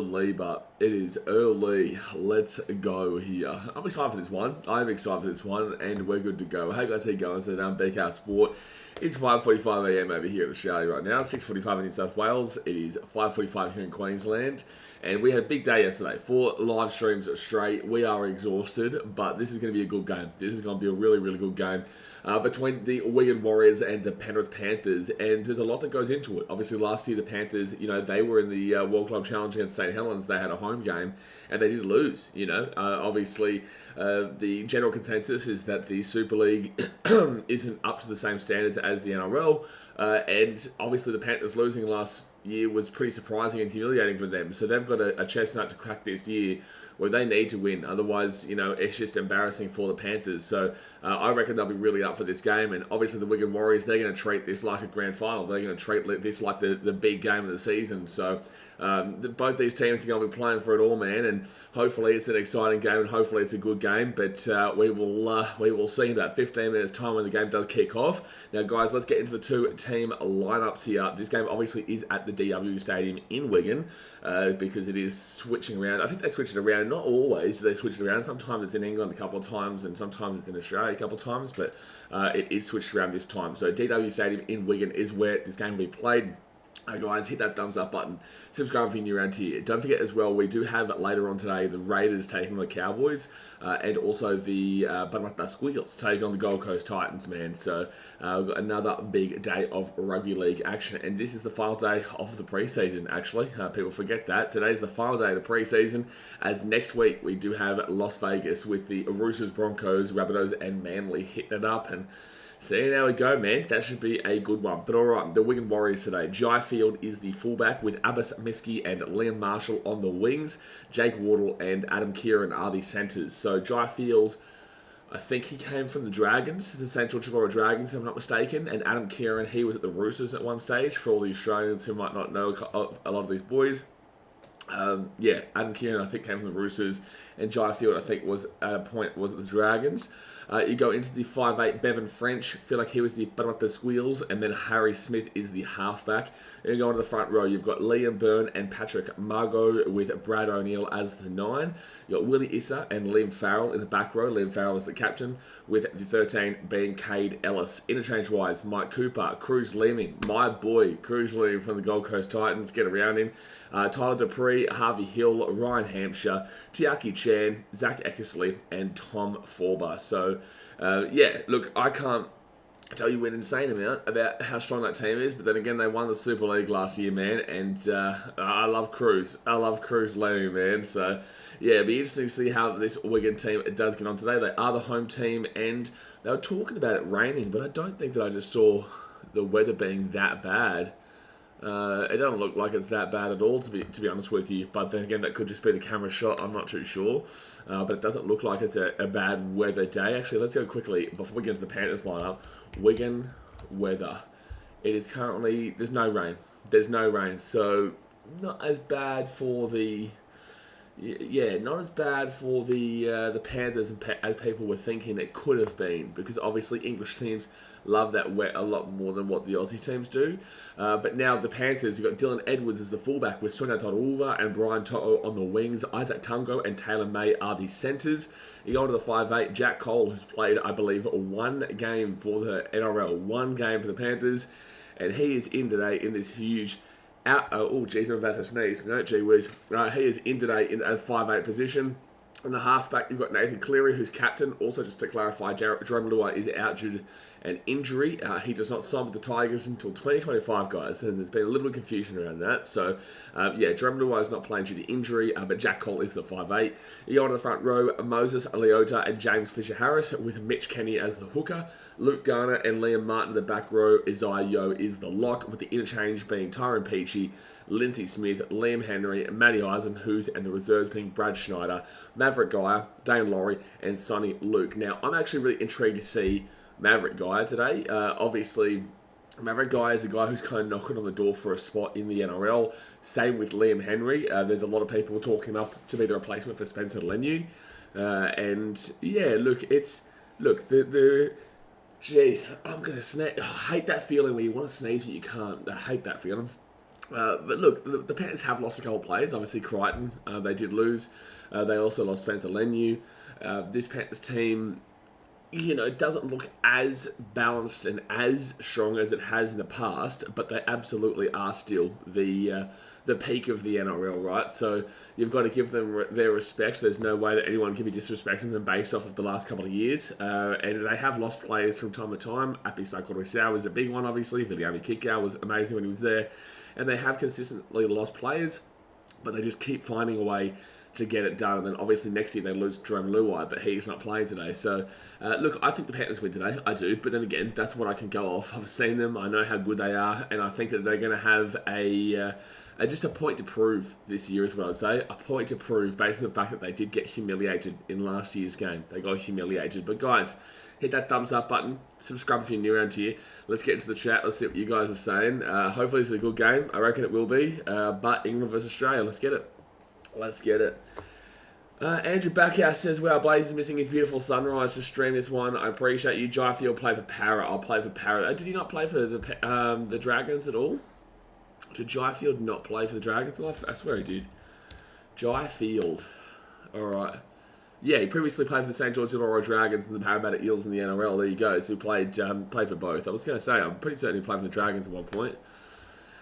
early, but it is early. Let's go here. I'm excited for this one. I'm excited for this one, and we're good to go. Hey guys, how you going? So down BKR Sport. It's 5:45 a.m. over here in Australia right now. 6:45 in New South Wales. It is 5:45 here in Queensland. And we had a big day yesterday. 4 live streams straight. We are exhausted, but this is going to be a good game. This is going to be a really, really good game between the Wigan Warriors and the Penrith Panthers. And there's a lot that goes into it. Obviously, last year the Panthers, they were in the World Club Challenge against St. Helens. They had a home game, and they did lose. Obviously, the general consensus is that the Super League isn't up to the same standards as the NRL. And obviously, the Panthers losing last year was pretty surprising and humiliating for them. So they've got a chestnut to crack this year where they need to win. Otherwise, it's just embarrassing for the Panthers. So I reckon they'll be really up for this game. And obviously the Wigan Warriors, they're going to treat this like a grand final. They're going to treat this like the big game of the season. So both these teams are going to be playing for it all, man. And hopefully it's an exciting game and hopefully it's a good game. But we will see in about 15 minutes time when the game does kick off. Now, guys, let's get into the two team lineups here. This game obviously is at the DW Stadium in Wigan because it is switching around. I think they switch it around. Not always. They switch it around. Sometimes it's in England a couple of times and sometimes it's in Australia a couple of times. But it is switched around this time. So DW Stadium in Wigan is where this game will be played. Guys, hit that thumbs up button. Subscribe if you're new around here. Don't forget as well, we do have later on today the Raiders taking on the Cowboys and also the Squeals taking on the Gold Coast Titans, man. So we've got another big day of rugby league action. And this is the final day of the preseason, actually. People forget that. Today's the final day of the preseason, as next week we do have Las Vegas with the Roosters, Broncos, Rabbitohs and Manly hitting it up. And seeing how we go, man. That should be a good one. But all right, the Wigan Warriors today. Jai Field is the fullback with Abbas Miski and Liam Marshall on the wings. Jake Wardle and Adam Kieran are the centres. So Jai Field, I think he came from the Dragons, the Central Chippewa Dragons, if I'm not mistaken. And Adam Kieran, he was at the Roosters at one stage, for all the Australians who might not know a lot of these boys. Adam Kieran, I think, came from the Roosters, and Jai Field, I think, was at a point was at the Dragons. You go into the 5'8", Bevan French, feel like he was the Squeals, and then Harry Smith is the halfback. You go into the front row, you've got Liam Byrne and Patrick Margot with Brad O'Neill as the 9. You've got Willie Issa and Liam Farrell in the back row. Liam Farrell is the captain, with the 13 being Cade Ellis. Interchange-wise, Mike Cooper, Cruz Leeming, my boy, Cruz Leeming from the Gold Coast Titans, get around him. Tyler Dupree, Harvey Hill, Ryan Hampshire, Tiaki Chan, Zach Eckersley, and Tom Forber. So, look, I can't tell you an insane amount about how strong that team is, but then again, they won the Super League last year, man, and I love Cruz. I love Cruz Leeming, man. So, it'd be interesting to see how this Wigan team does get on today. They are the home team, and they were talking about it raining, but I don't think that I just saw the weather being that bad. It doesn't look like it's that bad at all, to be honest with you. But then again, that could just be the camera shot. I'm not too sure. But it doesn't look like it's a bad weather day. Actually, let's go quickly, before we get into the Panthers lineup. Wigan weather. It is currently, there's no rain. There's no rain. So, not as bad for the... not as bad for the Panthers as people were thinking it could have been, because obviously English teams love that wet a lot more than what the Aussie teams do. But now the Panthers, you've got Dylan Edwards as the fullback with Suna Taurua and Brian To'o on the wings. Isaac Tungo and Taylor May are the centres. You go on to the 5'8", Jack Cole, who's played, I believe, one game for the NRL, one game for the Panthers, and he is in today in this huge... I'm about to sneeze. No, gee whiz. He is in today in a 5'8" position. On the halfback, you've got Nathan Cleary, who's captain. Also, just to clarify, Jerome Luai is out due to an injury. He does not sign with the Tigers until 2025, guys. And there's been a little bit of confusion around that. So, Jerome Luai is not playing due to injury, but Jack Cole is the 5'8". You go on to the front row, Moses Leota and James Fisher-Harris, with Mitch Kenny as the hooker. Luke Garner and Liam Martin in the back row. Isaiah Yeo is the lock, with the interchange being Tyrone Peachy, Lindsay Smith, Liam Henry, Matty Eisenhuth, and the reserves being Brad Schneider, Maverick Geyer, Dane Laurie, and Sonny Luke. Now, I'm actually really intrigued to see Maverick Geyer today. Obviously, Maverick Geyer is a guy who's kind of knocking on the door for a spot in the NRL. Same with Liam Henry. There's a lot of people talking up to be the replacement for Spencer Leniu. Jeez, I'm going to sneeze. I hate that feeling where you want to sneeze but you can't. I hate that feeling. But look, the Panthers have lost a couple of players. Obviously, Crichton, they did lose. They also lost Spencer Leniu. This Panthers team, doesn't look as balanced and as strong as it has in the past, but they absolutely are still the peak of the NRL, right? So you've got to give them their respect. There's no way that anyone can be disrespecting them based off of the last couple of years. And they have lost players from time to time. Api Saikoro was a big one, obviously. BKRmy was amazing when he was there. And they have consistently lost players, but they just keep finding a way to get it done. And then obviously next year they lose Jerome Luai, but he's not playing today. So, look, I think the Panthers win today. I do. But then again, that's what I can go off. I've seen them. I know how good they are. And I think that they're going to have just a point to prove this year is what I'd say. A point to prove based on the fact that they did get humiliated in last year's game. They got humiliated. But guys, hit that thumbs up button. Subscribe if you're new around here. Let's get into the chat. Let's see what you guys are saying. Hopefully this is a good game. I reckon it will be. But England versus Australia. Let's get it. Let's get it. Andrew Backhouse says, wow, Blaze is missing his beautiful sunrise to stream this one. I appreciate you. Jai Field play for Para. I'll play for Para. Did he not play for the Dragons at all? Did Jai Field not play for the Dragons? I swear he did. Jai Field. Alright. Yeah, he previously played for the St. George Illawarra Dragons and the Parramatta Eels in the NRL. There you go. So he played for both. I was going to say, I'm pretty certain he played for the Dragons at one point.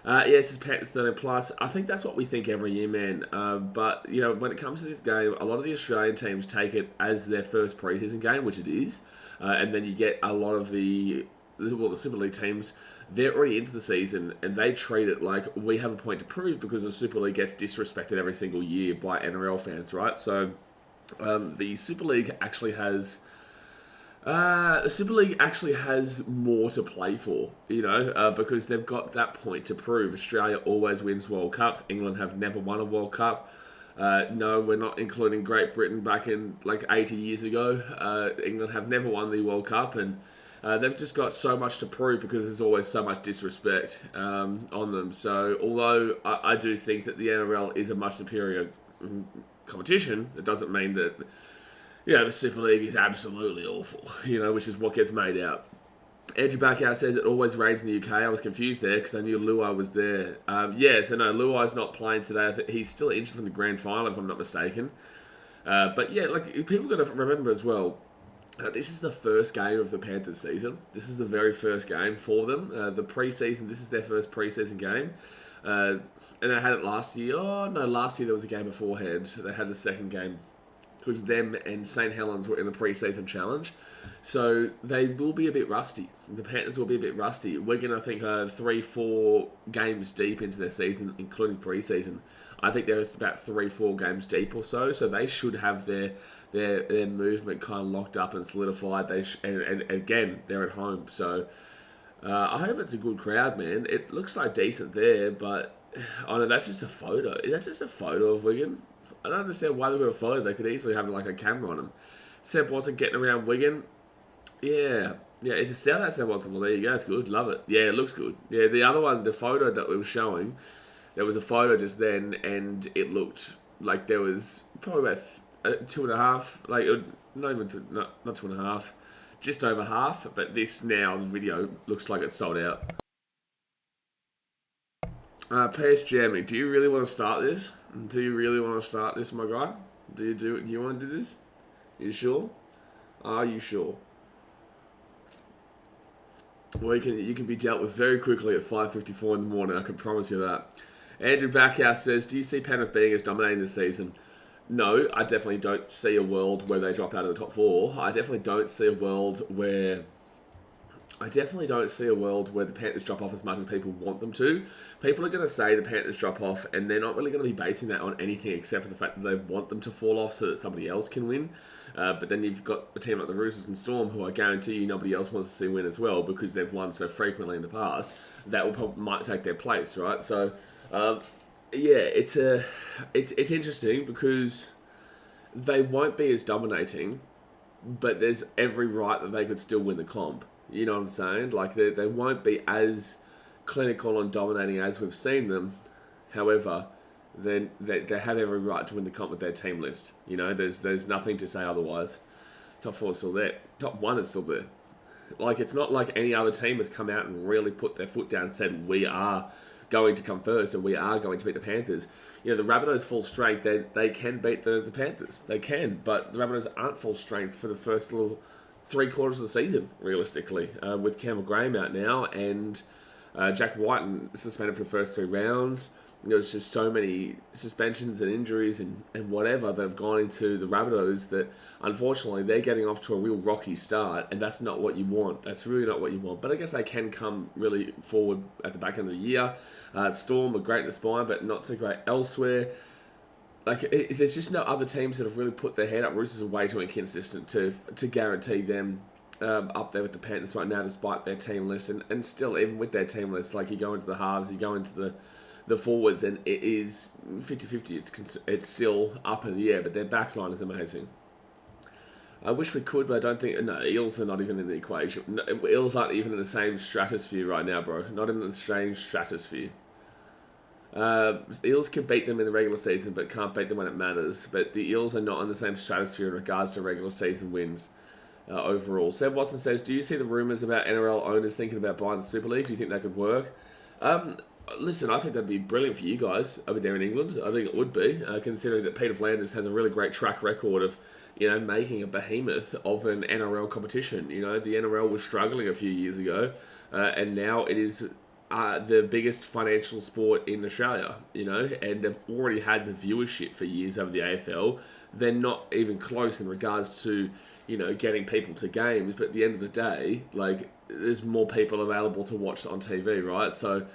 Yes, it's Panthers 13 plus. I think that's what we think every year, man. But, when it comes to this game, a lot of the Australian teams take it as their first preseason game, which it is. And then you get a lot of the Super League teams, they're already into the season, and they treat it like we have a point to prove because the Super League gets disrespected every single year by NRL fans, right? So, the Super League actually has... the Super League actually has more to play for, because they've got that point to prove. Australia always wins World Cups. England have never won a World Cup. No, we're not including Great Britain back in 80 years ago. England have never won the World Cup, and they've just got so much to prove because there's always so much disrespect on them. So although I do think that the NRL is a much superior competition, it doesn't mean that... the Super League is absolutely awful, which is what gets made out. Andrew Backhouse says it always rains in the UK. I was confused there because I knew Luai was there. So no, Luai's not playing today. I think he's still injured from the grand final, if I'm not mistaken. But yeah, people got to remember as well, this is the first game of the Panthers season. This is the very first game for them. The preseason, this is their first preseason game. And they had it last year. Oh, no, last year there was a game beforehand. They had the second game. Because them and St. Helens were in the pre-season challenge. So they will be a bit rusty. The Panthers will be a bit rusty. Wigan, I think, are 3-4 games deep into their season, including pre-season. I think they're about 3-4 games deep or so. So they should have their movement kind of locked up and solidified. And again, they're at home. So I hope it's a good crowd, man. It looks like decent there, but I know that's just a photo. That's just a photo of Wigan. I don't understand why they've got a photo. They could easily have a camera on them. Seb Watson getting around Wigan. Yeah, it's a sellout Seb Watson. Well, there you go. It's good. Love it. Yeah, it looks good. Yeah, the other one, the photo that we were showing, there was a photo just then, and it looked like there was probably about 2.5, not 2.5, just over half. But this now, the video looks like it's sold out. PS Jeremy, do you really want to start this? Do you really want to start this, my guy? Do you want to do this? You sure? Are you sure? Well, you can be dealt with very quickly at 5:54 in the morning. I can promise you that. Andrew Backhouse says, do you see Penrith being as dominating this season? No, I definitely don't see a world where they drop out of the top 4. I definitely don't see a world where the Panthers drop off as much as people want them to. People are going to say the Panthers drop off, and they're not really going to be basing that on anything except for the fact that they want them to fall off so that somebody else can win. But then you've got a team like the Roosters and Storm, who I guarantee you nobody else wants to see win as well because they've won so frequently in the past. That might take their place, right? So, it's interesting because they won't be as dominating, but there's every right that they could still win the comp. You know what I'm saying? They won't be as clinical and dominating as we've seen them. However, they have every right to win the comp with their team list. There's nothing to say otherwise. Top 4 is still there. Top 1 is still there. It's not like any other team has come out and really put their foot down and said, we are going to come first, and we are going to beat the Panthers. You know, the Rabbitohs full strength, they can beat the Panthers. They can, but the Rabbitohs aren't full strength for the first little 3 quarters of the season, realistically, with Campbell Graham out now and Jack White suspended for the first 3 rounds. There's just so many suspensions and injuries and whatever that have gone into the Rabbitohs that, unfortunately, they're getting off to a real rocky start, and that's not what you want. That's really not what you want. But I guess they can come really forward at the back end of the year. Storm are great in the spine, but not so great elsewhere. Like, there's just no other teams that have really put their head up. Roosters are way too inconsistent to guarantee them up there with the Panthers right now, despite their team list. And still, even with their team list, like, you go into the halves, you go into the forwards, and it is 50-50. It's still up in the air, but their backline is amazing. I wish we could, but I don't think... No, Eels are not even in the equation. No, Eels aren't even in the same stratosphere right now, bro. Not in the same stratosphere. Eels can beat them in the regular season, but can't beat them when it matters. But the Eels are not in the same stratosphere in regards to regular season wins overall. Seb Watson says, do you see the rumours about NRL owners thinking about buying the Super League? Do you think that could work? Listen, I think that'd be brilliant for you guys over there in England. I think it would be, considering that Peter Flanders has a really great track record of, you know, making a behemoth of an NRL competition. You know, the NRL was struggling a few years ago, and now it is the biggest financial sport in Australia, you know, and they've already had the viewership for years over the AFL. They're not even close in regards to, you know, getting people to games, but at the end of the day, like, there's more people available to watch on TV, right? So,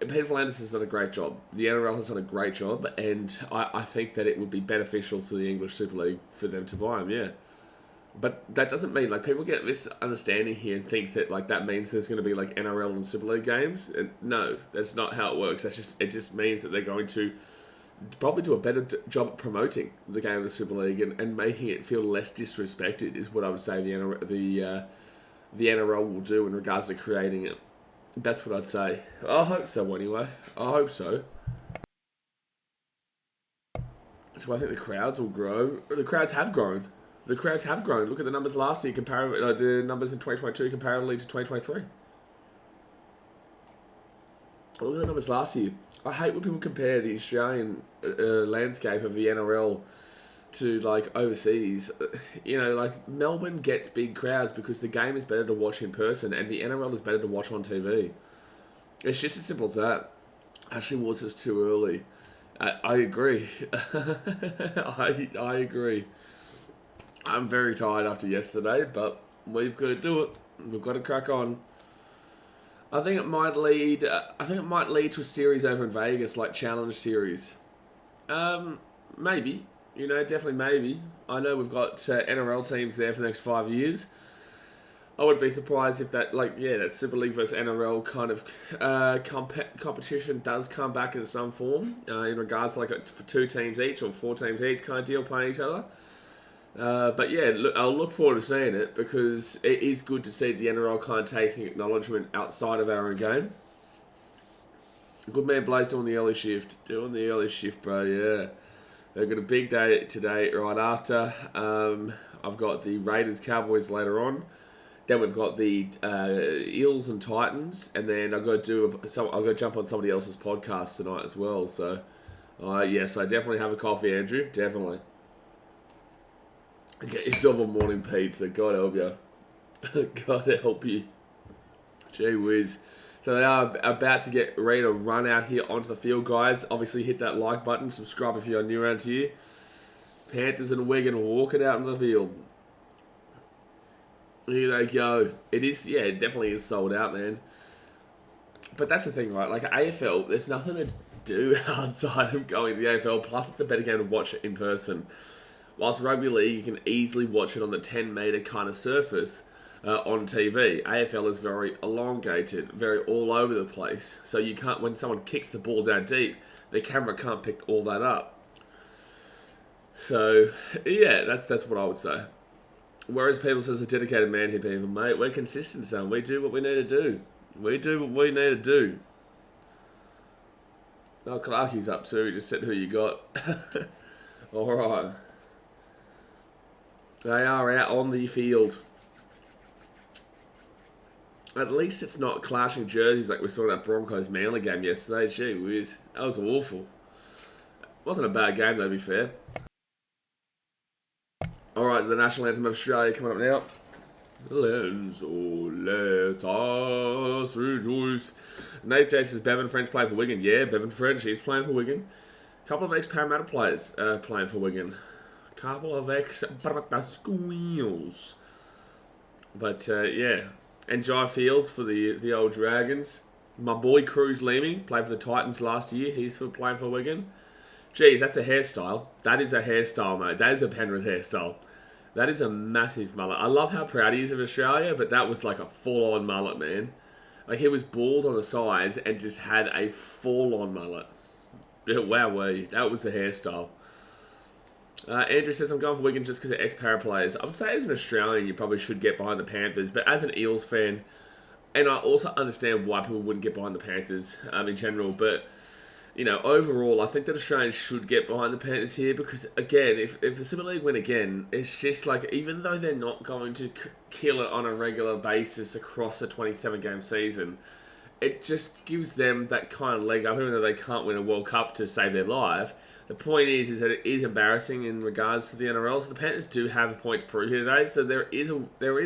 Peter Flanders has done a great job. The NRL has done a great job, and I think that it would be beneficial to the English Super League for them to buy him, yeah. But that doesn't mean, like, people get this understanding here and think that, like, that means there's going to be, like, NRL and Super League games. And no, that's not how it works. It just means that they're going to probably do a better job at promoting the game of the Super League and making it feel less disrespected is what I would say the NRL will do in regards to creating it. That's what I'd say. I hope so, anyway. I hope so. So I think the crowds will grow. The crowds have grown. The crowds have grown. Look at the numbers last year, the numbers in 2022 comparatively to 2023. Look at the numbers last year. I hate when people compare the Australian landscape of the NRL to, like, overseas. You know, like, Melbourne gets big crowds because the game is better to watch in person and the NRL is better to watch on TV. It's just as simple as that. Ashley Watts is too early. I agree. I agree. I'm very tired after yesterday, but we've got to do it. We've got to crack on. I think it might lead to a series over in Vegas, like Challenge Series. Maybe. You know, definitely maybe. I know we've got NRL teams there for the next 5 years. I wouldn't be surprised if that, like, yeah, that Super League versus NRL kind of competition does come back in some form in regards to, like, for 2 teams each or 4 teams each kind of deal playing each other. But yeah, I'll look forward to seeing it because it is good to see the NRL kind of taking acknowledgement outside of our own game. Good man Blaze doing the early shift. Doing the early shift, bro, yeah. They've got a big day today right after. I've got the Raiders Cowboys later on. Then we've got the Eels and Titans, and then I've got to jump on somebody else's podcast tonight as well. So, yes, I definitely have a coffee, Andrew. Definitely. Get yourself a morning pizza. God help you. God help you. Gee whiz. So they are about to get ready to run out here onto the field, guys. Obviously, hit that like button. Subscribe if you're new around here. Panthers and Wigan walking out into the field. Here they go. It is, yeah, it definitely is sold out, man. But that's the thing, right? Like, AFL, there's nothing to do outside of going to the AFL. Plus, it's a better game to watch it in person. Whilst rugby league, you can easily watch it on the 10-metre kind of surface on TV. AFL is very elongated, very all over the place. So you can't, when someone kicks the ball down deep, the camera can't pick all that up. So, yeah, that's what I would say. Whereas people says a dedicated man here, people, mate, we're consistent, son. We do what we need to do. We do what we need to do. Oh, Clarkie's up too. He just said who you got. All right. They are out on the field. At least it's not clashing jerseys like we saw that Broncos Manly game yesterday. Gee whiz, that was awful. Wasn't a bad game though, to be fair. Alright, the national anthem of Australia coming up now. Let's let us rejoice. Nate J says Bevan French playing for Wigan. Yeah, Bevan French, he's playing for Wigan. A couple of ex-Parramatta players playing for Wigan. A couple of ex-Parramatta squeals. But yeah, and Jai Field for the old Dragons. My boy Cruz Leamy played for the Titans last year. He's playing for Wigan. Geez, that's a hairstyle. That is a hairstyle, mate. That is a Penrith hairstyle. That is a massive mullet. I love how proud he is of Australia, but that was like a full-on mullet, man. Like, he was bald on the sides and just had a full-on mullet. Wowee, that was the hairstyle. Andrew says, I'm going for Wigan just because they're ex-para players. I would say as an Australian, you probably should get behind the Panthers, but as an Eels fan, and I also understand why people wouldn't get behind the Panthers in general, but you know, overall, I think that Australians should get behind the Panthers here because, again, if the Super League win again, it's just like, even though they're not going to kill it on a regular basis across a 27-game season, it just gives them that kind of leg up, even though they can't win a World Cup to save their life. The point is that it is embarrassing in regards to the NRL, so the Panthers do have a point to prove here today, so there is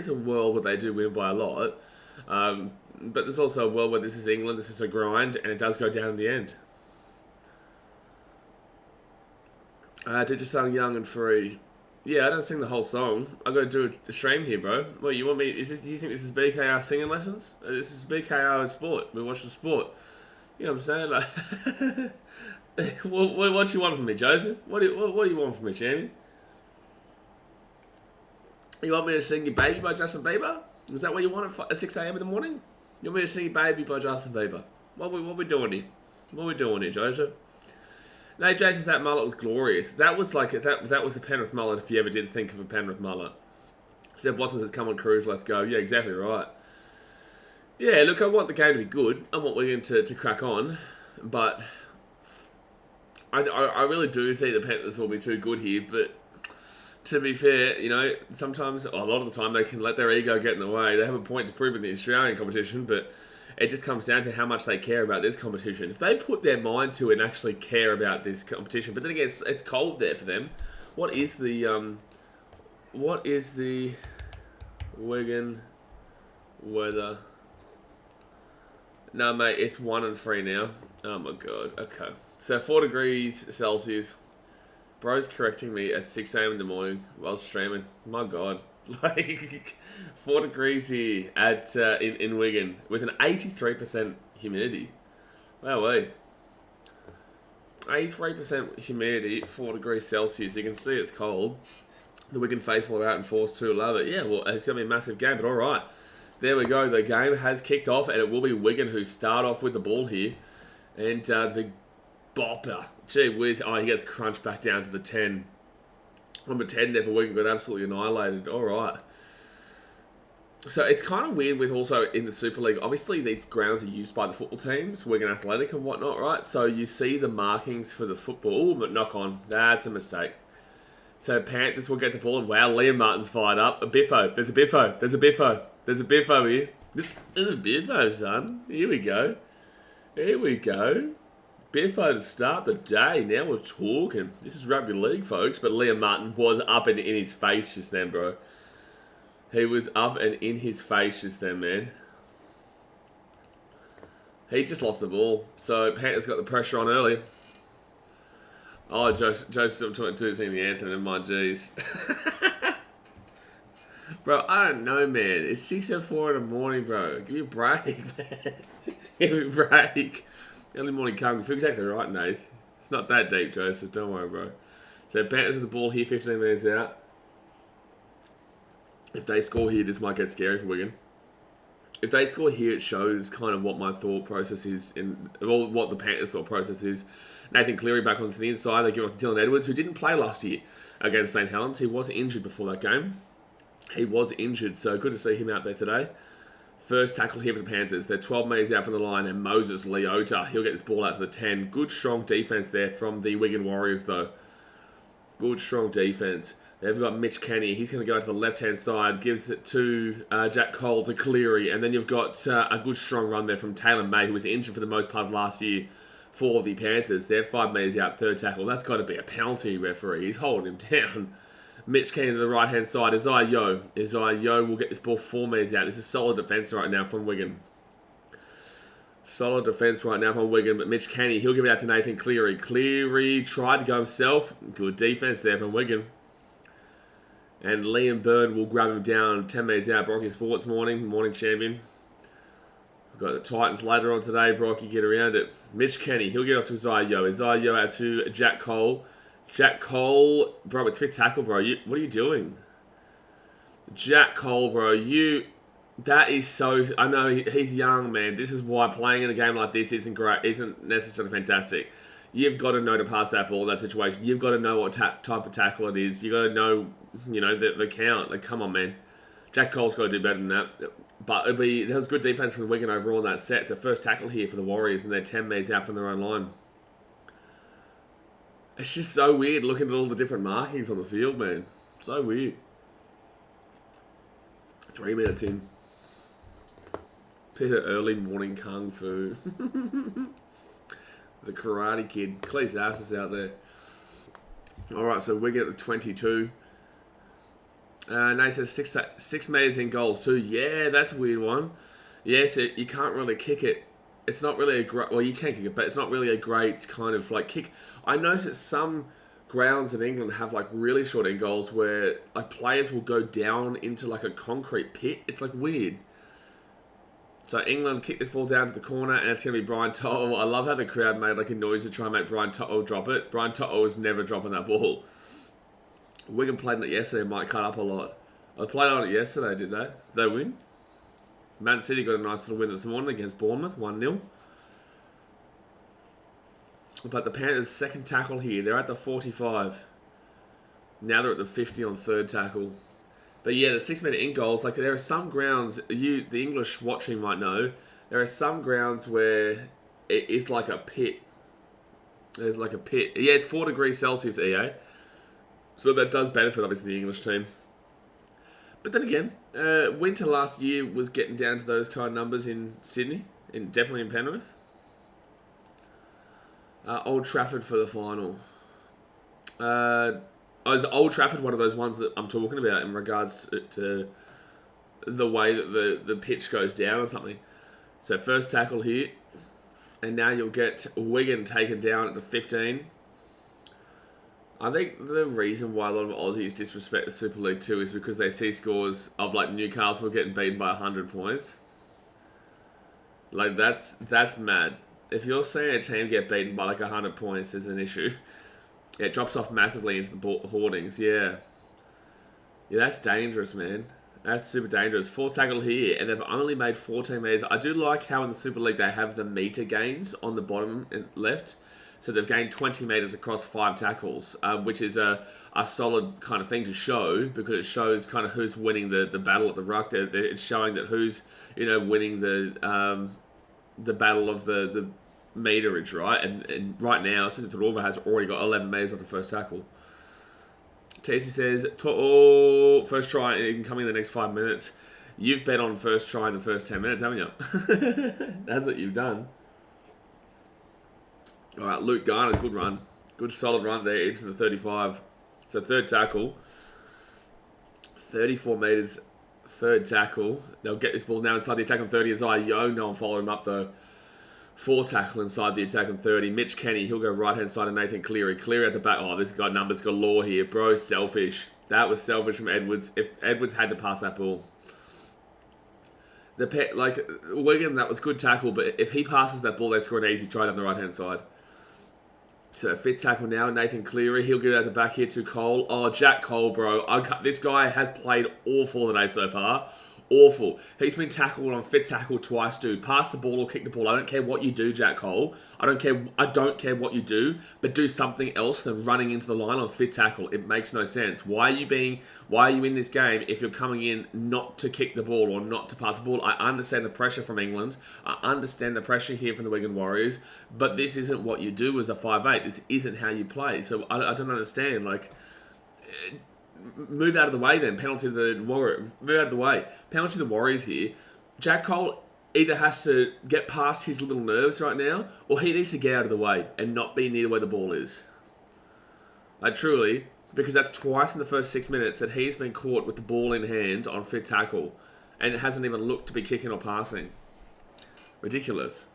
a world where they do win by a lot, but there's also a world where this is England, this is a grind, and it does go down in the end. Did you song Young and Free? Yeah, I don't sing the whole song. I got to do a stream here, bro. What, you want me? Do you think this is BKR singing lessons? This is BKR in sport. We watch the sport. You know what I'm saying? Like, what you want from me, Joseph? What do you want from me, champion? You want me to sing "Your Baby" by Justin Bieber? Is that what you want at 6 a.m. in the morning? You want me to sing "Your Baby" by Justin Bieber? What we doing here? What we doing here, Joseph? No, Jason, that mullet was glorious. That was like that was a Penrith mullet if you ever did think of a Penrith mullet. Seb Watson says, come on, Cruise, let's go. Yeah, exactly right. Yeah, look, I want the game to be good. I want Wigan to crack on. But I really do think the Panthers will be too good here. But to be fair, you know, sometimes, a lot of the time, they can let their ego get in the way. They have a point to prove in the Australian competition, but it just comes down to how much they care about this competition. If they put their mind to it and actually care about this competition, but then again, it's cold there for them. What is the Wigan weather? No, mate, it's 1 and 3 now. Oh my god. Okay, so 4 degrees Celsius. Bro's correcting me at 6 a.m. in the morning while streaming. My god. Like 4 degrees here at in Wigan with an 83% humidity. Wow, wait. 83% humidity, 4 degrees Celsius. You can see it's cold. The Wigan faithful are out in force too. Love it. Yeah, well, it's going to be a massive game, but all right. There we go. The game has kicked off, and it will be Wigan who start off with the ball here. And the big bopper. Gee whiz. Oh, he gets crunched back down to the 10. Number 10 there for Wigan got absolutely annihilated. All right. So it's kind of weird with also in the Super League. Obviously, these grounds are used by the football teams, Wigan Athletic and whatnot, right? So you see the markings for the football. Ooh, but knock on. That's a mistake. So Panthers will get the ball. And wow, Liam Martin's fired up. A biffo. There's a biffo. There's a biffo. There's a biffo here. There's a biffo, son. Here we go. Here we go. Biffo to start the day. Now we're talking. This is rugby league, folks. But Liam Martin was up and in his face just then, bro. He was up and in his face just then, man. He just lost the ball. So Panthers got the pressure on early. Oh, Joseph 22 singing the anthem. Never mind, jeez. Bro, I don't know, man. It's 6:04 in the morning, bro. Give me a break, man. Give me a break. Early morning kung. You feel exactly right, Nath. It's not that deep, Joseph. Don't worry, bro. So Panthers with the ball here, 15 minutes out. If they score here, this might get scary for Wigan. If they score here, it shows kind of what my thought process is, well, what the Panthers' thought process is. Nathan Cleary back onto the inside. They give it to Dylan Edwards, who didn't play last year against St. Helens. He was injured before that game. He was injured, so good to see him out there today. First tackle here for the Panthers. They're 12 metres out from the line, and Moses Leota, he'll get this ball out to the 10. Good, strong defence there from the Wigan Warriors, though. Good, strong defence. They've got Mitch Kenny. He's going to go to the left-hand side, gives it to Jack Cole to Cleary. And then you've got a good strong run there from Taylor May, who was injured for the most part of last year for the Panthers. They're 5 metres out, third tackle. That's got to be a penalty, referee. He's holding him down. Mitch Kenny to the right-hand side. Isaiah Yeo will get this ball 4 metres out. This is solid defence right now from Wigan. Solid defence right now from Wigan, but Mitch Kenny, he'll give it out to Nathan Cleary. Cleary tried to go himself. Good defence there from Wigan. And Liam Byrne will grab him down 10 metres out. Brocky Sports morning champion. We've got the Titans later on today. Brocky, get around it. Mitch Kenny, he'll get up to Isaiah Yeo out to Jack Cole. Jack Cole, bro, it's fit tackle, bro. What are you doing? Jack Cole, bro, that is so... I know he's young, man. This is why playing in a game like this isn't necessarily fantastic. You've got to know to pass that ball in that situation. You've got to know what type of tackle it is. You've got to know, the count. Like, come on, man. Jack Cole's got to do better than that. But there was good defense from Wigan overall in that set. It's the first tackle here for the Warriors, and they're 10 metres out from their own line. It's just so weird looking at all the different markings on the field, man. So weird. 3 minutes in. Bit of early morning kung fu. The Karate Kid. Cleese ass is out there. Alright, so Wigan at the 22. Nate says 6 metres in goals too. Yeah, that's a weird one. Yes, you can't really kick it. It's not really a great... Well, you can kick it, but it's not really a great kind of like kick. I noticed that some grounds in England have like really short end goals where like players will go down into like a concrete pit. It's like weird. So England kick this ball down to the corner, and it's going to be Brian To'o. I love how the crowd made like a noise to try and make Brian To'o drop it. Brian To'o was never dropping that ball. Wigan played on it yesterday, might cut up a lot. I played on it yesterday, did they? Did they win? Man City got a nice little win this morning against Bournemouth, 1-0. But the Panthers' second tackle here, they're at the 45. Now they're at the 50 on third tackle. But yeah, the 6 metre in goals, like there are some grounds, the English watching might know, there are some grounds where it is like a pit. There's like a pit. Yeah, it's 4 degrees Celsius, EA. So that does benefit, obviously, the English team. But then again, winter last year was getting down to those kind of numbers in Sydney, definitely in Penrith. Old Trafford for the final. Is Old Trafford one of those ones that I'm talking about in regards to the way that the pitch goes down or something? So first tackle here. And now you'll get Wigan taken down at the 15. I think the reason why a lot of Aussies disrespect the Super League 2 is because they see scores of like Newcastle getting beaten by 100 points. Like that's mad. If you're seeing a team get beaten by like 100 points, there's an issue. It drops off massively into the hoardings, yeah. Yeah, that's dangerous, man. That's super dangerous. 4th tackle here, and they've only made 14 metres. I do like how in the Super League they have the metre gains on the bottom and left. So they've gained 20 metres across 5 tackles, which is a solid kind of thing to show, because it shows kind of who's winning the battle at the ruck. It's showing that who's, winning the battle of the meterage, right? And right now, Sydney Tadorva has already got 11 metres on the first tackle. TC says, first try incoming in the next 5 minutes. You've bet on first try in the first 10 minutes, haven't you? That's what you've done. All right, Luke Garner, good run. Good solid run there into the 35. So third tackle. 34 metres, third tackle. They'll get this ball now inside the attack on 30. Isaiah Yeo, no one followed him up though. 4 tackle inside the attack on 30. Mitch Kenny, he'll go right-hand side of Nathan Cleary. Cleary at the back. Oh, this guy numbers galore here. Bro, selfish. That was selfish from Edwards. If Edwards had to pass that ball. Wigan, that was good tackle, but if he passes that ball, they score an easy try down the right-hand side. So 5th tackle now, Nathan Cleary. He'll get it out the back here to Cole. Oh, Jack Cole, bro. This guy has played awful today so far. Awful. He's been tackled on 5th tackle twice, dude. Pass the ball or kick the ball. I don't care what you do, Jack Cole. I don't care what you do, but do something else than running into the line on 5th tackle. It makes no sense. Why are you in this game if you're coming in not to kick the ball or not to pass the ball? I understand the pressure from England. I understand the pressure here from the Wigan Warriors, but this isn't what you do as a 5'8". This isn't how you play. So I don't understand. move out of the way then. Penalty to the Warriors. Move out of the way. Penalty to the Warriors here. Jack Cole either has to get past his little nerves right now, or he needs to get out of the way and not be near where the ball is. Like, truly, because that's twice in the first 6 minutes that he's been caught with the ball in hand on fit tackle, and it hasn't even looked to be kicking or passing. Ridiculous.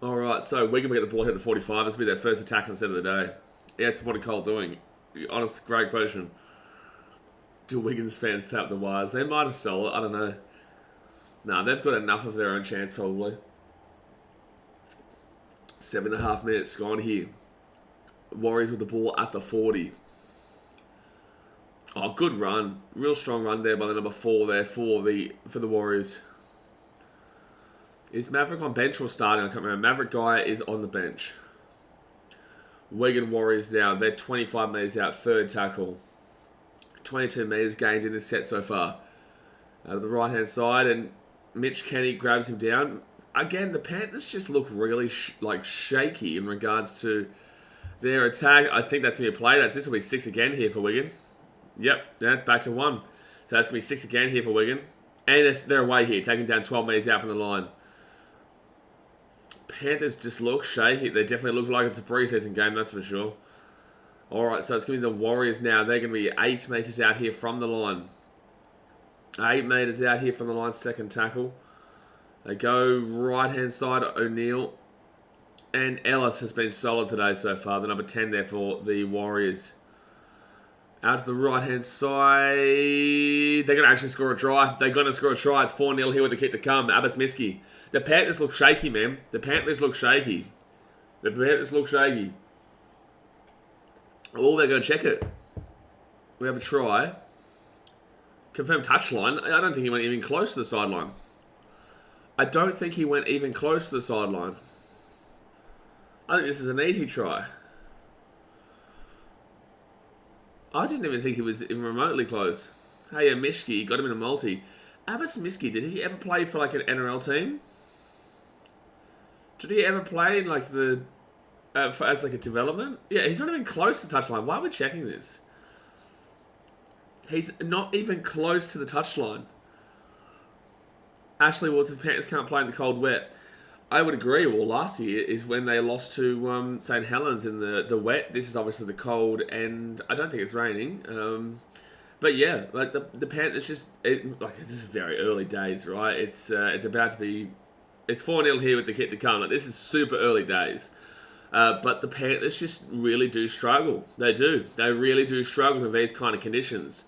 Alright, so Wigan will get the ball here at the 45. This will be their first attack instead of the day. Yes, what are Cole doing? Honest, great question. Do Wigan's fans tap the wires? They might have sold it, I don't know. Nah, they've got enough of their own chance, probably. 7.5 minutes gone here. Warriors with the ball at the 40. Oh, good run. Real strong run there by the number 4 there for the Warriors. Is Maverick on bench or starting? I can't remember. Maverick guy is on the bench. Wigan Warriors now. They're 25 metres out. Third tackle. 22 metres gained in this set so far. Out of the right-hand side, and Mitch Kenny grabs him down. Again, the Panthers just look really shaky in regards to their attack. I think that's going to be a play. This will be 6 again here for Wigan. Yep, that's back to 1. So that's going to be 6 again here for Wigan. And they're away here, taking down 12 metres out from the line. Panthers just look shaky. They definitely look like it's a preseason game, that's for sure. Alright, so it's going to be the Warriors now. They're going to be 8 metres out here from the line. 8 metres out here from the line, second tackle. They go right-hand side, O'Neill. And Ellis has been solid today so far, the number 10 there for the Warriors. Out to the right-hand side. They're going to actually score a try. They're going to score a try. It's 4-0 here with the kick to come. Abbas Miski. The Panthers look shaky, man. The Panthers look shaky. Oh, they're going to check it. We have a try. Confirm touchline. I don't think he went even close to the sideline. I think this is an easy try. I didn't even think he was even remotely close. Hey, Mishki, got him in a multi. Abbas Miski, did he ever play for like an NRL team? Did he ever play in like as like a development? Yeah, he's not even close to the touchline. Why are we checking this? He's not even close to the touchline. Ashley Watts' Panthers can't play in the cold wet. I would agree. Well, last year is when they lost to St. Helens in the wet. This is obviously the cold, and I don't think it's raining. But yeah, like the Panthers just this is very early days, right? It's about to be. It's 4-0 here with the kit to come. Like, this is super early days. But the Panthers just really do struggle. They do. They really do struggle in these kind of conditions.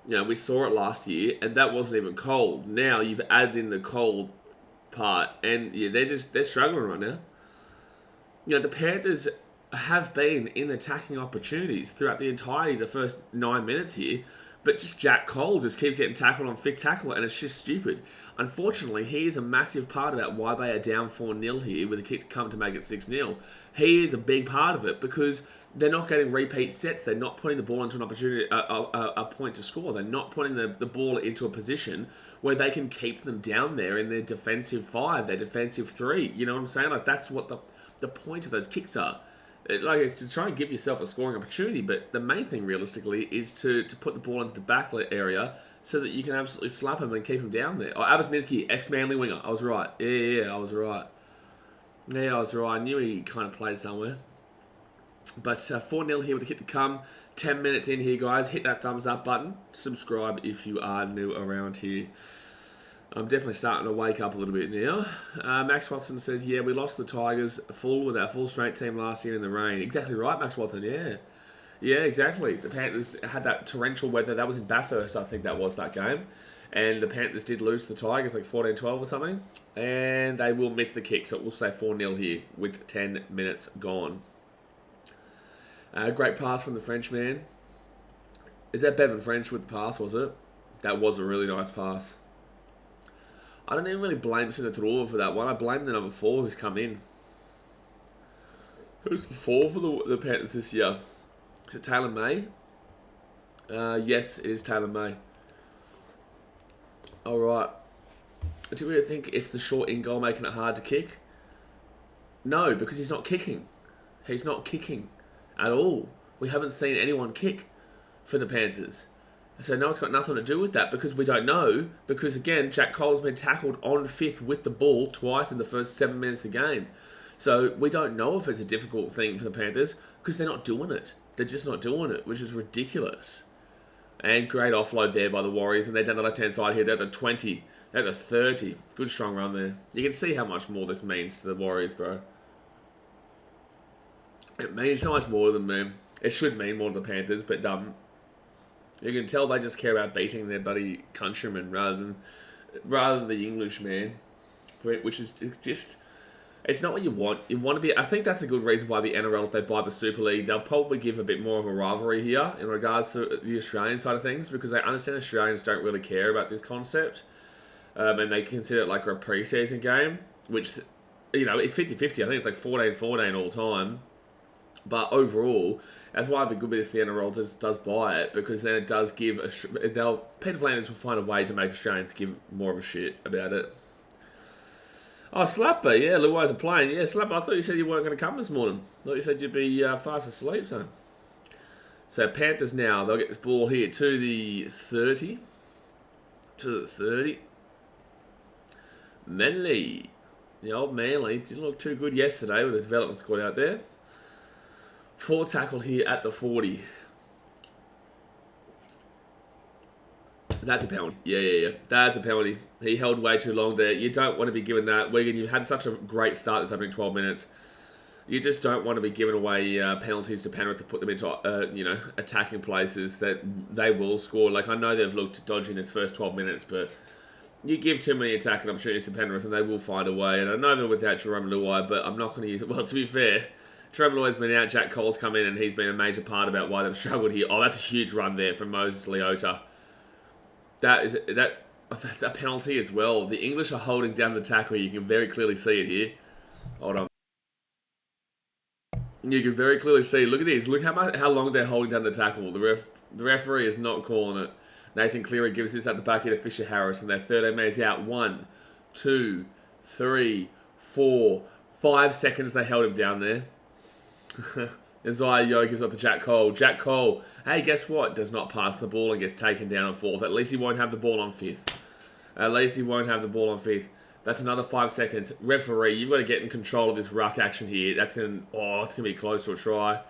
You know, we saw it last year, and that wasn't even cold. Now you've added in the cold part, and yeah, they're struggling right now. You know, the Panthers have been in attacking opportunities throughout the entirety of the first 9 minutes here, but just Jack Cole just keeps getting tackled on fit tackle, and it's just stupid. Unfortunately, he is a massive part of that, why they are down 4-0 here with a kick to come to make it 6-0. He is a big part of it because they're not getting repeat sets. They're not putting the ball into an opportunity, a point to score. They're not putting the ball into a position where they can keep them down there in their defensive 5, their defensive 3. You know what I'm saying? Like, that's what the point of those kicks are. It's to try and give yourself a scoring opportunity, but the main thing realistically is to put the ball into the back area so that you can absolutely slap him and keep him down there. Oh, Abbas Miski, ex-Manly winger. I was right. Yeah, I was right. Yeah, I was right. I knew he kind of played somewhere. But 4-0 here with the kick to come. 10 minutes in here, guys. Hit that thumbs up button. Subscribe if you are new around here. I'm definitely starting to wake up a little bit now. Max Watson says, yeah, we lost the Tigers with our full-strength team last year in the rain. Exactly right, Max Watson, yeah. Yeah, exactly. The Panthers had that torrential weather. That was in Bathurst, I think that was that game. And the Panthers did lose to the Tigers, like 14-12 or something. And they will miss the kick, so we'll say 4-0 here with 10 minutes gone. Great pass from the Frenchman. Is that Bevan French with the pass, was it? That was a really nice pass. I don't even really blame Sinatoro for that one. I blame the number 4 who's come in. Who's the 4 for the Panthers this year? Is it Taylor May? Yes, it is Taylor May. Alright. Do you really think it's the short in goal making it hard to kick? No, because he's not kicking. He's not kicking at all. We haven't seen anyone kick for the Panthers. So no, it's got nothing to do with that because we don't know. Because again, Jack Cole's been tackled on fifth with the ball twice in the first 7 minutes of the game. So we don't know if it's a difficult thing for the Panthers because they're not doing it. They're just not doing it, which is ridiculous. And great offload there by the Warriors. And they're down the left-hand side here. They're at the 20. They're at the 30. Good strong run there. You can see how much more this means to the Warriors, bro. It means so much more to them, man. It should mean more to the Panthers, but you can tell they just care about beating their bloody countrymen rather than the English, man. Which is just, it's not what you want. You want to be. I think that's a good reason why the NRL, if they buy the Super League, they'll probably give a bit more of a rivalry here in regards to the Australian side of things because they understand Australians don't really care about this concept, and they consider it like a pre-season game, which it's 50-50. I think it's like 14-14 all time. But overall, that's why it'd be good if the NRL does buy it, because then it does give Penrith Panthers will find a way to make Australians give more of a shit about it. Oh, Slapper, yeah, Luai's playing. Yeah, Slapper, I thought you said you weren't going to come this morning. I thought you said you'd be fast asleep, son. So Panthers now, they'll get this ball here to the 30. To the 30. Manly. The old Manly didn't look too good yesterday with the development squad out there. 4 tackle here at the 40. That's a penalty. Yeah. That's a penalty. He held way too long there. You don't want to be given that. Wigan, you've had such a great start this opening 12 minutes. You just don't want to be giving away penalties to Penrith to put them into, attacking places that they will score. Like, I know they've looked dodgy in this first 12 minutes, but you give too many attacking opportunities to Penrith and they will find a way. And I know they're without Jerome Luai, but I'm not going to use it. Well, to be fair, Trevor Lloyd's been out, Jack Cole's come in, and he's been a major part about why they've struggled here. Oh, that's a huge run there from Moses Leota. That's a penalty as well. The English are holding down the tackle. You can very clearly see it here. Hold on. You can very clearly see. Look at this. Look how long they're holding down the tackle. The referee is not calling it. Nathan Cleary gives this at the back here to Fisher Harris, and they're 13 minutes out. 1, 2, 3, 4, 5 seconds. They held him down there. Isaiah Yeo gives up to Jack Cole. Jack Cole, hey, guess what? Does not pass the ball and gets taken down on 4th. At least he won't have the ball on 5th. At least he won't have the ball on 5th. That's another 5 seconds. Referee, you've got to get in control of this ruck action here. It's going to be close to a try.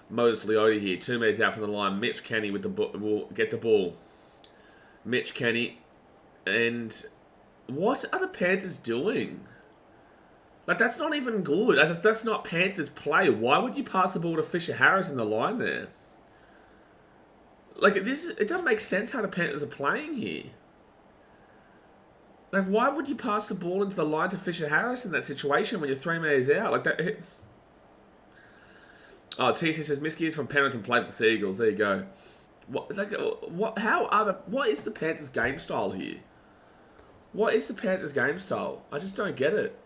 Moses Leota here, 2 metres out from the line. Mitch Kenny will get the ball. Mitch Kenny. And what are the Panthers doing? Like, that's not even good. That's not Panthers play. Why would you pass the ball to Fisher Harris in the line there? Like, it doesn't make sense how the Panthers are playing here. Like, why would you pass the ball into the line to Fisher Harris in that situation when you're 3 metres out? Like, that... Oh, TC says, Miski is from Penrith and played for the Seagulls. There you go. What is the Panthers' game style here? What is the Panthers' game style? I just don't get it.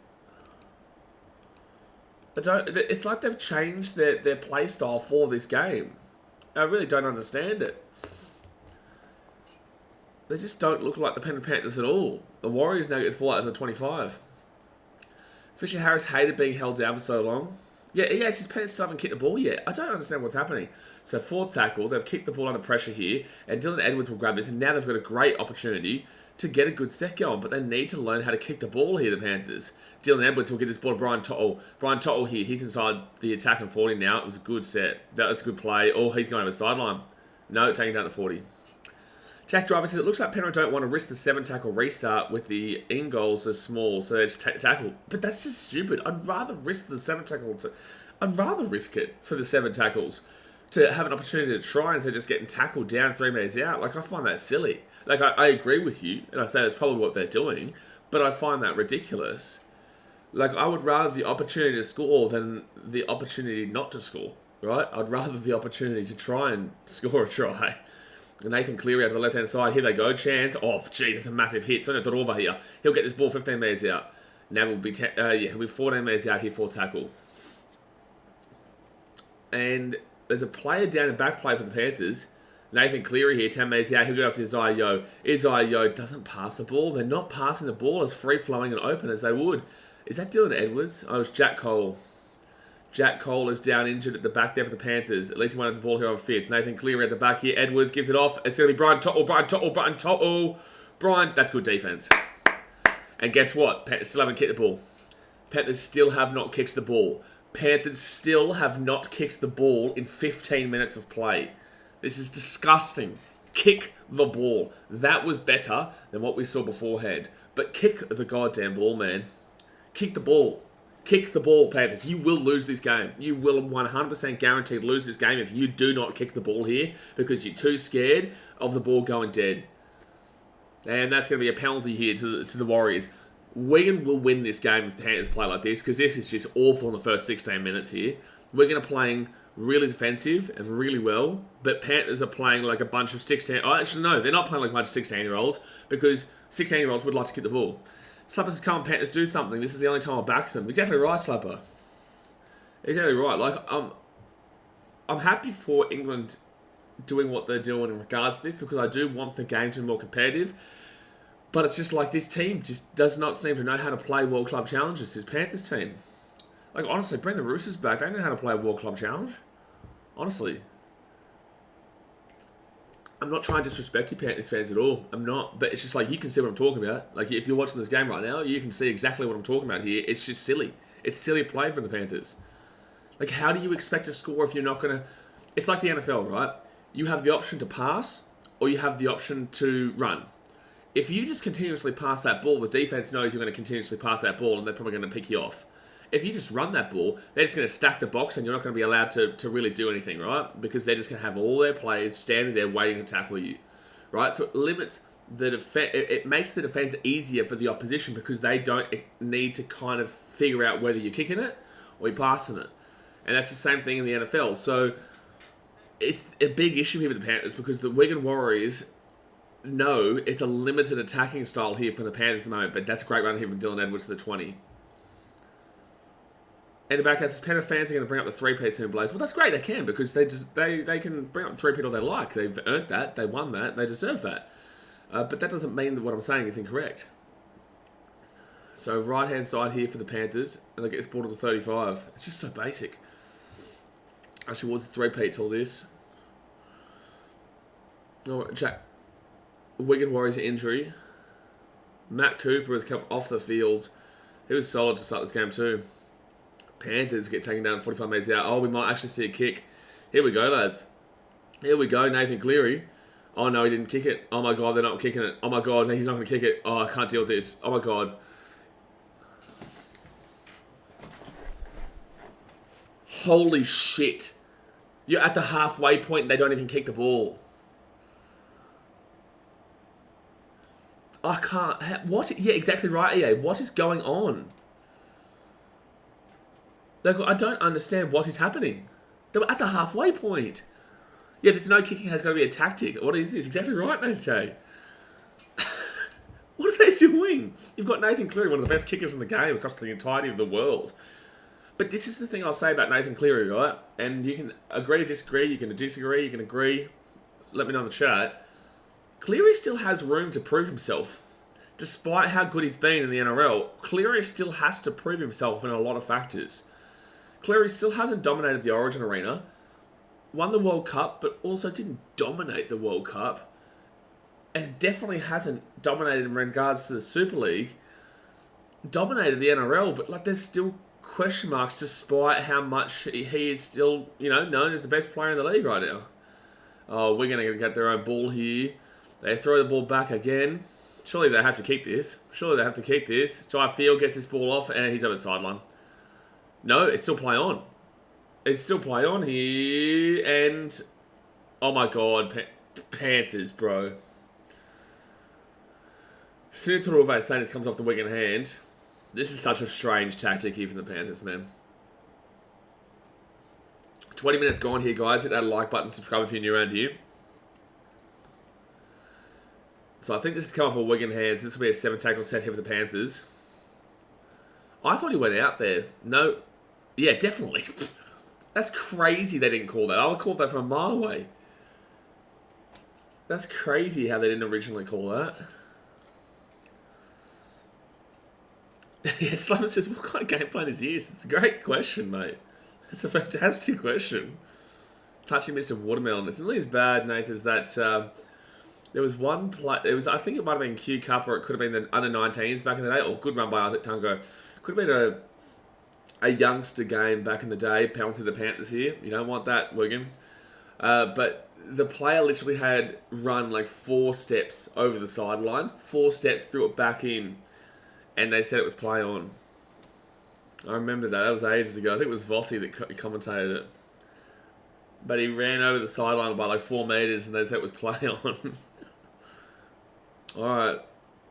It's like they've changed their play style for this game. I really don't understand it. They just don't look like the Penrith Panthers at all. The Warriors now get this ball out to the 25. Fisher Harris hated being held down for so long. Yeah, his Panthers haven't kicked the ball yet. I don't understand what's happening. So 4th tackle, they've kicked the ball under pressure here, and Dylan Edwards will grab this, and now they've got a great opportunity to get a good set going, but they need to learn how to kick the ball here, the Panthers. Dylan Edwards will get this ball to Brian Tottle. Brian Tottle here, he's inside the attack and 40 now. It was a good set. That was a good play. Oh, he's going over the sideline. No, taking down the 40. Jack Driver says, it looks like Penrith don't want to risk the 7-tackle restart with the in goals so small, so they just tackle. But that's just stupid. I'd rather risk the 7-tackle. I'd rather risk it for the 7 tackles to have an opportunity to try instead of just getting tackled down 3 metres out. Like, I find that silly. Like, I agree with you, and I say that's probably what they're doing, but I find that ridiculous. Like, I would rather the opportunity to score than the opportunity not to score, right? I'd rather the opportunity to try and score a try. Nathan Cleary out to the left-hand side. Here they go. Chance. Oh, geez, it's a massive hit. Sonia Dorova here. He'll get this ball 15 metres out. Now he'll be 14 metres out here for tackle. And there's a player down in back play for the Panthers. Nathan Cleary here, 10 metres out. He'll go up to Isaiah Yeo. Isaiah Yeo doesn't pass the ball. They're not passing the ball as free-flowing and open as they would. Is that Dylan Edwards? Oh, it's Jack Cole. Jack Cole is down injured at the back there for the Panthers. At least he wanted the ball here on fifth. Nathan Cleary at the back here. Edwards gives it off. It's going to be Brian To'o. Brian, that's good defense. And guess what? Panthers still haven't kicked the ball. Panthers still have not kicked the ball. Panthers still have not kicked the ball in 15 minutes of play. This is disgusting. Kick the ball. That was better than what we saw beforehand. But kick the goddamn ball, man. Kick the ball. Kick the ball, Panthers. You will lose this game. You will 100% guaranteed lose this game if you do not kick the ball here because you're too scared of the ball going dead. And that's going to be a penalty here to the Warriors. Wigan will win this game if the Panthers play like this because this is just awful in the first 16 minutes here. Wigan are playing really defensive and really well, but Panthers are playing like a bunch of 16... Oh, actually, no, they're not playing like a bunch of 16-year-olds because 16-year-olds would like to kick the ball. Slappers come, Panthers do something. This is the only time I back them. Exactly right, Slapper. Exactly right. Like, I'm happy for England doing what they're doing in regards to this because I do want the game to be more competitive. But it's just like this team just does not seem to know how to play World Club Challenges. This Panthers team. Like, honestly, bring the Roosters back. They don't know how to play a World Club Challenge. Honestly. I'm not trying to disrespect you Panthers fans at all. I'm not. But it's just like, you can see what I'm talking about. Like, if you're watching this game right now, you can see exactly what I'm talking about here. It's just silly. It's silly play from the Panthers. Like, how do you expect to score if you're not going to... It's like the NFL, right? You have the option to pass or you have the option to run. If you just continuously pass that ball, the defense knows you're going to continuously pass that ball and they're probably going to pick you off. If you just run that ball, they're just going to stack the box and you're not going to be allowed to really do anything, right? Because they're just going to have all their players standing there waiting to tackle you, right? So it limits the defense. It makes the defense easier for the opposition because they don't need to kind of figure out whether you're kicking it or you're passing it. And that's the same thing in the NFL. So it's a big issue here with the Panthers because the Wigan Warriors know it's a limited attacking style here from the Panthers at the moment, but that's a great run here from Dylan Edwards to the 20. And the back as Penrith fans are going to bring up the three-peat soon, Blaze. Well, that's great. They can because they can bring up the three-peat all they like. They've earned that. They won that. They deserve that. But that doesn't mean that what I'm saying is incorrect. So right-hand side here for the Panthers, and they get this ball to the 35. It's just so basic. Actually, what's the three-peat to all this? Oh, Jack. Wigan Warriors injury. Matt Cooper has come off the field. He was solid to start this game too. Panthers get taken down 45 metres out. Oh, we might actually see a kick. Here we go, lads. Here we go, Nathan Cleary. Oh, no, he didn't kick it. Oh, my God, they're not kicking it. Oh, my God, he's not going to kick it. Oh, I can't deal with this. Oh, my God. Holy shit. You're at the halfway point and they don't even kick the ball. I can't... What? Yeah, exactly right, EA. What is going on? Like, I don't understand what is happening. They were at the halfway point. Yeah, there's no kicking has got to be a tactic. What is this? Exactly right, Nate. What are they doing? You've got Nathan Cleary, one of the best kickers in the game across the entirety of the world. But this is the thing I'll say about Nathan Cleary, right? And you can agree to disagree, you can disagree, you can agree. Let me know in the chat. Cleary still has room to prove himself. Despite how good he's been in the NRL, Cleary still has to prove himself in a lot of factors. Cleary still hasn't dominated the Origin arena, won the World Cup, but also didn't dominate the World Cup, and definitely hasn't dominated in regards to the Super League. Dominated the NRL, but like there's still question marks despite how much he is still, known as the best player in the league right now. Oh, we're going to get their own ball here. They throw the ball back again. Surely they have to keep this. Jai Field gets this ball off and he's over the sideline. No, it's still play on. It's still play on here. And, oh my God, Panthers, bro. Soon Turuva Saints comes off the Wigan hand. This is such a strange tactic here from the Panthers, man. 20 minutes gone here, guys. Hit that like button, subscribe if you're new around here. So I think this is coming off a Wigan hands. This will be a 7-tackle set here for the Panthers. I thought he went out there. No. Yeah, definitely. That's crazy they didn't call that. I would call that from a mile away. That's crazy how they didn't originally call that. Yeah, Slammer says, what kind of game plan is this? It's a great question, mate. It's a fantastic question. Touching Mr. Watermelon. It's really as bad, Nate, as that there was one play. I think it might have been Q Cup or it could have been the under-19s back in the day. Or good run by Isaac Tungo. Could have been a youngster game back in the day. Penalty the Panthers here. You don't want that, Wigan. But the player literally had run like 4 steps over the sideline. 4 steps, threw it back in. And they said it was play on. I remember that. That was ages ago. I think it was Vossi that commentated it. But he ran over the sideline by like 4 metres and they said it was play on. Alright.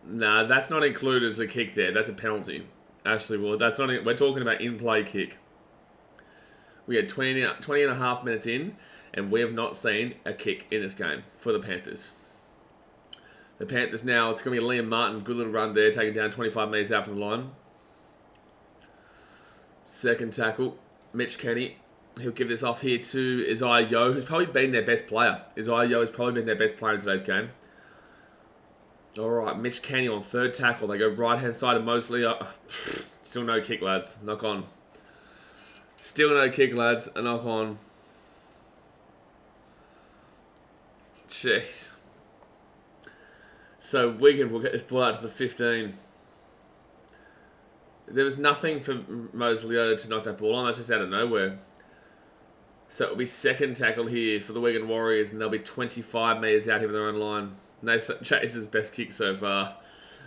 Nah, that's not included as a kick there. That's a penalty. Actually, well, that's not. We're talking about in-play kick. We had 20 and a half minutes in, and we have not seen a kick in this game for the Panthers. The Panthers now, it's going to be Liam Martin. Good little run there, taking down 25 metres out from the line. Second tackle, Mitch Kenny. He'll give this off here to Isaiah Yeo, who's probably been their best player. Isaiah Yeo has probably been their best player in today's game. Alright, Mitch Kenny on third tackle. They go right-hand side of Mosley. Still no kick, lads. Knock on. Still no kick, lads. A knock on. Jeez. So Wigan will get this ball out to the 15. There was nothing for Mosley to knock that ball on. That's just out of nowhere. So it'll be second tackle here for the Wigan Warriors, and they'll be 25 metres out here from their own line. Chase's best kick so far.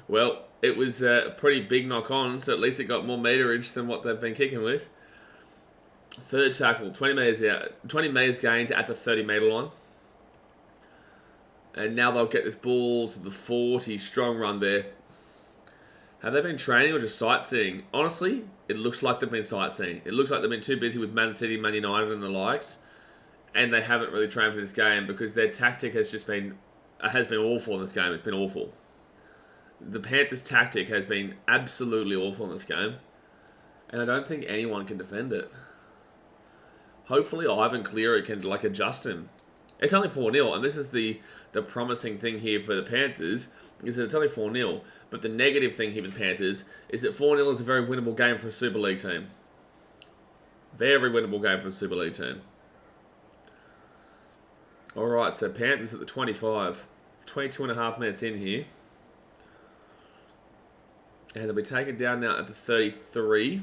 Well, it was a pretty big knock on, so at least it got more meterage than what they've been kicking with. Third tackle, 20 metres out, 20 metres gained at the 30 metre line. And now they'll get this ball to the 40. Strong run there. Have they been training or just sightseeing? Honestly, it looks like they've been sightseeing. It looks like they've been too busy with Man City, Man United and the likes. And they haven't really trained for this game because their tactic has been awful in this game. It's been awful. The Panthers' tactic has been absolutely awful in this game. And I don't think anyone can defend it. Hopefully Ivan Cleary can adjust him. It's only 4-0, and this is the promising thing here for the Panthers, is that it's only 4-0. But the negative thing here with the Panthers is that 4-0 is a very winnable game for a Super League team. Very winnable game for a Super League team. Alright, so Panthers at the 25. 22 and a half minutes in here. And they'll be taken down now at the 33.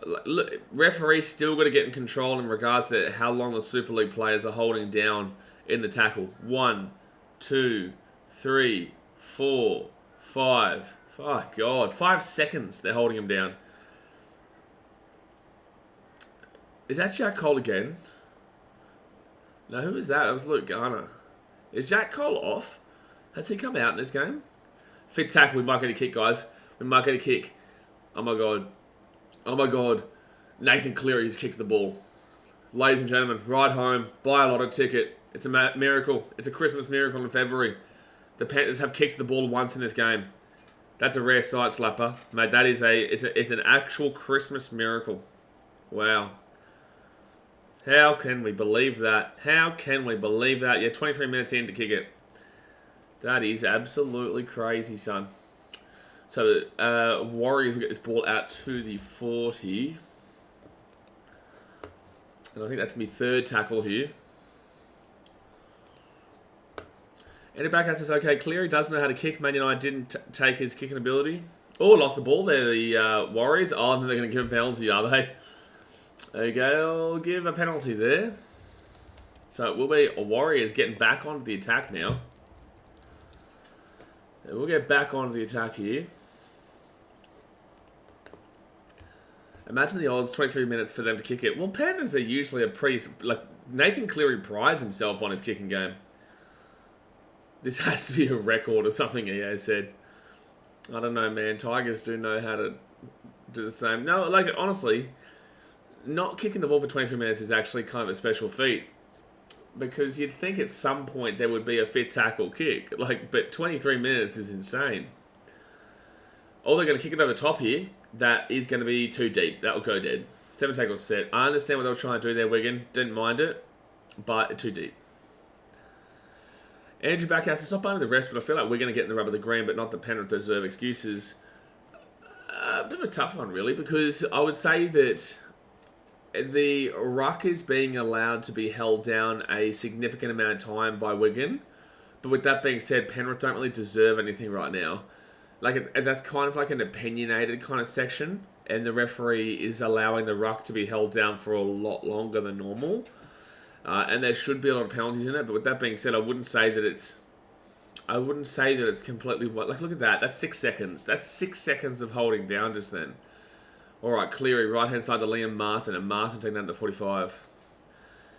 Look, referee's still got to get in control in regards to how long the Super League players are holding down in the tackle. 1, 2, 3, 4, 5. Oh, God. 5 seconds they're holding him down. Is that Jack Cole again? No, who is that? That was Luke Garner. Is Jack Cole off? Has he come out in this game? Fit tackle. We might get a kick, guys. We might get a kick. Oh, my God. Oh, my God. Nathan Cleary has kicked the ball. Ladies and gentlemen, ride home. Buy a lotto ticket. It's a miracle. It's a Christmas miracle in February. The Panthers have kicked the ball once in this game. That's a rare sight, Slapper. Mate, that is it's an actual Christmas miracle. Wow. How can we believe that? How can we believe that? Yeah, 23 minutes in to kick it. That is absolutely crazy, son. So, Warriors will get this ball out to the 40. And I think that's going to be third tackle here. Eddie Backhouse says, okay, Cleary does know how to kick. Man United didn't take his kicking ability. Oh, lost the ball there, the Warriors. Oh, and then they're going to give a penalty, are they? There you go, I'll give a penalty there. So it will be Warriors getting back onto the attack now. And we'll get back onto the attack here. Imagine the odds, 23 minutes for them to kick it. Well, Panthers are usually a pretty... Nathan Cleary prides himself on his kicking game. This has to be a record or something, EA said. I don't know, man. Tigers do know how to do the same. No, honestly, not kicking the ball for 23 minutes is actually kind of a special feat. Because you'd think at some point there would be a fit tackle kick. But 23 minutes is insane. Oh, they're going to kick it over the top here. That is going to be too deep. That will go dead. 7 tackles set. I understand what they were trying to do there, Wigan. Didn't mind it. But too deep. Andrew Backhouse, it's not blaming the rest, but I feel like we're going to get in the rub of the green, but not the Penrith deserve excuses. A bit of a tough one, really, because I would say that the ruck is being allowed to be held down a significant amount of time by Wigan. But with that being said, Penrith don't really deserve anything right now. Like, that's kind of like an opinionated kind of section, and the referee is allowing the ruck to be held down for a lot longer than normal. And there should be a lot of penalties in it. But with that being said, I wouldn't say that it's completely... Like, look at that. That's 6 seconds. That's 6 seconds of holding down just then. All right, Cleary, right-hand side to Liam Martin, and Martin taking down to 45.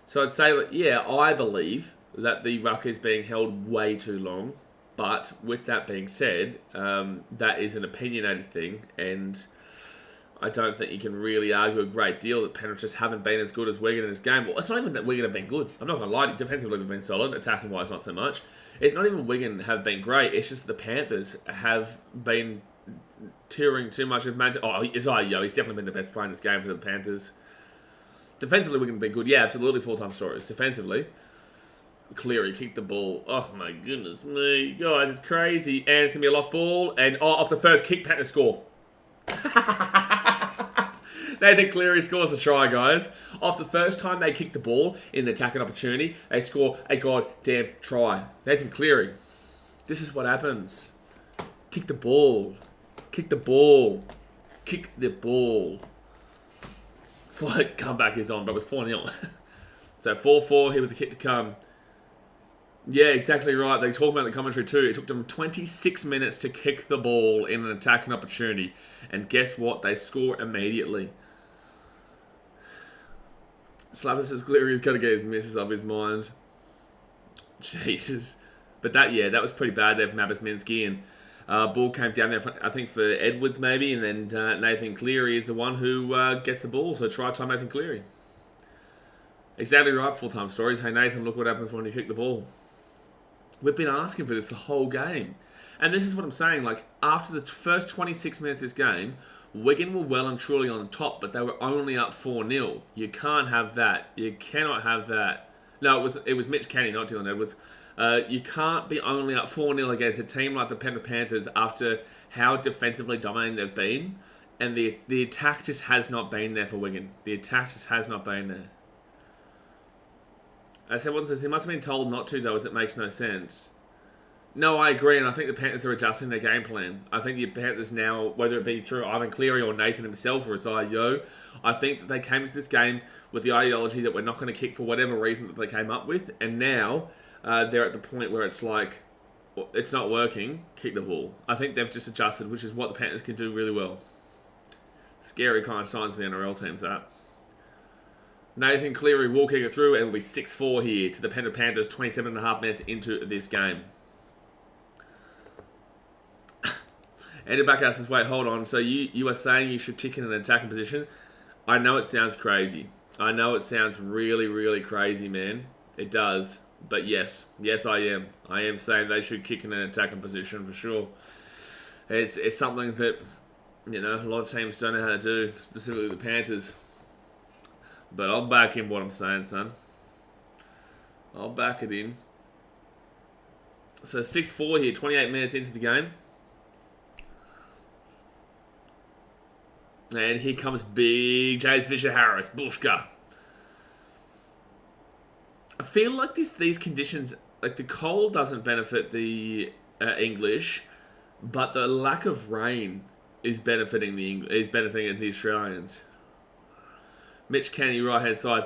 So I'd say, yeah, I believe that the ruck is being held way too long. But with that being said, that is an opinionated thing, and I don't think you can really argue a great deal that Penrith just haven't been as good as Wigan in this game. Well, it's not even that Wigan have been good. I'm not going to lie, defensively they've been solid, attacking-wise not so much. It's not even Wigan have been great, it's just the Panthers have been tearing too much of Manchester. Oh, Isaiah Yeo, he's definitely been the best player in this game for the Panthers. Defensively, Wigan have been good. Yeah, absolutely, full-time stories. Defensively, Cleary kicked the ball. Oh, my goodness me. Guys, it's crazy. And it's going to be a lost ball. And off the first kick, Panthers score. Nathan Cleary scores a try, guys. Off the first time they kick the ball in an attacking opportunity, they score a goddamn try. Nathan Cleary. This is what happens. Kick the ball. Kick the ball. Kick the ball. Flight comeback is on, but it was 4-0. So 4-4 here with the kick to come. Yeah, exactly right. They talk about the commentary too. It took them 26 minutes to kick the ball in an attacking opportunity. And guess what? They score immediately. Slapper says Cleary's got to get his misses off his mind. Jesus. But that was pretty bad there from Abis Minsky. And ball came down there, I think, for Edwards maybe. And then Nathan Cleary is the one who gets the ball. So try time Nathan Cleary. Exactly right, full-time stories. Hey, Nathan, look what happens when you kick the ball. We've been asking for this the whole game. And this is what I'm saying. Like, after the first 26 minutes of this game, Wigan were well and truly on top, but they were only up 4-0. You can't have that. You cannot have that. No, it was Mitch Kenny, not Dylan Edwards. You can't be only up 4-0 against a team like the Penrith Panthers after how defensively dominating they've been. And the attack just has not been there for Wigan. The attack just has not been there. As everyone says, he must have been told not to, though, as it makes no sense. No, I agree, and I think the Panthers are adjusting their game plan. I think the Panthers now, whether it be through Ivan Cleary or Nathan himself or Isaiah Yeo, I think that they came to this game with the ideology that we're not going to kick for whatever reason that they came up with, and now they're at the point where it's like, it's not working, kick the ball. I think they've just adjusted, which is what the Panthers can do really well. Scary kind of signs for the NRL teams, that. Nathan Cleary will kick it through, and it'll be 6-4 here to the Penrith Panthers, 27.5 minutes into this game. Andy Backhouse says, wait, hold on. So you are saying you should kick in an attacking position? I know it sounds crazy. I know it sounds really, really crazy, man. It does. But yes. Yes, I am. I am saying they should kick in an attacking position for sure. It's something that, a lot of teams don't know how to do, specifically the Panthers. But I'll back in what I'm saying, son. I'll back it in. So 6-4 here, 28 minutes into the game. And here comes big James Fisher-Harris, Bushka. I feel like these conditions, like the cold doesn't benefit the English, but the lack of rain is benefiting the Australians. Mitch Kenny, right-hand side.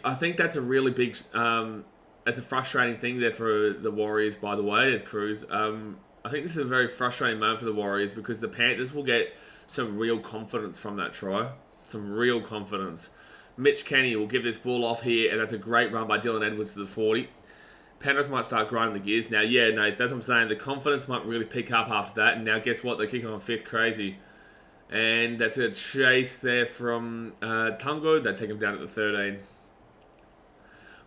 I think that's a really big... that's a frustrating thing there for the Warriors, by the way, as Cruz. I think this is a very frustrating moment for the Warriors because the Panthers will get some real confidence from that try. Some real confidence. Mitch Kenny will give this ball off here, and that's a great run by Dylan Edwards to the 40. Penrith might start grinding the gears. Now, yeah, no, that's what I'm saying. The confidence might really pick up after that. And now, guess what? They're kicking on fifth. Crazy. And that's a chase there from Tungo. They take him down at the 13.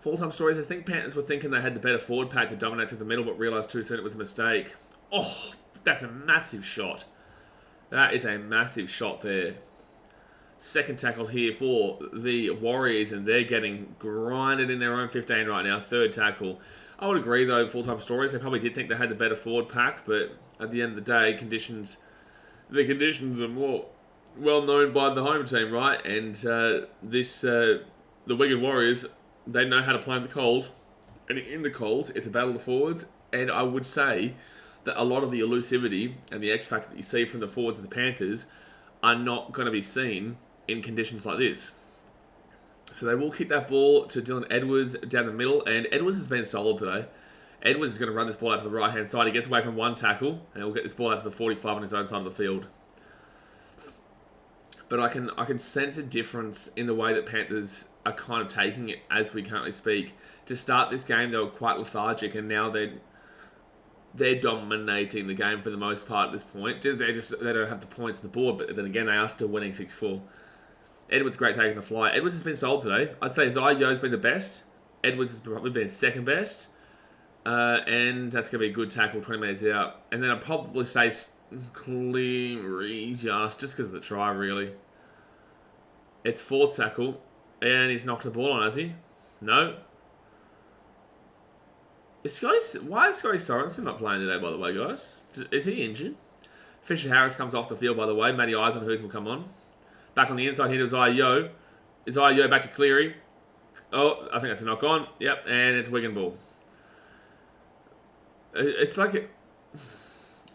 Full-time stories. I think Panthers were thinking they had the better forward pack to dominate through the middle, but realised too soon it was a mistake. Oh, that's a massive shot. That is a massive shot there. Second tackle here for the Warriors, and they're getting grinded in their own 15 right now. Third tackle. I would agree, though, full-time stories. They probably did think they had the better forward pack, but at the end of the day, the conditions are more well known by the home team, right? And the Wigan Warriors, they know how to play in the cold. And in the cold, it's a battle of the forwards. And I would say that a lot of the elusivity and the X factor that you see from the forwards of the Panthers are not going to be seen in conditions like this. So they will kick that ball to Dylan Edwards down the middle, and Edwards has been solid today. Edwards is going to run this ball out to the right-hand side. He gets away from one tackle, and he'll get this ball out to the 45 on his own side of the field. But I can sense a difference in the way that Panthers are kind of taking it as we currently speak. To start this game, they were quite lethargic, and now they're dominating the game for the most part at this point. They don't have the points on the board, but then again, they are still winning 6-4. Edwards great taking the fly. Edwards has been sold today. I'd say Zayo's been the best. Edwards has probably been second best. And that's going to be a good tackle 20 metres out. And then I'd probably say Cleary just because of the try, really. It's fourth tackle. And he's knocked the ball on, has he? No. Why is Scotty Sorensen not playing today, by the way, guys? Is he injured? Fisher Harris comes off the field, by the way. Matty Eisenhuth will come on. Back on the inside here to Zayo. Is Zayo back to Cleary? Oh, I think that's a knock on. Yep, and it's Wigan ball. It's like...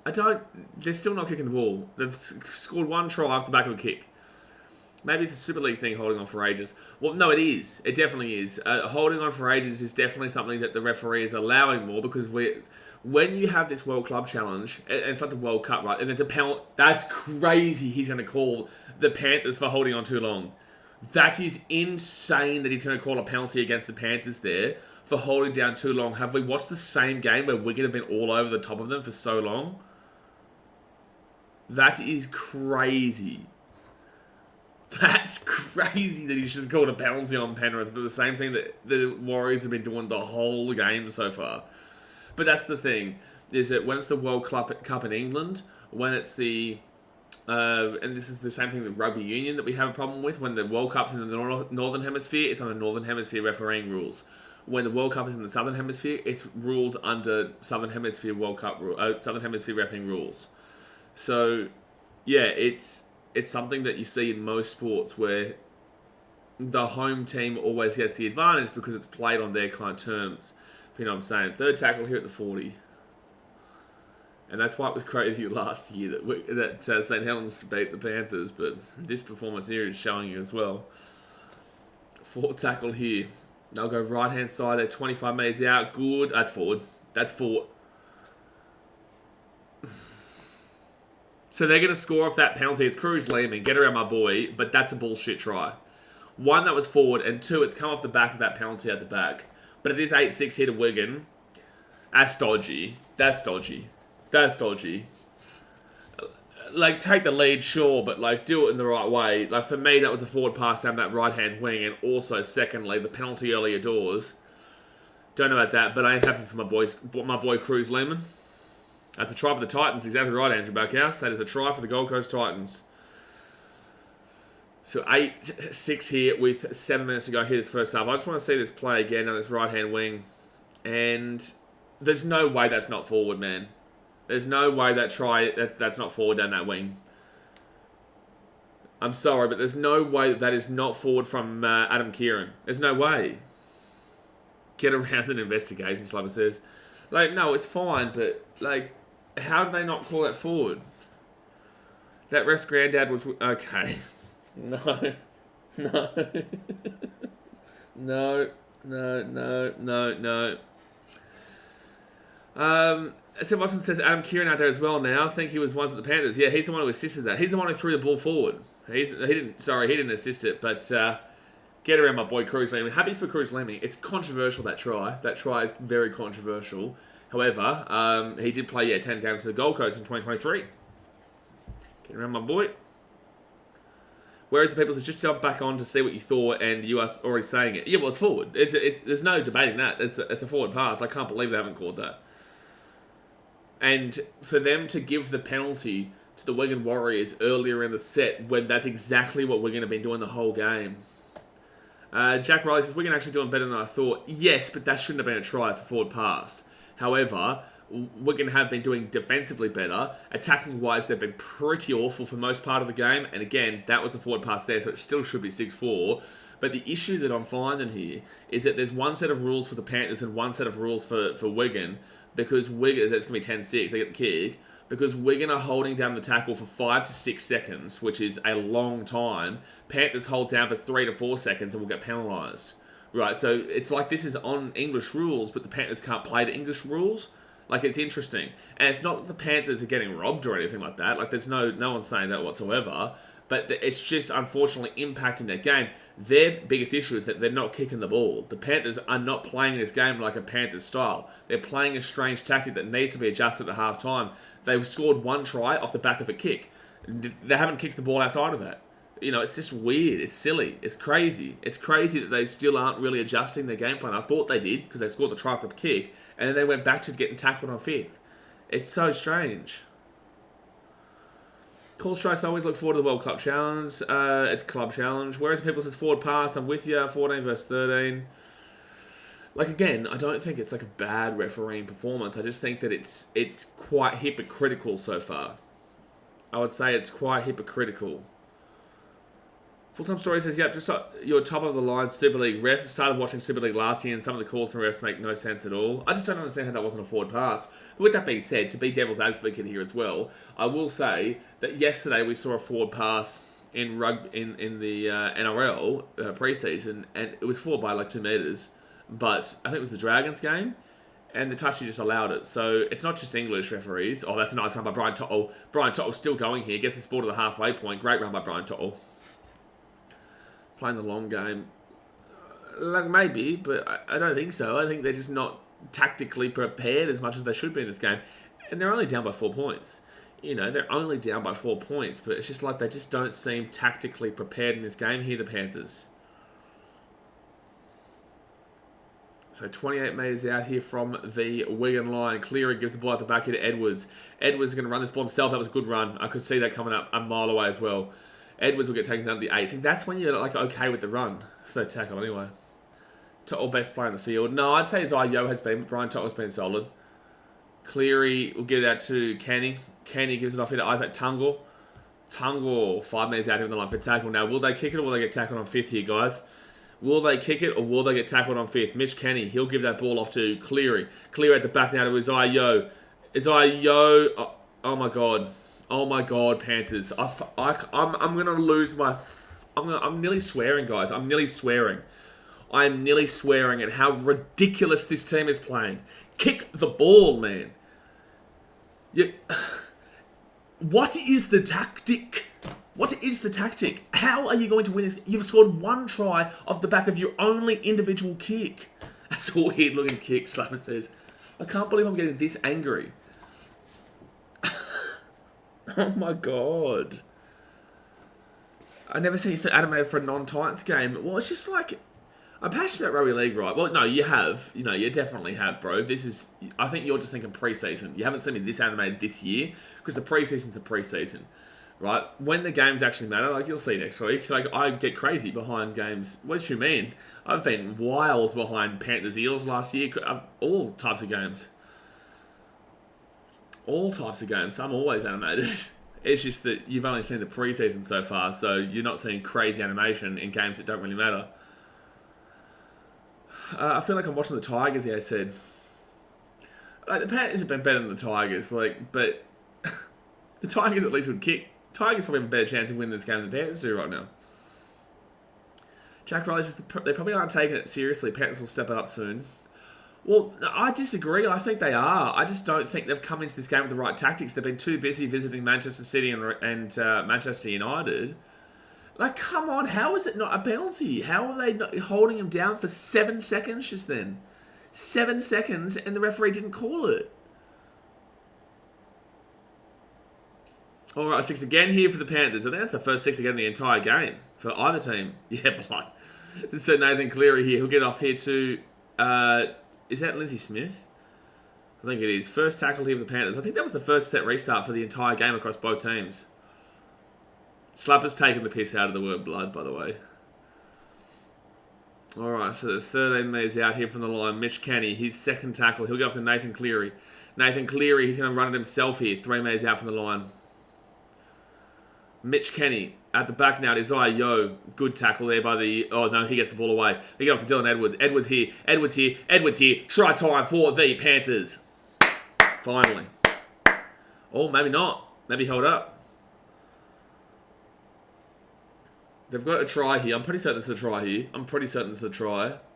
They're still not kicking the ball. They've scored one try off the back of a kick. Maybe it's a Super League thing, holding on for ages. Well, no, it is. It definitely is. Holding on for ages is definitely something that the referee is allowing more, because when you have this World Club Challenge, and it's like the World Cup, right, and it's a penalty, that's crazy he's going to call the Panthers for holding on too long. That is insane that he's going to call a penalty against the Panthers there for holding down too long. Have we watched the same game where Wigan have been all over the top of them for so long? That is crazy. That's crazy that he's just called a penalty on Penrith for the same thing that the Warriors have been doing the whole game so far. But that's the thing, is that when it's the World Cup in England, when it's the... and this is the same thing with rugby union that we have a problem with, when the World Cup's in the Northern Hemisphere, it's under Northern Hemisphere refereeing rules. When the World Cup is in the Southern Hemisphere, it's ruled under Southern Hemisphere Southern Hemisphere refereeing rules. So, yeah, it's something that you see in most sports where the home team always gets the advantage because it's played on their kind of terms. You know what I'm saying? Third tackle here at the 40. And that's why it was crazy last year that St. Helens beat the Panthers, but this performance here is showing you as well. Fourth tackle here. They'll go right-hand side at 25 metres out. Good. That's forward. That's forward. So they're going to score off that penalty. It's Cruz Lehman. Get around my boy. But that's a bullshit try. One, that was forward. And two, it's come off the back of that penalty at the back. But it is 8-6 here to Wigan. That's dodgy. That's dodgy. That's dodgy. Like, take the lead, sure, but, like, do it in the right way. Like, for me, that was a forward pass down that right-hand wing. And also, secondly, the penalty earlier doors. Don't know about that, but I ain't happy for my boy Cruz Lehman. That's a try for the Titans. Exactly right, Andrew Backhouse. That is a try for the Gold Coast Titans. So 8-6 here with 7 minutes to go here this first half. I just want to see this play again on this right-hand wing. And there's no way that's not forward, man. There's no way that's not forward down that wing. I'm sorry, but there's no way that is not forward from Adam Kieran. There's no way. Get around an investigation, Slubber says. Like, no, it's fine, but, like, how did they not call that forward? That ref's granddad was... Okay. No. No. No. Sid Watson says Adam Kieran out there as well now. I think he was once at the Panthers. Yeah, he's the one who assisted that. He's the one who threw the ball forward. He didn't assist it, but get around my boy Cruz Lehman. Happy for Cruz Lehman. It's controversial, that try. That try is very controversial. However, he did play 10 games for the Gold Coast in 2023. Get around my boy. Whereas the people says just jump back on to see what you thought, and you are already saying it. Yeah, well, it's forward. There's no debating that. It's a forward pass. I can't believe they haven't called that. And for them to give the penalty to the Wigan Warriors earlier in the set, when that's exactly what Wigan have been doing the whole game. Jack Riley says, Wigan actually doing better than I thought. Yes, but that shouldn't have been a try. It's a forward pass. However, Wigan have been doing defensively better. Attacking-wise, they've been pretty awful for most part of the game. And again, that was a forward pass there, so it still should be 6-4. But the issue that I'm finding here is that there's one set of rules for the Panthers and one set of rules for Wigan. Because Wigan, it's going to be 10-6, they get the kick. Because Wigan are holding down the tackle for 5 to 6 seconds, which is a long time. Panthers hold down for 3 to 4 seconds and will get penalised. Right, so it's like this is on English rules, but the Panthers can't play the English rules. Like, it's interesting. And it's not that the Panthers are getting robbed or anything like that. Like, there's no one's saying that whatsoever. But it's just, unfortunately, impacting their game. Their biggest issue is that they're not kicking the ball. The Panthers are not playing this game like a Panthers style. They're playing a strange tactic that needs to be adjusted at half-time. They've scored one try off the back of a kick. They haven't kicked the ball outside of that. You know, it's just weird. It's silly. It's crazy. It's crazy that they still aren't really adjusting their game plan. I thought they did because they scored the try off the kick, and then they went back to getting tackled on 5th. It's so strange. Call strikes, I always look forward to the World Cup Challenge. It's Club Challenge. Whereas people says forward pass, I'm with you. 14 versus 13. Like, again, I don't think it's like a bad refereeing performance. I just think that it's quite hypocritical so far. I would say it's quite hypocritical. Full-time Story says, yep, just you're top of the line Super League ref. Started watching Super League last year and some of the calls from refs make no sense at all. I just don't understand how that wasn't a forward pass. But with that being said, to be devil's advocate here as well, I will say that yesterday we saw a forward pass in the NRL preseason, and it was forward by like 2 metres. But I think it was the Dragons game, and the touchy just allowed it. So it's not just English referees. Oh, that's a nice run by Brian Tottle. Brian Tottle's still going here. Gets the ball to the halfway point. Great run by Brian Tottle. Playing the long game. Like, maybe, but I don't think so. I think they're just not tactically prepared as much as they should be in this game. And they're only down by 4 points. You know, they're only down by 4 points, but it's just like they just don't seem tactically prepared in this game here, the Panthers. So 28 metres out here from the Wigan line. Cleary gives the ball at the back here to Edwards. Edwards is going to run this ball himself. That was a good run. I could see that coming up a mile away as well. Edwards will get taken down to the 8. See, that's when you're like okay with the run. So tackle anyway. Total best player in the field. No, I'd say Yo has been, but Brian Tottle's been solid. Cleary will get it out to Kenny. Kenny gives it off here to Isaac Tungle. Tungle, 5 metres out here on the line for tackle. Now, will they kick it or will they get tackled on 5th here, guys? Will they kick it or will they get tackled on 5th? Mitch Kenny, he'll give that ball off to Cleary. Cleary at the back now to Yo. Yo, oh my God. Oh my God, Panthers. I'm going to lose my... I'm nearly swearing, guys. I'm nearly swearing at how ridiculous this team is playing. Kick the ball, man. What is the tactic? What is the tactic? How are you going to win this? You've scored 1 try off the back of your only individual kick. That's a weird-looking kick, Slapper says. I can't believe I'm getting this angry. Oh my God. I never seen you so animated for a non-Titans game. Well, it's just like... I'm passionate about rugby league, right? Well, no, you have. You know, you definitely have, bro. This is... I think you're just thinking pre-season. You haven't seen me this animated this year because the pre-season's the pre-season, right? When the games actually matter, like you'll see next week, like I get crazy behind games. What do you mean? I've been wild behind Panthers Eels last year. All types of games. All types of games. I'm always animated. It's just that you've only seen the pre-season so far, so you're not seeing crazy animation in games that don't really matter. I feel like I'm watching the Tigers, yeah, I said. Like, the Panthers have been better than the Tigers, like, but the Tigers at least would kick. Tigers probably have a better chance of winning this game than the Panthers do right now. Jack Riley says they probably aren't taking it seriously. Panthers will step it up soon. Well, I disagree. I think they are. I just don't think they've come into this game with the right tactics. They've been too busy visiting Manchester City and Manchester United. Like, come on. How is it not a penalty? How are they not holding him down for 7 seconds just then? 7 seconds, and the referee didn't call it. All right, 6 again here for the Panthers. I think that's the first 6 again in the entire game for either team. Yeah, blood. This is Nathan Cleary here. He'll get off here to... is that Lindsay Smith? I think it is. First tackle here for the Panthers. I think that was the first set restart for the entire game across both teams. Slapper's taken the piss out of the word blood, by the way. Alright, so the 13 metres out here from the line. Mitch Kenny, his second tackle. He'll go off to Nathan Cleary. Nathan Cleary, he's going to run it himself here. 3 metres out from the line. Mitch Kenny at the back now. Isaiah Yo. Good tackle there by the... Oh, no, he gets the ball away. They get off to Dylan Edwards. Edwards here. Edwards here. Edwards here. Try time for the Panthers. Finally. Oh, maybe not. Maybe held up. They've got a try here. I'm pretty certain it's a try here.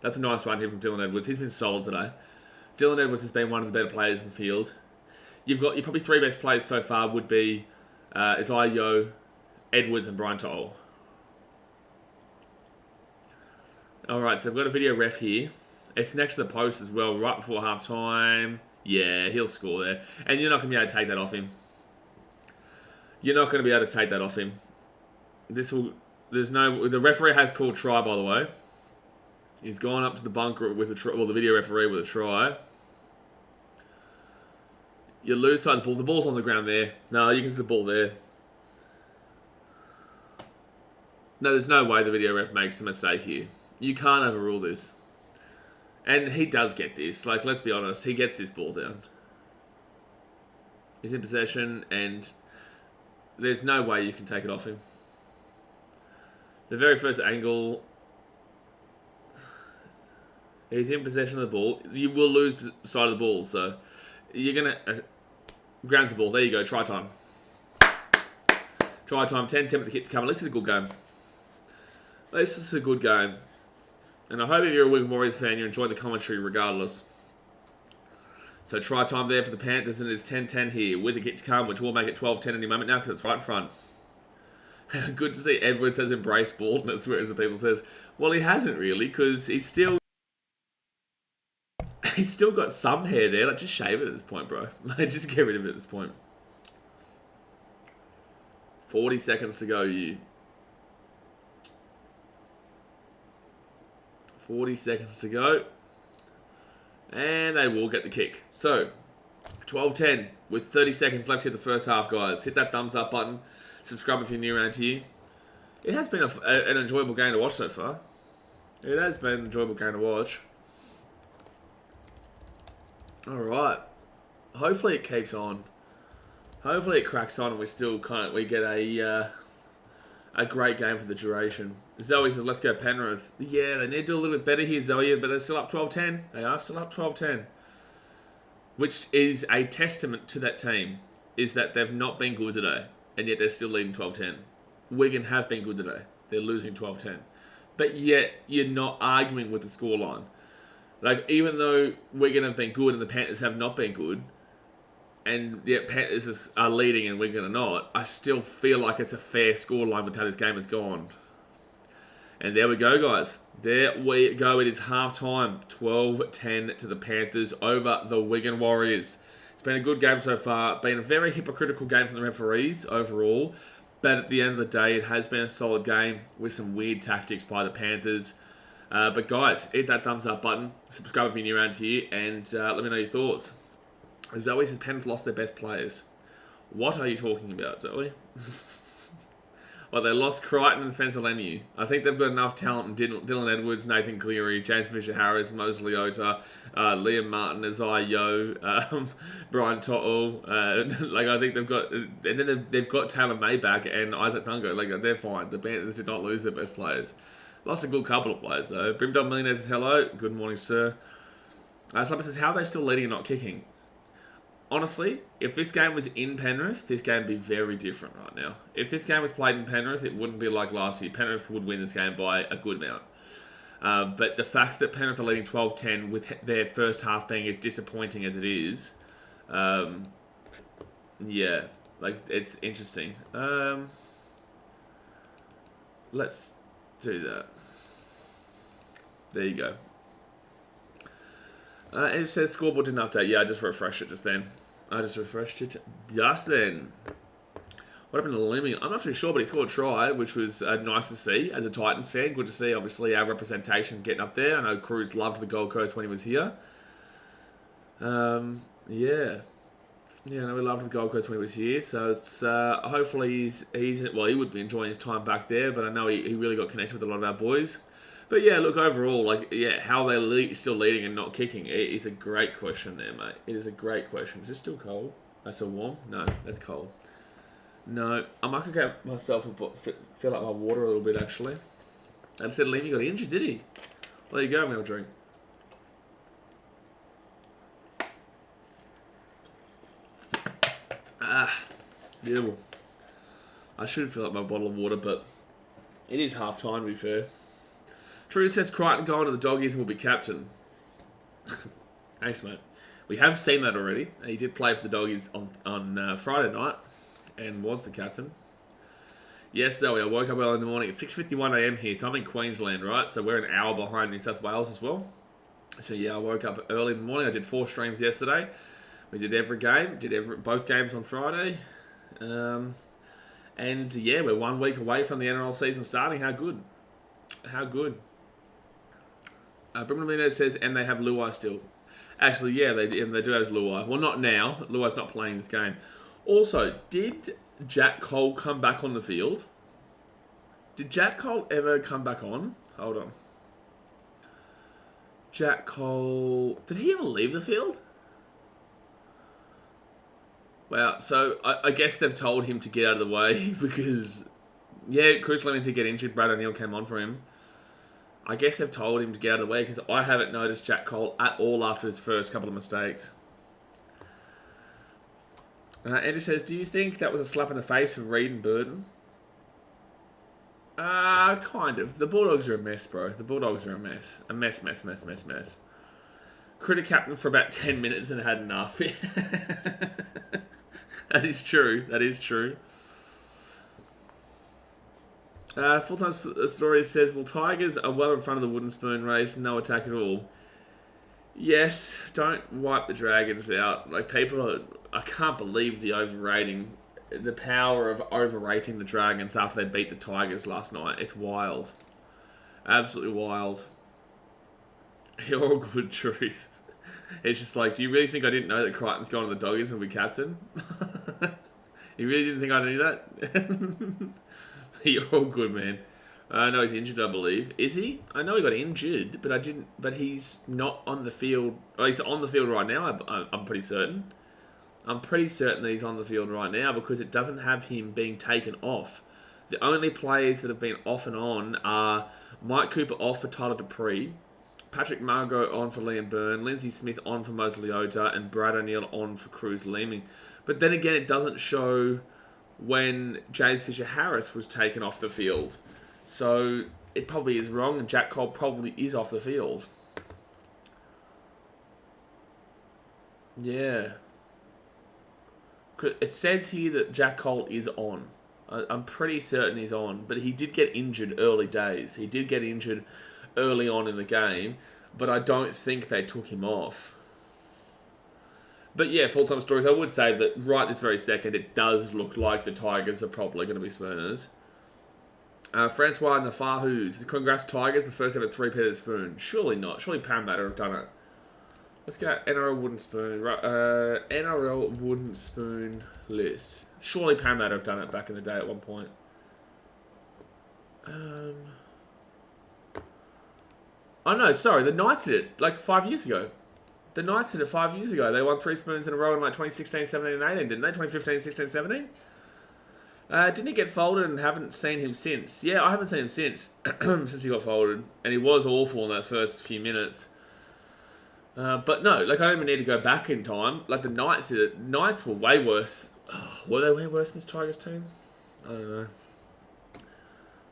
That's a nice run here from Dylan Edwards. He's been solid today. Dylan Edwards has been one of the better players in the field. You've got your probably 3 best players so far would be Isaiah Yo, Edwards, and Brian Toll. Alright, so they've got a video ref here. It's next to the post as well, right before half time. Yeah, he'll score there. And you're not going to be able to take that off him. The referee has called try, by the way. He's gone up to the bunker with the video referee with a try. You lose side of the ball. The ball's on the ground there. No, you can see the ball there. No, there's no way the video ref makes a mistake here. You can't overrule this. And he does get this. Like, let's be honest. He gets this ball down. He's in possession, and there's no way you can take it off him. The very first angle, he's in possession of the ball. You will lose side of the ball, so you're going to... grounds the ball. There you go. Try time. 10 with the kick to come. This is a good game. And I hope if you're a Wigan Warriors fan, you're enjoying the commentary regardless. So try time there for the Panthers, and it's 10-10 here with the kick to come, which will make it 12-10 any moment now because it's right in front. Good to see Edwards has embraced baldness, whereas the people says, well, he hasn't really, because he's still got some hair there. Like, just shave it at this point, bro. Like, just get rid of it at this point. 40 seconds to go, you. 40 seconds to go. And they will get the kick. So, 12-10 with 30 seconds left here in the first half, guys. Hit that thumbs up button. Subscribe if you're new around here. It has been an enjoyable game to watch so far. It has been an enjoyable game to watch. Alright. Hopefully it keeps on. Hopefully it cracks on and we get a great game for the duration. Zoe says, let's go Penrith. Yeah, they need to do a little bit better here, Zoe, but they're still up 12-10. They are still up 12-10. Which is a testament to that team, is that they've not been good today, and yet they're still leading 12-10. Wigan have been good today. They're losing 12-10. But yet, you're not arguing with the scoreline. Like, even though Wigan have been good and the Panthers have not been good, and yet Panthers are leading and Wigan are not, I still feel like it's a fair scoreline with how this game has gone. And there we go, guys. There we go. It is half-time. 12-10 to the Panthers over the Wigan Warriors. It's been a good game so far. Been a very hypocritical game from the referees overall. But at the end of the day, it has been a solid game with some weird tactics by the Panthers. But guys, hit that thumbs up button. Subscribe if you're new around here. And let me know your thoughts. Zoe says Penrith lost their best players. What are you talking about, Zoe? Well, they lost Crichton and Spencer Leniu. I think they've got enough talent in Dylan Edwards, Nathan Cleary, James Fisher-Harris, Mosley Ota, Liam Martin, Isaiah Yo, Brian To'o. I think they've got... And then they've got Taylor May back and Isaac Tungo. Like, they're fine. The Panthers did not lose their best players. Lost a good couple of players, though. Brimdog Millionaire says, hello. Good morning, sir. Somebody says, how are they still leading and not kicking? Honestly, if this game was in Penrith, this game would be very different right now. If this game was played in Penrith, it wouldn't be like last year. Penrith would win this game by a good amount. But the fact that Penrith are leading 12-10 with their first half being as disappointing as it is, yeah, like, it's interesting. Let's do that. There you go. And it says scoreboard didn't update. Yeah, I just refreshed it just then. What happened to Lemmy? I'm not too sure, but he scored a try, which was nice to see as a Titans fan. Good to see, obviously, our representation getting up there. I know Cruz loved the Gold Coast when he was here. Yeah. Yeah, I know we loved the Gold Coast when he was here. So it's hopefully he's well, he would be enjoying his time back there, but I know he really got connected with a lot of our boys. But yeah, look, overall, like, yeah, how are they still leading and not kicking? It is a great question there, mate. It is a great question. Is it still cold? That's still warm? No, that's cold. No, I might go get myself fill up my water a little bit, actually. And said Liam got injured, did he? Well, there you go, I'm going to drink. Beautiful. I should fill up my bottle of water, but it is half time, to be fair. True says Crichton going to the doggies and will be captain. Thanks, mate. We have seen that already. He did play for the doggies on Friday night and was the captain. Yes, Zoe, I woke up early in the morning at 6:51 a.m. here, so I'm in Queensland, right? So we're an hour behind New South Wales as well. So yeah, I woke up early in the morning. I did 4 streams yesterday. We did every game, both games on Friday. And yeah, we're 1 week away from the NRL season starting. How good? How good? Brimley says, and they have Luai still. Actually, yeah, they do have Luai. Well, not now. Luai's not playing this game. Also, did Jack Cole come back on the field? Did Jack Cole ever come back on? Hold on. Jack Cole... Did he ever leave the field? Wow, so I guess they've told him to get out of the way because... Yeah, Chris Lemon did get injured. Brad O'Neill came on for him. I guess they've told him to get out of the way because I haven't noticed Jack Cole at all after his first couple of mistakes. Andrew says, do you think that was a slap in the face for Reid and Burton? Kind of. The Bulldogs are a mess, bro. The Bulldogs are a mess. A mess. Critter captain for about 10 minutes and had enough. That is true. Full-time story says, well, Tigers are well in front of the wooden spoon race, no attack at all. Yes, don't wipe the Dragons out. Like, I can't believe the power of overrating the Dragons after they beat the Tigers last night. It's wild. Absolutely wild. You're all good truth. It's just like, do you really think I didn't know that Crichton's going to the Doggies and will be captain? You really didn't think I knew that? You're all good, man. I know he's injured, I believe. Is he? I know he got injured, but he's not on the field. Oh, he's on the field right now, I'm pretty certain. I'm pretty certain that he's on the field right now because it doesn't have him being taken off. The only players that have been off and on are Mike Cooper off for Tyler Dupree, Patrick Margot on for Liam Byrne, Lindsay Smith on for Moses Leota, and Brad O'Neill on for Cruz Leeming. But then again, it doesn't show when James Fisher-Harris was taken off the field. So it probably is wrong, and Jack Cole probably is off the field. Yeah. It says here that Jack Cole is on. I'm pretty certain he's on, but he did get injured early days. He did get injured early on in the game, but I don't think they took him off. But yeah, full-time stories. I would say that right this very second, it does look like the Tigers are probably going to be Spooners. Francois Nafahu's. Congrats, Tigers. The first ever three-peated spoon. Surely not. Surely Parramatta have done it. Let's go NRL Wooden Spoon. NRL Wooden Spoon list. Surely Parramatta have done it back in the day at one point. Oh no, sorry. The Knights did it like 5 years ago. The Knights did it 5 years ago. They won 3 spoons in a row in like 2016, 17, and 18, didn't they? 2015, 16, 17? Didn't he get folded and haven't seen him since? Yeah, I haven't seen him since. Since he got folded. And he was awful in that first few minutes. But no, like I don't even need to go back in time. Like the Knights did it. Knights were way worse. Were they way worse than this Tigers team? I don't know.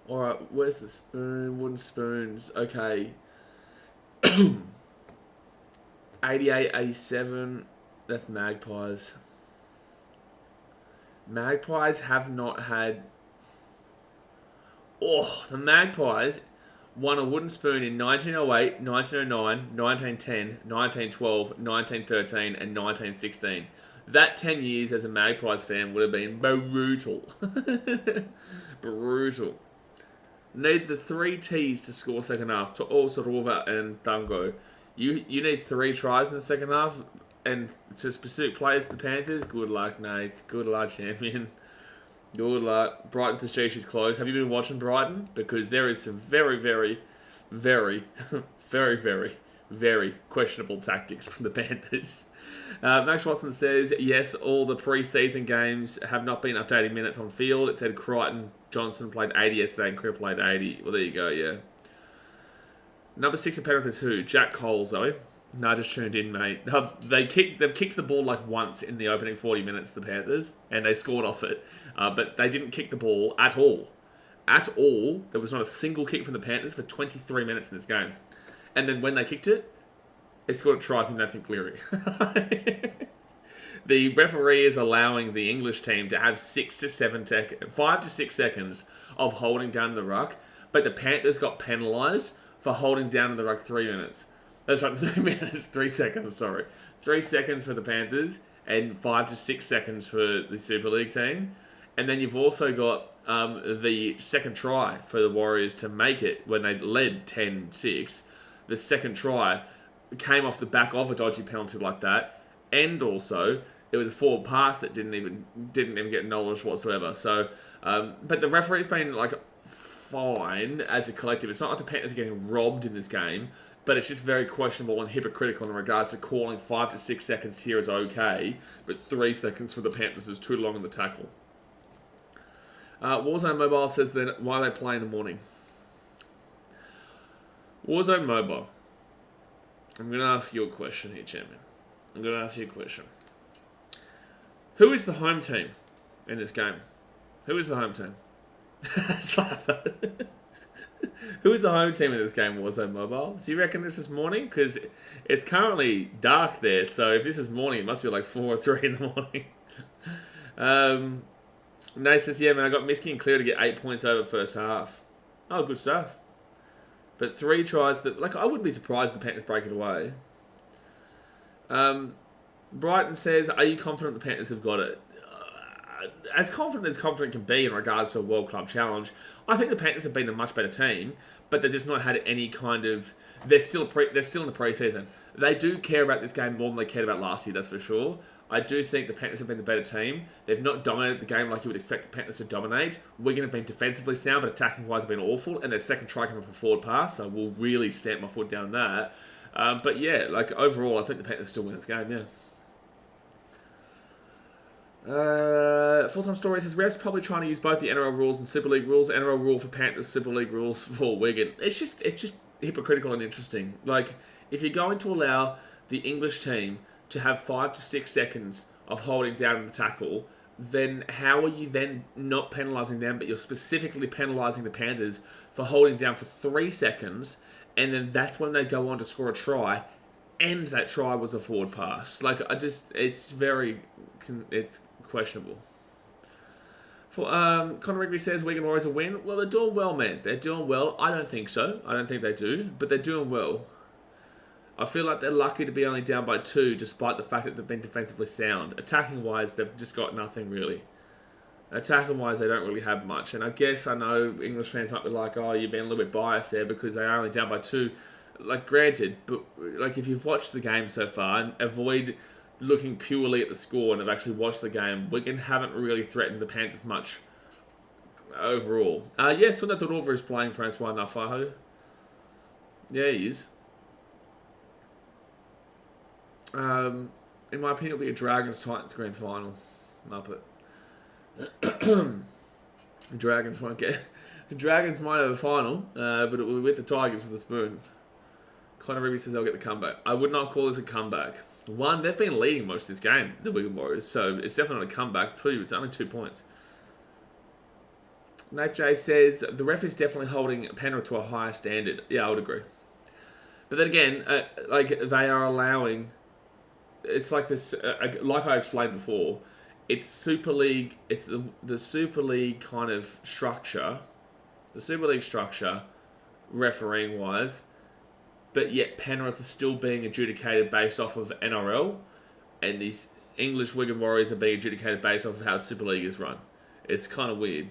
Alright, where's the spoon? Wooden spoons. Okay. 88, 87. That's Magpies. Magpies have not had... Oh, the Magpies won a wooden spoon in 1908, 1909, 1910, 1912, 1913, and 1916. That 10 years as a Magpies fan would have been brutal. Brutal. Need the 3 T's to score second half. To Sorova and Dango. You need 3 tries in the second half, and to specific players, the Panthers. Good luck, Nath. Good luck, champion. Good luck. Brighton's the she's closed. Have you been watching Brighton? Because there is some very, very Very, very, very, very questionable tactics from the Panthers. Max Watson says, yes, all the pre-season games have not been updating minutes on field. It said Crichton Johnson played 80 yesterday and Cripps played 80. Well, there you go, yeah. Number 6 of Penrith is who? Jack Cole, Zoe. No, just tuned in, mate. They've kicked the ball like once in the opening 40 minutes, the Panthers, and they scored off it. But they didn't kick the ball at all. At all. There was not a single kick from the Panthers for 23 minutes in this game. And then when they kicked it, they scored a try from Nathan Cleary. The referee is allowing the English team to have 5 to 6 seconds of holding down the ruck, but the Panthers got penalised for holding down in the ruck 3 minutes. That's right, 3 minutes, 3 seconds, sorry. 3 seconds for the Panthers and 5 to 6 seconds for the Super League team. And then you've also got the second try for the Warriors to make it when they led 10-6. The second try came off the back of a dodgy penalty like that. And also, it was a forward pass that didn't even get acknowledged whatsoever. So, but the referee's been like fine as a collective. It's not like the Panthers are getting robbed in this game, but it's just very questionable and hypocritical in regards to calling 5 to 6 seconds here is okay, but 3 seconds for the Panthers is too long in the tackle. Warzone Mobile says that why they play in the morning. Warzone Mobile. I'm going to ask you a question here, Chairman. I'm going to ask you a question. Who is the home team in this game? Who is the home team? Who is the home team in this game, Warzone Mobile? Do you reckon this is morning? Because it's currently dark there, so if this is morning, it must be like 4 or 3 in the morning. Nate says, yeah, man, I got Miski and Clear to get 8 points over first half. Oh, good stuff. But 3 tries that, like, I wouldn't be surprised if the Panthers break it away. Brighton says, are you confident the Panthers have got it? As confident can be in regards to a World Club Challenge. I think the Panthers have been a much better team, but they've just not had any kind of... They're still in the pre-season. They do care about this game more than they cared about last year, that's for sure. I do think the Panthers have been the better team. They've not dominated the game like you would expect the Panthers to dominate. Wigan have been defensively sound, but attacking-wise have been awful, and their second try came from a forward pass, so we'll really stamp my foot down that. But yeah, like overall, I think the Panthers still win this game, yeah. Full-time Story says, Refs probably trying to use both the NRL rules and Super League rules. NRL rule for Panthers, Super League rules for Wigan. It's just hypocritical and interesting. Like, if you're going to allow the English team to have 5 to 6 seconds of holding down the tackle, then how are you then not penalising them, but you're specifically penalising the Panthers for holding down for 3 seconds, and then that's when they go on to score a try, and that try was a forward pass. Like, it's questionable. Conor Rigby says Wigan Warriors will win. Well, they're doing well, man. They're doing well. I don't think so. I don't think they do, but they're doing well. I feel like they're lucky to be only down by 2, despite the fact that they've been defensively sound. Attacking-wise, they've just got nothing, really. Attacking-wise, they don't really have much. And I guess I know English fans might be like, oh, you've been a little bit biased there because they are only down by 2. Like, granted, but like if you've watched the game so far, and avoid looking purely at the score and have actually watched the game, Wigan haven't really threatened the Panthers much overall. Sunda Dorova is playing Francois Nafaho. Yeah, he is. In my opinion, it'll be a Dragons Titans grand final. Muppet. Dragons won't get. The Dragons might have a final, but it will be with the Tigers with a spoon. Conor Rigby says they'll get the comeback. I would not call this a comeback. 1, they've been leading most of this game, the Wigan Warriors, so it's definitely not a comeback. 2, it's only 2 points. Nate J says the ref is definitely holding Penrith to a higher standard. Yeah, I would agree. But then again, they are allowing. It's like this, like I explained before. It's Super League. It's the Super League kind of structure, the Super League structure, refereeing wise. But yet Penrith is still being adjudicated based off of NRL, and these English Wigan Warriors are being adjudicated based off of how Super League is run. It's kind of weird.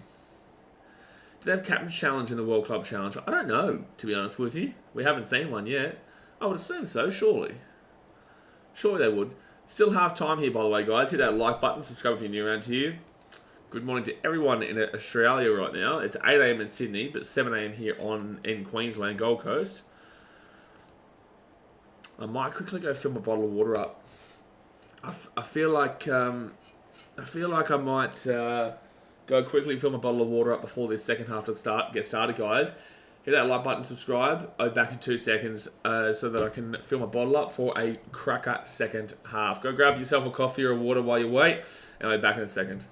Do they have Captain's Challenge in the World Club Challenge? I don't know, to be honest with you. We haven't seen one yet. I would assume so, surely. Surely they would. Still half time here, by the way, guys. Hit that like button, subscribe if you're new around here. Good morning to everyone in Australia right now. It's 8 a.m. in Sydney, but 7 a.m. here in Queensland, Gold Coast. I might quickly go fill my bottle of water up. I feel like I might go quickly fill my bottle of water up before this second half to get started, guys. Hit that like button, subscribe. I'll be back in 2 seconds so that I can fill my bottle up for a cracker second half. Go grab yourself a coffee or a water while you wait, and I'll be back in a second.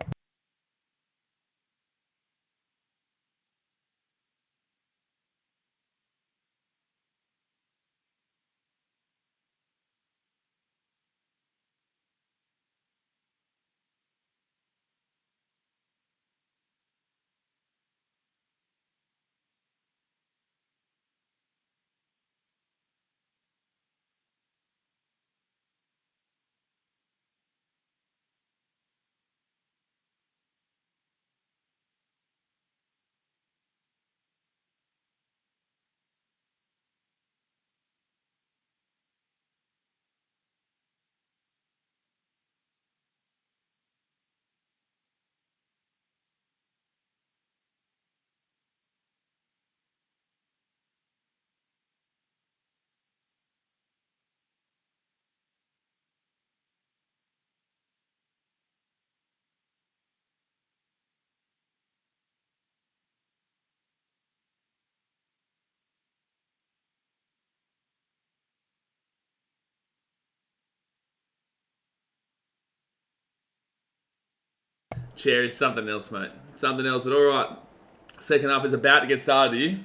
Chair is something else, mate. Something else, but alright. Second half is about to get started here.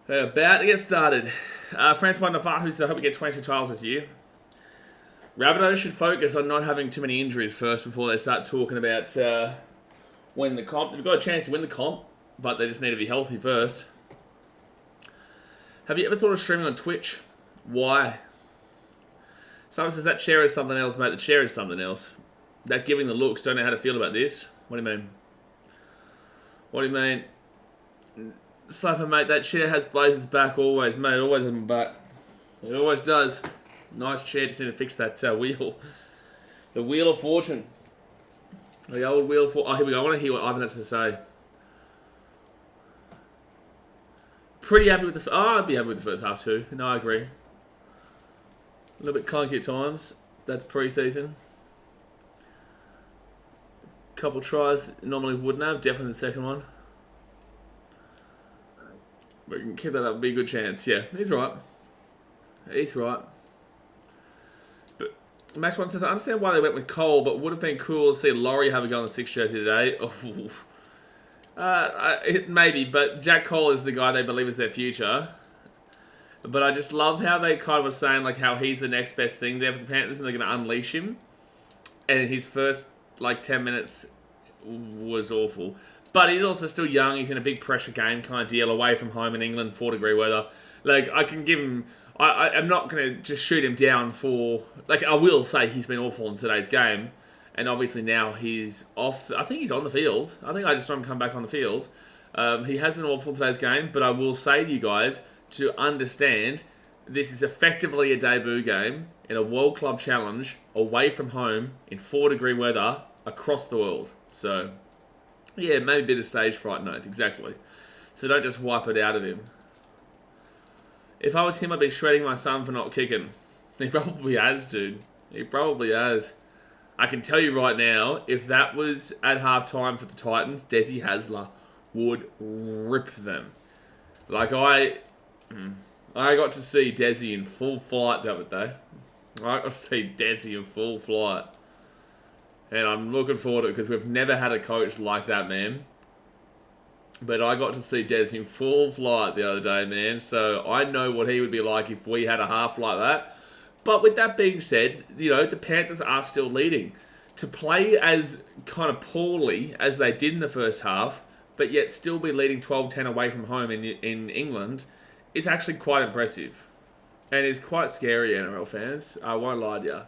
They're about to get started. France won the Fahu, so I hope we get 22 tiles this year. Rabbitohs should focus on not having too many injuries first before they start talking about winning the comp. They've got a chance to win the comp, but they just need to be healthy first. Have you ever thought of streaming on Twitch? Why? Someone says that chair is something else, mate. The chair is something else. That giving the looks, don't know how to feel about this. What do you mean? What do you mean? Slapper, mate, that chair has Blazer's back always, mate. It always has my back. It always does. Nice chair, just need to fix that wheel. The Wheel of Fortune. The old Wheel of Fortune. Oh, here we go. I want to hear what Ivan has to say. Pretty happy with the... Oh, I'd be happy with the first half too. No, I agree. A little bit clunky at times. That's pre-season. Couple tries normally wouldn't have. Definitely the second one. But we can keep that up. Be a good chance. Yeah, he's right. He's right. But Max One says, I understand why they went with Cole, but would have been cool to see Laurie have a go on the 6 jersey today. Maybe, but Jack Cole is the guy they believe is their future. But I just love how they kind of were saying like how he's the next best thing there for the Panthers and they're going to unleash him. And his first 10 minutes was awful. But he's also still young. He's in a big pressure game kind of deal away from home in England, 4-degree weather. I can give him... I'm not going to just shoot him down for... I will say he's been awful in today's game. And obviously now he's off... I think he's on the field. I think I just saw him come back on the field. He has been awful in today's game. But I will say to you guys to understand this is effectively a debut game in a World Club Challenge away from home in 4-degree weather across the world. So... yeah, maybe a bit of stage fright, no, exactly. So don't just wipe it out of him. If I was him, I'd be shredding my son for not kicking. He probably has, dude. He probably has. I can tell you right now, if that was at halftime for the Titans, Desi Hasler would rip them. I got to see Desi in full flight the other day. I got to see Desi in full flight. And I'm looking forward to it because we've never had a coach like that, man. But I got to see Des in full flight the other day, man. So I know what he would be like if we had a half like that. But with that being said, the Panthers are still leading. To play as kind of poorly as they did in the first half, but yet still be leading 12-10 away from home in England, is actually quite impressive. And is quite scary, NRL fans. I won't lie to you.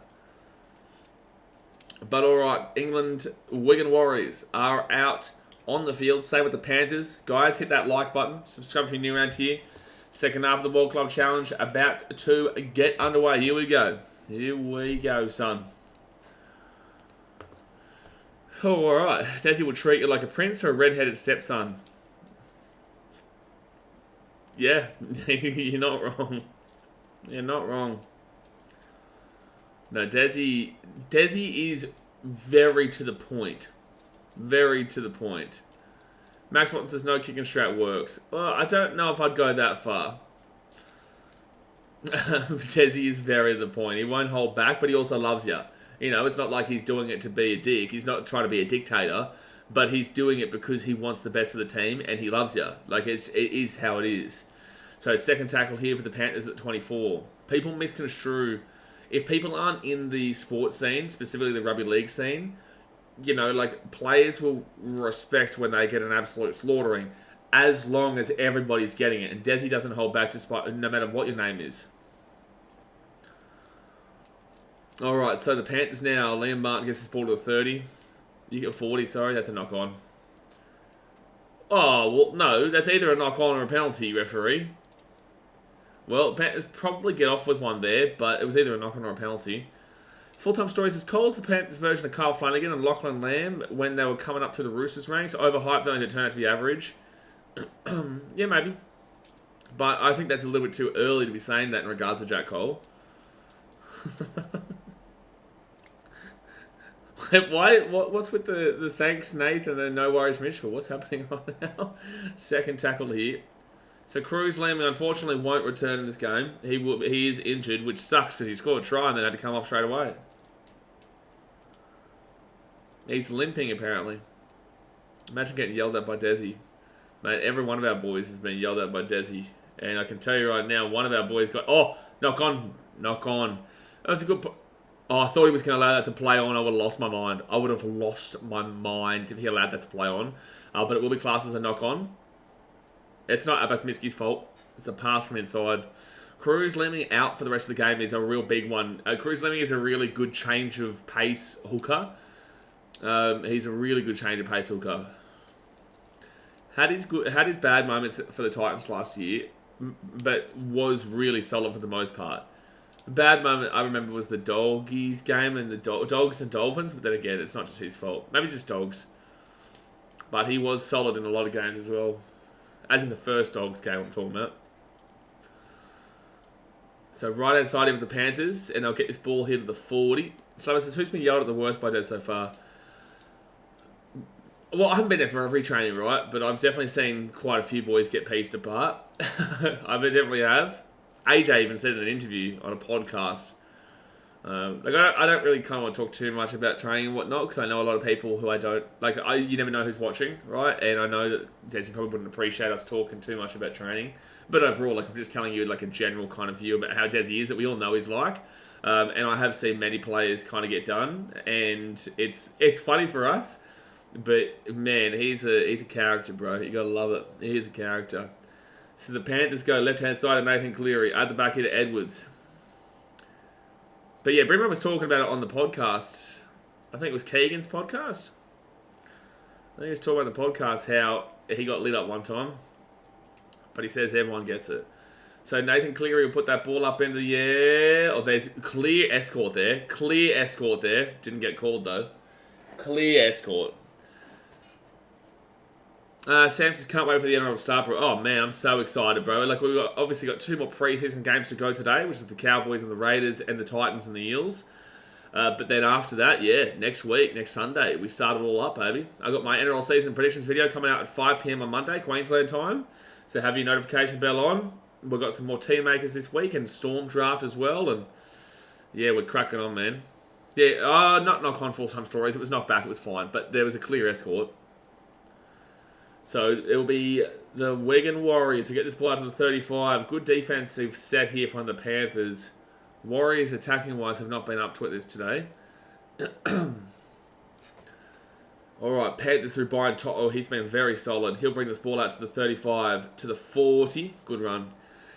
But alright, England Wigan Warriors are out on the field. Same with the Panthers. Guys, hit that like button. Subscribe if you're new around here. Second half of the World Club Challenge about to get underway. Here we go. Here we go, son. Oh, alright. Desi will treat you like a prince or a red-headed stepson. Yeah, you're not wrong. You're not wrong. No, Desi is very to the point. Very to the point. Max Watson says no kicking strat works. Well, I don't know if I'd go that far. Desi is very to the point. He won't hold back, but he also loves you. You know, it's not like he's doing it to be a dick. He's not trying to be a dictator, but he's doing it because he wants the best for the team and he loves you. Like, it is how it is. So, second tackle here for the Panthers at 24. People misconstrue. If people aren't in the sports scene, specifically the rugby league scene, you know, like, players will respect when they get an absolute slaughtering as long as everybody's getting it. And Desi doesn't hold back despite no matter what your name is. Alright, so the Panthers now. Liam Martin gets his ball to the 30. You get 40, sorry. That's a knock-on. Oh, well, no. That's either a knock-on or a penalty, referee. Well, Panthers probably get off with one there, but it was either a knock-on or a penalty. Full-time story says, Cole's the Panthers version of Kyle Flanagan and Lachlan Lamb when they were coming up through the Roosters ranks. Overhyped, only to turn out to be average. Yeah, maybe. But I think that's a little bit too early to be saying that in regards to Jack Cole. Why? What's with the thanks, Nathan, and the no worries, Mitchell? What's happening right now? Second tackle here. So Cruz Lamb unfortunately won't return in this game. He is injured, which sucks because he scored a try and then had to come off straight away. He's limping apparently. Imagine getting yelled at by Desi. Mate, every one of our boys has been yelled at by Desi. And I can tell you right now, one of our boys got... Oh, knock on. Knock on. That was a good... Oh, I thought he was going to allow that to play on. I would have lost my mind. I would have lost my mind if he allowed that to play on. But it will be classed as a knock on. It's not Abbas Miski's fault. It's a pass from inside. Cruz Lemming out for the rest of the game is a real big one. Cruz Lemming is a really good change of pace hooker. He's a really good change of pace hooker. Had his bad moments for the Titans last year, but was really solid for the most part. The bad moment I remember was the Doggies game and the Dogs and Dolphins, but then again, it's not just his fault. Maybe it's just Dogs. But he was solid in a lot of games as well. As in the first Dogs game I'm talking about. So right outside here with the Panthers, and they'll get this ball here to the 40. So says, who's been yelled at the worst by Des so far? Well, I haven't been there for every training, right? But I've definitely seen quite a few boys get pieced apart. I definitely have. AJ even said in an interview on a podcast. Like I don't really kind of want to talk too much about training and whatnot because I know a lot of people who I don't like. You never know who's watching, right? And I know that Desi probably wouldn't appreciate us talking too much about training. But overall, like I'm just telling you like a general kind of view about how Desi is that we all know he's like. And I have seen many players kind of get done, and it's funny for us. But man, he's a character, bro. You gotta love it. He is a character. So the Panthers go left-hand side of Nathan Cleary. At the back here to Edwards. But yeah, Brimmer was talking about it on the podcast. I think it was Keegan's podcast. I think he was talking about the podcast how he got lit up one time. But he says everyone gets it. So Nathan Cleary will put that ball up into the air. Oh, there's clear escort there. Clear escort there. Didn't get called though. Clear escort. Samson can't wait for the NRL start, bro. Oh man, I'm so excited, bro. Like we've obviously got 2 more preseason games to go today, which is the Cowboys and the Raiders and the Titans and the Eels. But then after that, yeah, next week, next Sunday, we start it all up, baby. I got my NRL season predictions video coming out at 5 PM on Monday, Queensland time. So have your notification bell on. We've got some more team makers this week and Storm draft as well. And yeah, we're cracking on, man. Yeah, not knock on full-time stories. It was knocked back. It was fine. But there was a clear escort. So it will be the Wigan Warriors who get this ball out to the 35. Good defensive set here from the Panthers. Warriors attacking-wise have not been up to it this today. All right, Panthers through Brian Toto. He's been very solid. He'll bring this ball out to the 35, to the 40. Good run.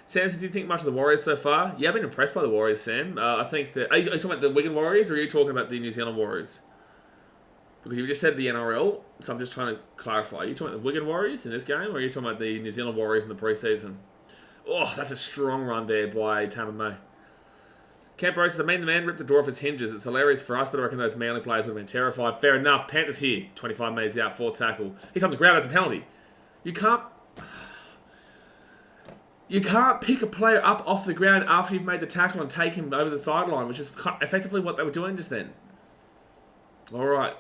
Sam, did you think much of the Warriors so far? Yeah, I've been impressed by the Warriors, Sam. I think that... Are you talking about the Wigan Warriors or are you talking about the New Zealand Warriors? Because you just said the NRL, so I'm just trying to clarify. Are you talking about the Wigan Warriors in this game, or are you talking about the New Zealand Warriors in the preseason? Oh, that's a strong run there by Tampa May. Camp Rose says, I mean, the man ripped the door off his hinges. It's hilarious for us, but I reckon those Manly players would have been terrified. Fair enough. Panthers here. 25 metres out, 4 tackle. He's on the ground. That's a penalty. You can't pick a player up off the ground after you've made the tackle and take him over the sideline, which is effectively what they were doing just then. All right.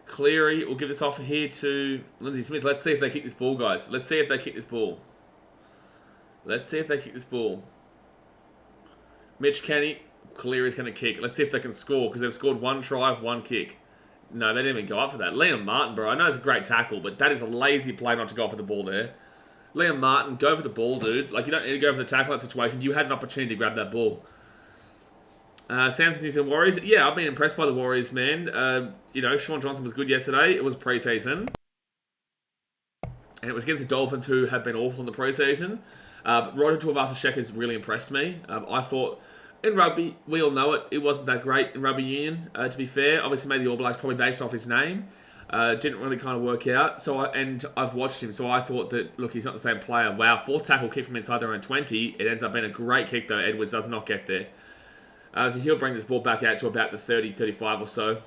Cleary will give this off here to Lindsay Smith. Let's see if they kick this ball, guys. Let's see if they kick this ball. Mitch Kenny, Cleary's going to kick. Let's see if they can score, because they've scored 1 try of 1 kick. No, they didn't even go up for that. Liam Martin, bro. I know it's a great tackle, but that is a lazy play not to go for the ball there. Liam Martin, go for the ball, dude. Like, you don't need to go for the tackle in that situation. You had an opportunity to grab that ball. Samson New Zealand Warriors. Yeah, I've been impressed by the Warriors, man. Sean Johnson was good yesterday. It was pre-season. And it was against the Dolphins, who have been awful in the pre-season. Roger Tuivasa-Sheck has really impressed me. I thought, in rugby, we all know it wasn't that great in rugby union, to be fair. Obviously made the All Blacks probably based off his name. Didn't really kind of work out. And I've watched him, so I thought that, look, he's not the same player. Wow, 4th tackle kick from inside their own 20. It ends up being a great kick, though. Edwards does not get there. So he'll bring this ball back out to about the 30, 35 or so.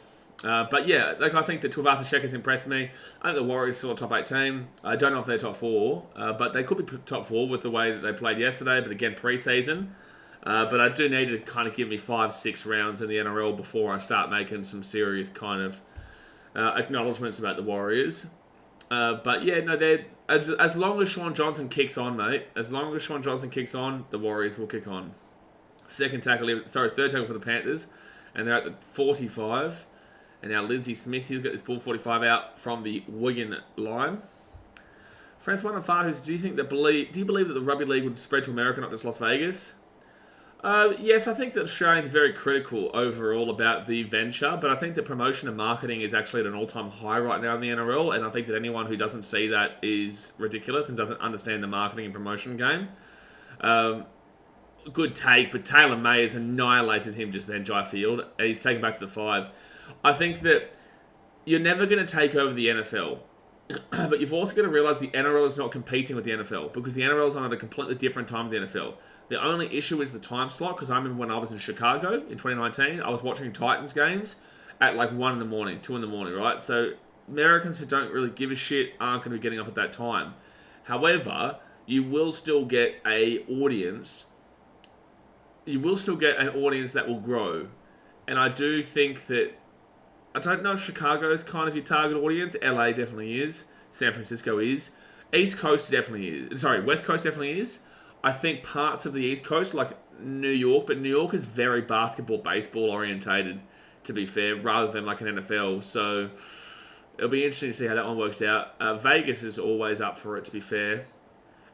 But yeah, I think that Tuivasa-Sheck has impressed me. I think the Warriors are still a top 8 team. I don't know if they're top 4, but they could be top 4 with the way that they played yesterday, but again, pre-season. But I do need to kind of give me 5-6 rounds in the NRL before I start making some serious kind of acknowledgements about the Warriors. But yeah, no, they're as long as Sean Johnson kicks on, mate. As long as Sean Johnson kicks on, the Warriors will kick on. Third tackle for the Panthers, and they're at the 45. And now Lindsay Smith, he'll get this ball 45 out from the Wigan line. Francois Nafahus, do you believe that the rugby league would spread to America, not just Las Vegas? Yes, I think that Australians are very critical overall about the venture, but I think that promotion and marketing is actually at an all-time high right now in the NRL, and I think that anyone who doesn't see that is ridiculous and doesn't understand the marketing and promotion game. Good take, but Taylor May has annihilated him just then, Jai Field, and he's taken back to the 5. I think that you're never going to take over the NFL, but you've also got to realise the NRL is not competing with the NFL, because the NRL is on at a completely different time than the NFL. The only issue is the time slot, because I remember when I was in Chicago in 2019, I was watching Titans games at like 1 in the morning, 2 in the morning, right? So Americans who don't really give a shit aren't going to be getting up at that time. However, you will still get an audience. You will still get an audience that will grow. And I do think that, I don't know if Chicago is kind of your target audience. LA definitely is. San Francisco is. East Coast definitely is. Sorry, West Coast definitely is. I think parts of the East Coast, like New York, but New York is very basketball, baseball orientated, to be fair, rather than like an NFL. So it'll be interesting to see how that one works out. Vegas is always up for it, to be fair.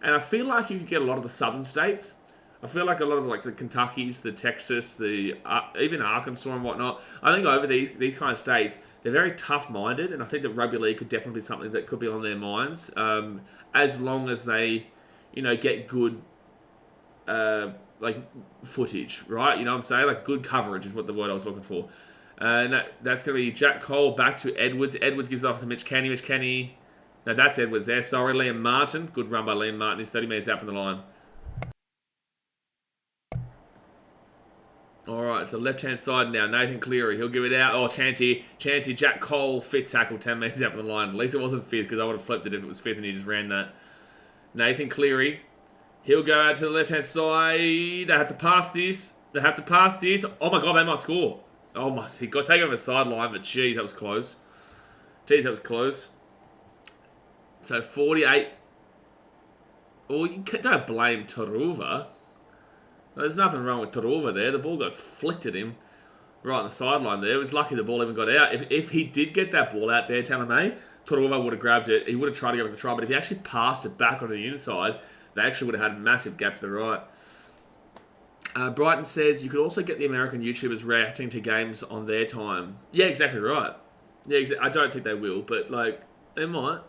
And I feel like you could get a lot of the southern states. I feel like a lot of like the Kentuckys, the Texas, the even Arkansas and whatnot. I think over these kind of states, they're very tough-minded, and I think that rugby league could definitely be something that could be on their minds, as long as they, get good, footage, right? You know what I'm saying? Like good coverage is what the word I was looking for. And that's going to be Jack Cole back to Edwards. Edwards gives it off to Mitch Kenny. No, that's Edwards there. Sorry, Liam Martin. Good run by Liam Martin. He's 30 metres out from the line. All right, so left-hand side now. Nathan Cleary, he'll give it out. Oh, Chancy, Jack Cole, 5th tackle, 10 metres out from the line. At least it wasn't 5th, because I would have flipped it if it was 5th and he just ran that. Nathan Cleary, he'll go out to the left-hand side. They have to pass this. Oh, my God, they might score. Oh, my, he got taken over the sideline, but jeez, that was close. So, 48. Well, you don't blame Taruva. There's nothing wrong with Taruva there. The ball got flicked at him right on the sideline there. It was lucky the ball even got out. If he did get that ball out there, Taylor May, Taruva would have grabbed it. He would have tried to go for the try, but if he actually passed it back onto the inside, they actually would have had a massive gap to the right. Brighton says you could also get the American YouTubers reacting to games on their time. Yeah, exactly right. Yeah, I don't think they will, but they might.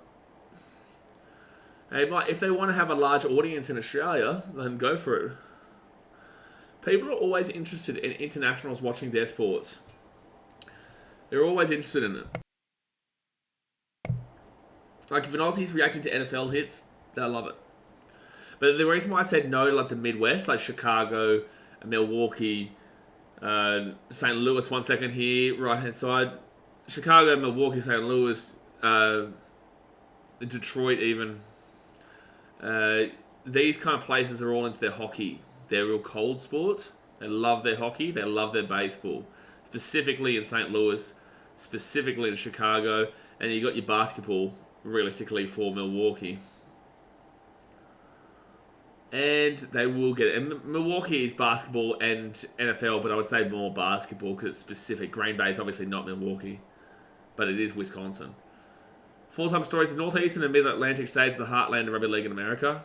They might. If they want to have a large audience in Australia, then go for it. People are always interested in internationals watching their sports. They're always interested in it. Like, if an Aussie's reacting to NFL hits, they'll love it. But the reason why I said no to, the Midwest, like Chicago, Milwaukee, St. Louis, 1 second here, right-hand side. Chicago, Milwaukee, St. Louis, Detroit even. These kind of places are all into their hockey. They're real cold sports. They love their hockey. They love their baseball. Specifically in St. Louis, specifically in Chicago. And you got your basketball, realistically, for Milwaukee. And they will get it. And Milwaukee is basketball and NFL, but I would say more basketball because it's specific. Green Bay is obviously not Milwaukee, but it is Wisconsin. Full-time stories: the Northeastern and Mid-Atlantic states are the heartland of rugby league in America.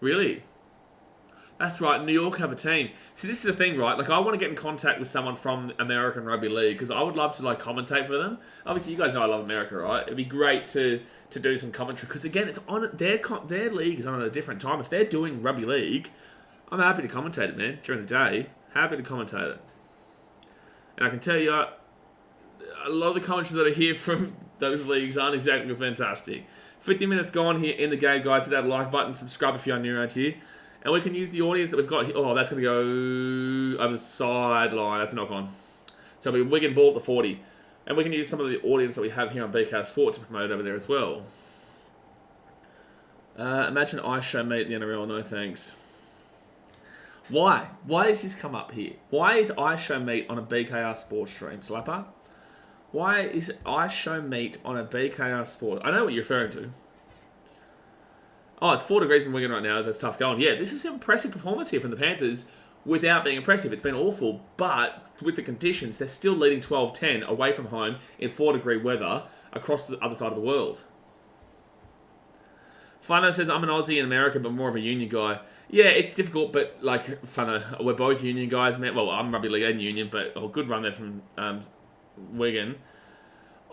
Really? That's right, New York have a team. See, this is the thing, right? Like, I want to get in contact with someone from American Rugby League because I would love to, like, commentate for them. Obviously, you guys know I love America, right? It'd be great to do some commentary because, again, it's on their league is on at a different time. If they're doing rugby league, I'm happy to commentate it, man, during the day. Happy to commentate it. And I can tell you, a lot of the commentary that I hear from those leagues aren't exactly fantastic. 50 minutes gone here in the game, guys. Hit that like button, subscribe if you're new around here. And we can use the audience that we've got here. Oh, that's going to go over the sideline. That's a knock on. So we Wigan ball at the 40. And we can use some of the audience that we have here on BKR Sport to promote it over there as well. Imagine Ice Show meet the NRL. No thanks. Why? Why does this come up here? Why is Ice Show meet on a BKR Sport stream, Slapper? Why is Ice Show meet on a BKR Sport? I know what you're referring to. Oh, it's 4 degrees in Wigan right now. That's tough going. Yeah, this is an impressive performance here from the Panthers without being impressive. It's been awful, but with the conditions, they're still leading 12-10 away from home in 4-degree weather across the other side of the world. Fano says, I'm an Aussie in America, but more of a union guy. Yeah, it's difficult, but like, Fano, we're both union guys, man. Well, I'm rugby league and union, but good run there from Wigan.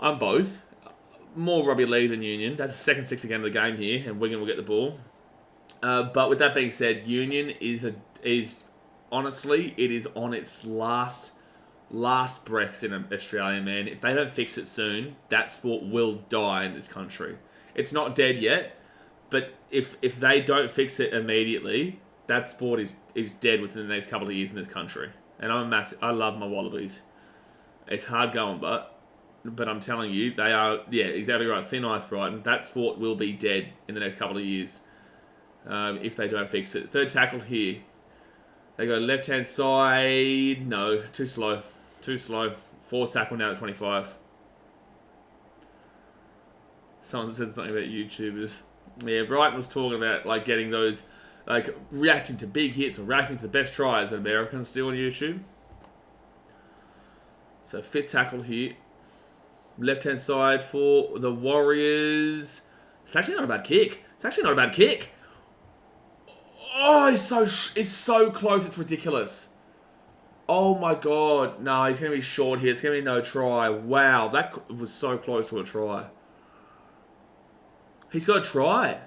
I'm both. More rugby league than union. That's the second 6 again of the game here, and Wigan will get the ball. But with that being said, union is honestly, it is on its last breaths in Australia, man. If they don't fix it soon, that sport will die in this country. It's not dead yet, but if they don't fix it immediately, that sport is dead within the next couple of years in this country. And I love my Wallabies. It's hard going, but I'm telling you, they are, yeah, exactly right. Thin ice, Brighton. That sport will be dead in the next couple of years if they don't fix it. Third tackle here. They go left-hand side. No, too slow. Too slow. Fourth tackle now at 25. Someone said something about YouTubers. Yeah, Brighton was talking about like getting those, like reacting to big hits or reacting to the best tries that Americans do on YouTube. So fifth tackle here. Left-hand side for the Warriors. It's actually not a bad kick. Oh, he's so close. It's ridiculous. Oh my god. No, he's going to be short here. It's going to be no try. Wow, that was so close to a try. He's got a try.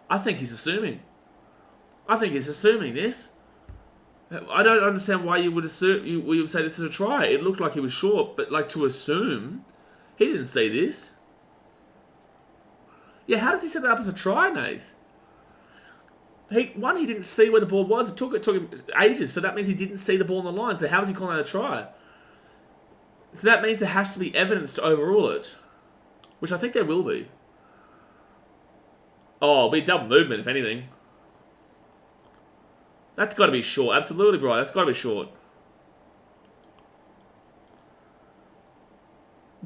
I think he's assuming. This. I don't understand why you would assume you would say this is a try. It looked like he was short, but like to assume he didn't see this. Yeah, how does he set that up as a try, Nath? He didn't see where the ball was. It took him ages, so that means he didn't see the ball on the line. So how is he calling that a try? So that means there has to be evidence to overrule it, which I think there will be. Oh, it'll be double movement if anything. That's got to be short. Absolutely, bro. That's got to be short.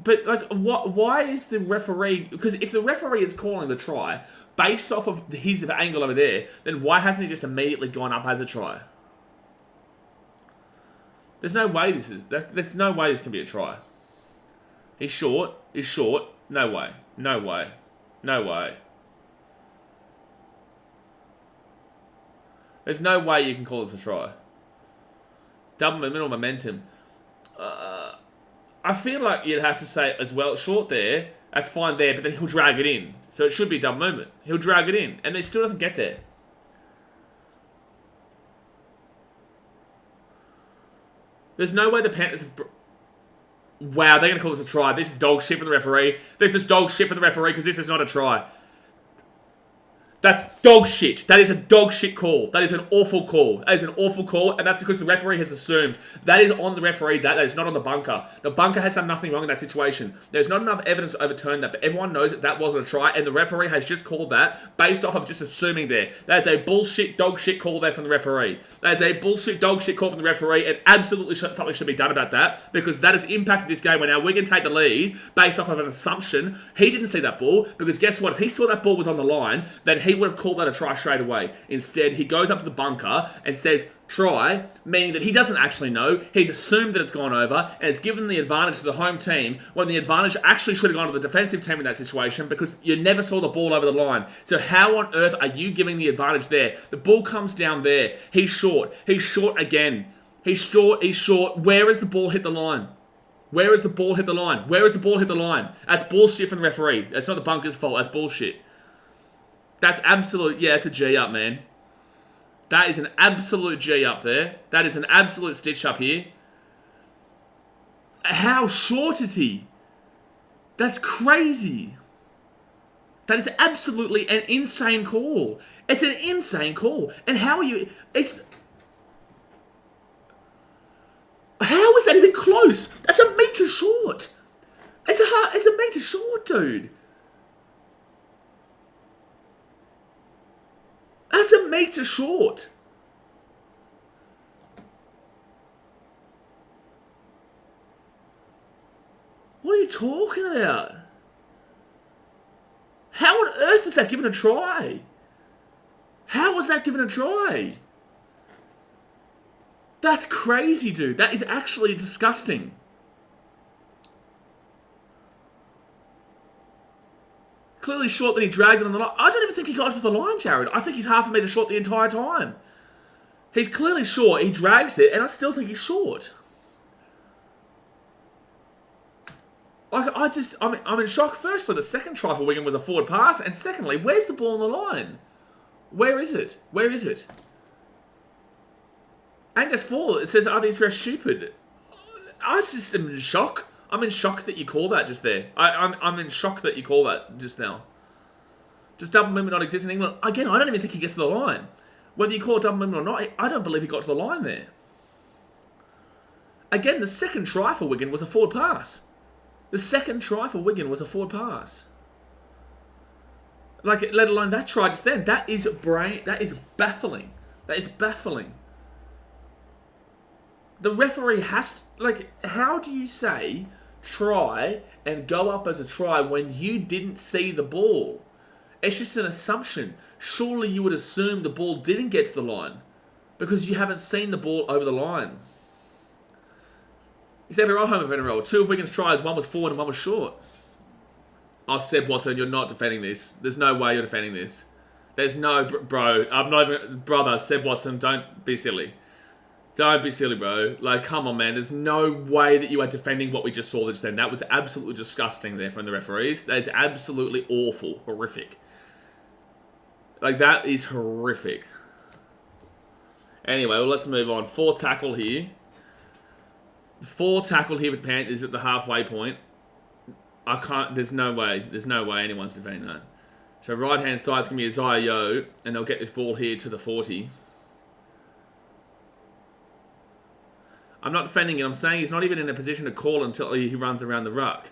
But, like, why is the referee... Because if the referee is calling the try based off of his angle over there, then why hasn't he just immediately gone up as a try? There's no way there's no way this can be a try. He's short. No way. There's no way you can call this a try. Double movement or momentum. I feel like you'd have to say as well, short there, that's fine there, but then he'll drag it in. So it should be double movement. He'll drag it in, and he still doesn't get there. There's no way the Panthers have... Wow, they're going to call this a try. This is dog shit for the referee. This is dog shit for the referee because this is not a try. That's dog shit. That is a dog shit call. That is an awful call. That is an awful call, and that's because the referee has assumed. That is on the referee. That is not on the bunker. The bunker has done nothing wrong in that situation. There's not enough evidence to overturn that, but everyone knows that that wasn't a try, and the referee has just called that based off of just assuming there. That is a bullshit dog shit call there from the referee. That is a bullshit dog shit call from the referee, and absolutely something should be done about that, because that has impacted this game where now Wigan take the lead based off of an assumption. He didn't see that ball, because guess what? If he saw that ball was on the line, then he would have called that a try straight away. Instead, he goes up to the bunker and says try, meaning that he doesn't actually know. He's assumed that it's gone over, and it's given the advantage to the home team when the advantage actually should have gone to the defensive team in that situation, because you never saw the ball over the line. So how on earth are you giving the advantage there? The ball comes down there. He's short. He's short again. He's short. He's short. Where has the ball hit the line? Where has the ball hit the line? Where has the ball hit the line? That's bullshit from the referee. That's not the bunker's fault. That's bullshit. That's absolute, yeah, that's a G up, man. That is an absolute G up there. That is an absolute stitch up here. How short is he? That's crazy. That is absolutely an insane call. It's an insane call. And how are you... How is that even close? That's a metre short. It's a metre short, dude. That's a metre short. What are you talking about? How on earth was that given a try? How was that given a try? That's crazy, dude. That is actually disgusting. Clearly short that he dragged it on the line. I don't even think he got to the line, Jared. I think he's half a metre short the entire time. He's clearly short. He drags it, and I still think he's short. Like, I'm in shock. Firstly, the second try for Wigan was a forward pass, and secondly, where's the ball on the line? Where is it? Where is it? Angus Fall, it says, are these refs stupid? I just am in shock. I'm in shock that you call that just there. I'm in shock that you call that just now. Does double movement not exist in England? Again, I don't even think he gets to the line. Whether you call it double movement or not, I don't believe he got to the line there. Again, the second try for Wigan was a forward pass. The second try for Wigan was a forward pass. Like, let alone that try just then. That is baffling. That is baffling. The referee has to, like, how do you say try and go up as a try when you didn't see the ball? It's just an assumption. Surely you would assume the ball didn't get to the line because you haven't seen the ball over the line. Except for our home event roll. 2 of Wigan's tries, 1 was forward and 1 was short. Oh, Seb Watson, you're not defending this. There's no way you're defending this. There's no, bro, I'm not even, brother, Seb Watson, don't be silly. Don't be silly, bro. Like, come on, man. There's no way that you are defending what we just saw just then. That was absolutely disgusting there from the referees. That is absolutely awful. Horrific. Like, that is horrific. Anyway, well, let's move on. 4 tackle here. 4 tackle here with the Panthers at the halfway point. I can't... There's no way. There's no way anyone's defending that. So, right-hand side's going to be Isaiah Yeo. And they'll get this ball here to the 40. I'm not defending it. I'm saying he's not even in a position to call until he runs around the ruck.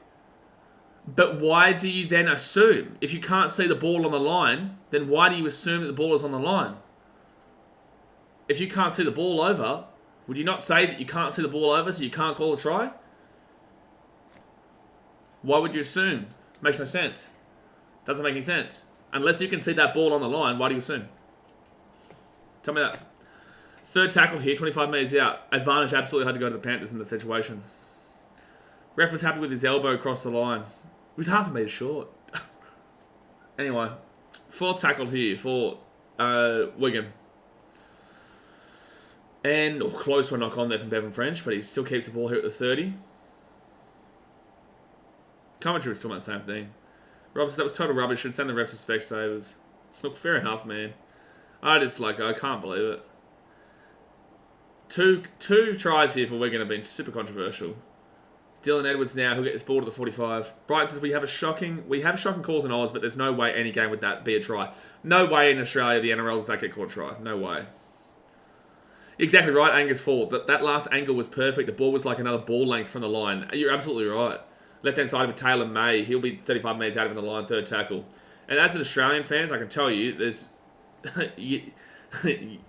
But why do you then assume? If you can't see the ball on the line, then why do you assume that the ball is on the line? If you can't see the ball over, would you not say that you can't see the ball over so you can't call a try? Why would you assume? Makes no sense. Doesn't make any sense. Unless you can see that ball on the line, why do you assume? Tell me that. 3rd tackle here, 25 metres out. Advantage absolutely had to go to the Panthers in the situation. Ref was happy with his elbow across the line. He was half a metre short. Anyway, 4th tackle here for Wigan. And close to a knock on there from Bevan French, but he still keeps the ball here at the 30. Commentary was talking about the same thing. Robson, that was total rubbish. Should send the refs to Specsavers. Look, fair enough, man. I can't believe it. Two tries here for Wigan have been super controversial. Dylan Edwards now, who'll get this ball to the 45. Brighton says we have shocking calls in Oz, but there's no way any game would that be a try. No way in Australia the NRL does that get caught a try. No way. Exactly right, Angus Ford. That last angle was perfect. The ball was like another ball length from the line. You're absolutely right. Left-hand side of it, Taylor May. He'll be 35 metres out of the line, third tackle. And as an Australian fans, I can tell you, there's...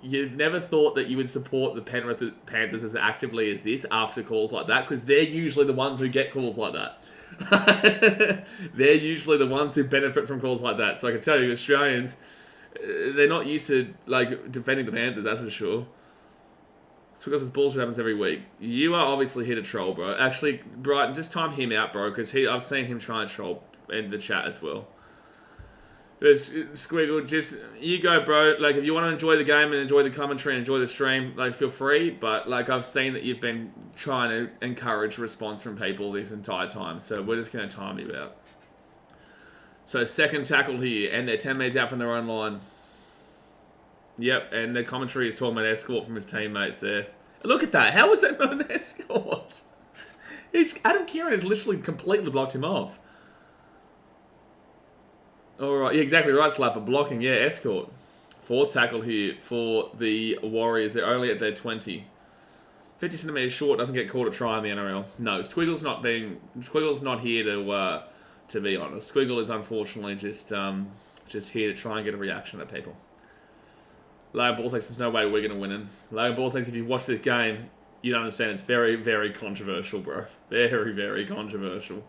You've never thought that you would support the Penrith Panthers as actively as this after calls like that, because they're usually the ones who get calls like that. They're usually the ones who benefit from calls like that. So I can tell you, Australians, they're not used to defending the Panthers, that's for sure. It's because this bullshit happens every week. You are obviously here to troll, bro. Actually, Brighton, just time him out, bro, because I've seen him try and troll in the chat as well. Just, Squiggle, just, you go, bro. Like, if you want to enjoy the game and enjoy the commentary and enjoy the stream, like, feel free. But, like, I've seen that you've been trying to encourage response from people this entire time. So we're just going to time you out. So, second tackle here, and they're 10 metres out from their own line. Yep, and the commentary is talking about escort from his teammates there. Look at that. How was that not an escort? Adam Kieran has literally completely blocked him off. Alright, yeah, exactly right, Slapper. Blocking, yeah, escort. Fourth tackle here for the Warriors. They're only at their 20. 50 centimetres short, doesn't get called a try in the NRL. No, Squiggle's not here to be honest. Squiggle is unfortunately just here to try and get a reaction at people. Logan Ball says there's no way we're going to win. Logan Ball says if you watch this game, you don't understand. It's very, very controversial, bro. Very, very controversial.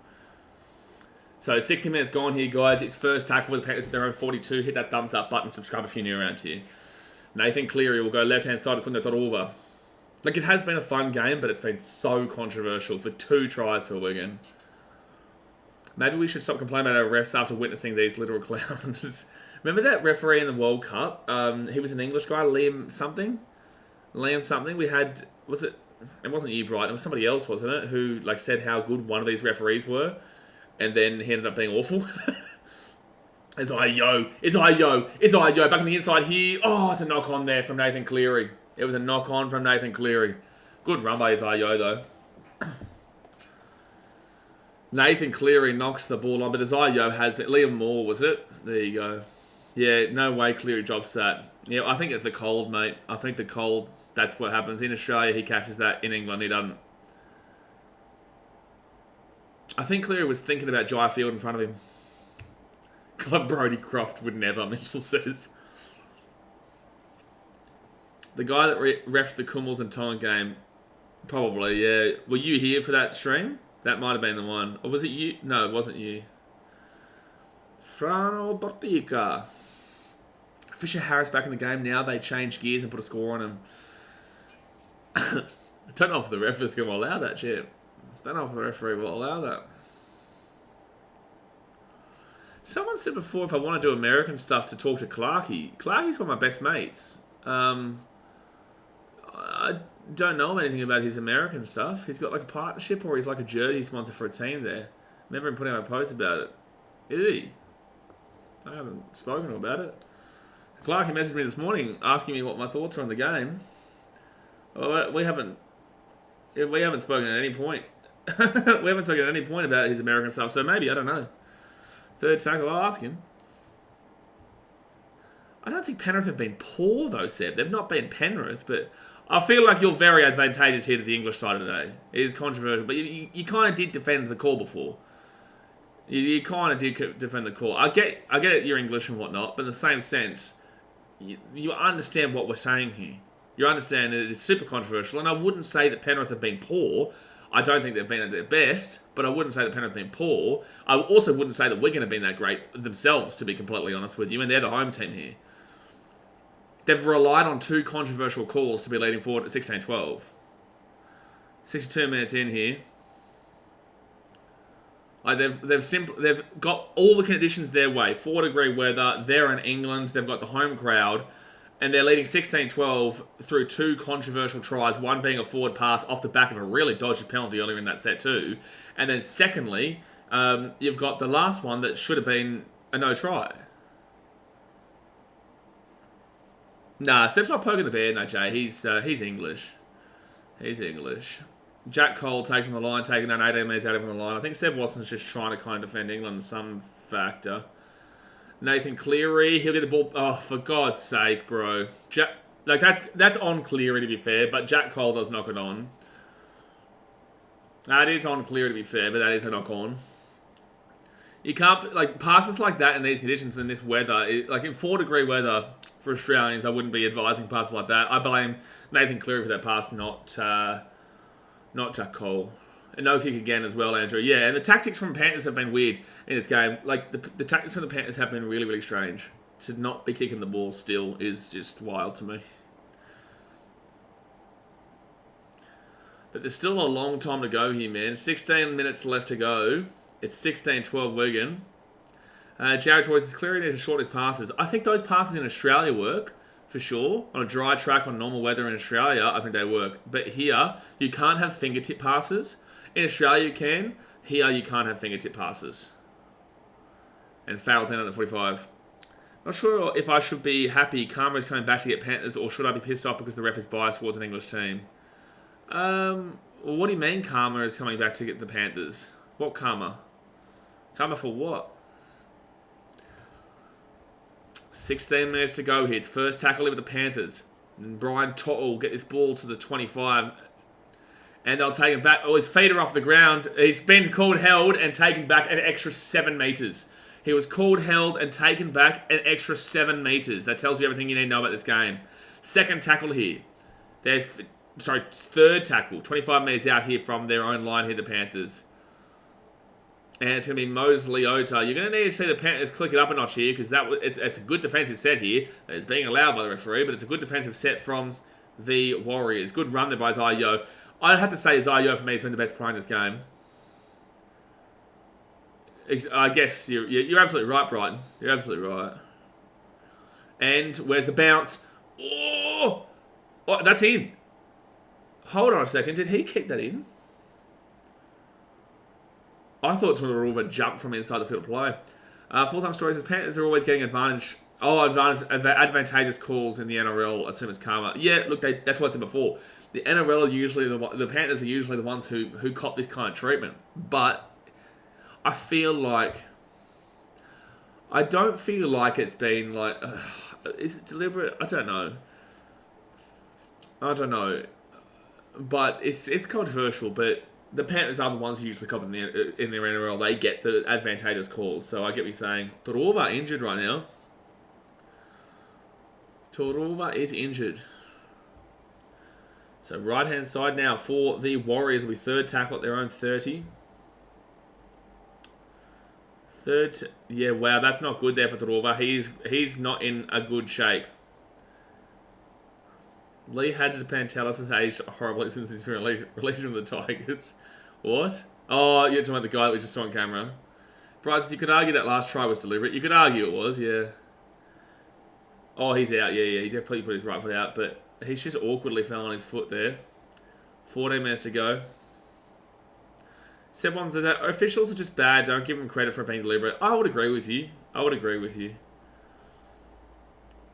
So 60 minutes gone here, guys. It's first tackle with the Panthers at their own 42. Hit that thumbs up button. Subscribe if you're new around here. Nathan Cleary will go left-hand side. It's on the over. Like, it has been a fun game, but it's been so controversial for 2 tries for Wigan. Maybe we should stop complaining about our refs after witnessing these literal clowns. Remember that referee in the World Cup? He was an English guy, Liam something. We had, it wasn't you, Bright. It was somebody else, wasn't it? Who said how good one of these referees were, and then he ended up being awful. It's Io. Back on the inside here. Oh, it's a knock on there from Nathan Cleary. It was a knock on from Nathan Cleary. Good run by Io though. Nathan Cleary knocks the ball on, but Io has been. Liam Moore, was it? There you go. Yeah, no way Cleary drops that. Yeah, I think it's the cold, mate. I think the cold, that's what happens. In Australia, he catches that. In England, he doesn't. I think Cleary was thinking about Jai Field in front of him. God, Brody Croft would never, Mitchell says. The guy that refed the Kummels and Tongan game, probably, yeah. Were you here for that stream? That might have been the one. Or was it you? No, it wasn't you. Frano Bortica. Fisher Harris back in the game. Now they change gears and put a score on him. I don't know if the ref is going to allow that, Chip. Don't know if the referee will allow that. Someone said before if I want to do American stuff to talk to Clarkey. Clarkey's one of my best mates. I don't know anything about his American stuff. He's got a partnership or he's a jersey sponsor for a team there. Remember him putting out a post about it. Is he? I haven't spoken to him about it. Clarkey messaged me this morning asking me what my thoughts were on the game. Well, we haven't spoken at any point. We haven't spoken at any point about his American stuff, so maybe, I don't know. Third tackle, I'll ask him. I don't think Penrith have been poor, though, Seb. They've not been Penrith, but I feel like you're very advantageous here to the English side today. It is controversial, but you kind of did defend the call before. You kind of did defend the call. I get it, you're English and whatnot, but in the same sense, you understand what we're saying here. You understand that it is super controversial, and I wouldn't say that Penrith have been poor. I don't think they've been at their best, but I wouldn't say that Penrith have been poor. I also wouldn't say that Wigan have been that great themselves, to be completely honest with you, and they're the home team here. They've relied on 2 controversial calls to be leading forward at 16-12. 62 minutes in here. They've got all the conditions their way. 4-degree weather. They're in England. They've got the home crowd. And they're leading 16-12 through 2 controversial tries, one being a forward pass off the back of a really dodgy penalty earlier in that set too. And then secondly, you've got the last one that should have been a no-try. Nah, Seb's not poking the bear, no, Jay. He's English. He's English. Jack Cole takes on the line, taking down 18 metres out of the line. I think Seb Watson's just trying to kind of defend England in some factor. Nathan Cleary, he'll get the ball. Oh, for God's sake, bro. That's on Cleary, to be fair, but Jack Cole does knock it on. That is on Cleary, to be fair, but that is a knock on. You can't, like, passes like that in these conditions, in this weather, like in 4-degree weather for Australians, I wouldn't be advising passes like that. I blame Nathan Cleary for that pass, not Jack Cole. And no kick again as well, Andrew. Yeah, and the tactics from Panthers have been weird in this game. Like, the tactics from the Panthers have been really, really strange. To not be kicking the ball still is just wild to me. But there's still a long time to go here, man. 16 minutes left to go. It's 16-12 Wigan. Jared Joyce is clearly need to shorten his passes. I think those passes in Australia work, for sure. On a dry track, on normal weather in Australia, I think they work. But here, you can't have fingertip passes. In Australia, you can. Here, you can't have fingertip passes. And foul 10 at the 45. Not sure if I should be happy Karma is coming back to get Panthers, or should I be pissed off because the ref is biased towards an English team? Well, what do you mean Karma is coming back to get the Panthers? What Karma? Karma for what? 16 minutes to go here. It's first tackle with the Panthers. And Brian To'o will get this ball to the 25. And they'll take him back. Oh, his feet are off the ground. He's been called held and taken back an extra 7 metres. He was called held and taken back an extra 7 metres. That tells you everything you need to know about this game. Second tackle here. Third tackle. 25 metres out here from their own line here, the Panthers. And it's going to be Mosley Ota. You're going to need to see the Panthers click it up a notch here, because it's a good defensive set here. It's being allowed by the referee, but it's a good defensive set from the Warriors. Good run there by Zayo. I'd have to say Zayo for me has been the best player in this game. I guess you're absolutely right, Brighton. You're absolutely right. And where's the bounce? Oh, that's in. Hold on a second. Did he kick that in? I thought Turuva jumped from inside the field of play. Full-time stories is Panthers are always getting advantageous calls in the NRL as soon as Karma. Yeah, look, that's what I said before. The NRL are usually the Panthers are usually the ones who cop this kind of treatment. But I don't feel like it's been like, is it deliberate? I don't know. But it's controversial, but the Panthers are the ones who usually cop in their NRL. They get the advantageous calls. So I get what you're saying. Turuva injured right now. Turuva is injured. So right-hand side now for the Warriors will be third tackle at their own 30. Yeah, wow, that's not good there for Turuva. He's not in a good shape. Lee Hadjid-Pantelis has aged horribly since he's been released from the Tigers. What? Oh, you're talking about the guy that we just saw on camera. Bryce, you could argue that last try was deliberate. You could argue it was, yeah. Oh, he's out. Yeah. He's definitely put his right foot out, but he's just awkwardly fell on his foot there. 14 minutes to go. Seb says that officials are just bad. Don't give them credit for being deliberate. I would agree with you.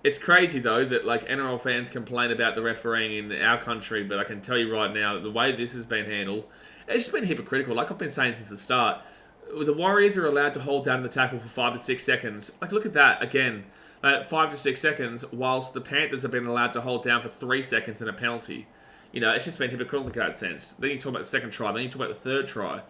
It's crazy, though, that like NRL fans complain about the refereeing in our country, but I can tell you right now that the way this has been handled, it's just been hypocritical. Like I've been saying since the start, the Warriors are allowed to hold down the tackle for 5 to 6 seconds. Like, look at that, again. 5 to 6 seconds, whilst the Panthers have been allowed to hold down for 3 seconds in a penalty. You know, it's just been hypocritical in that sense. Then you talk about the second try, then you talk about the third try.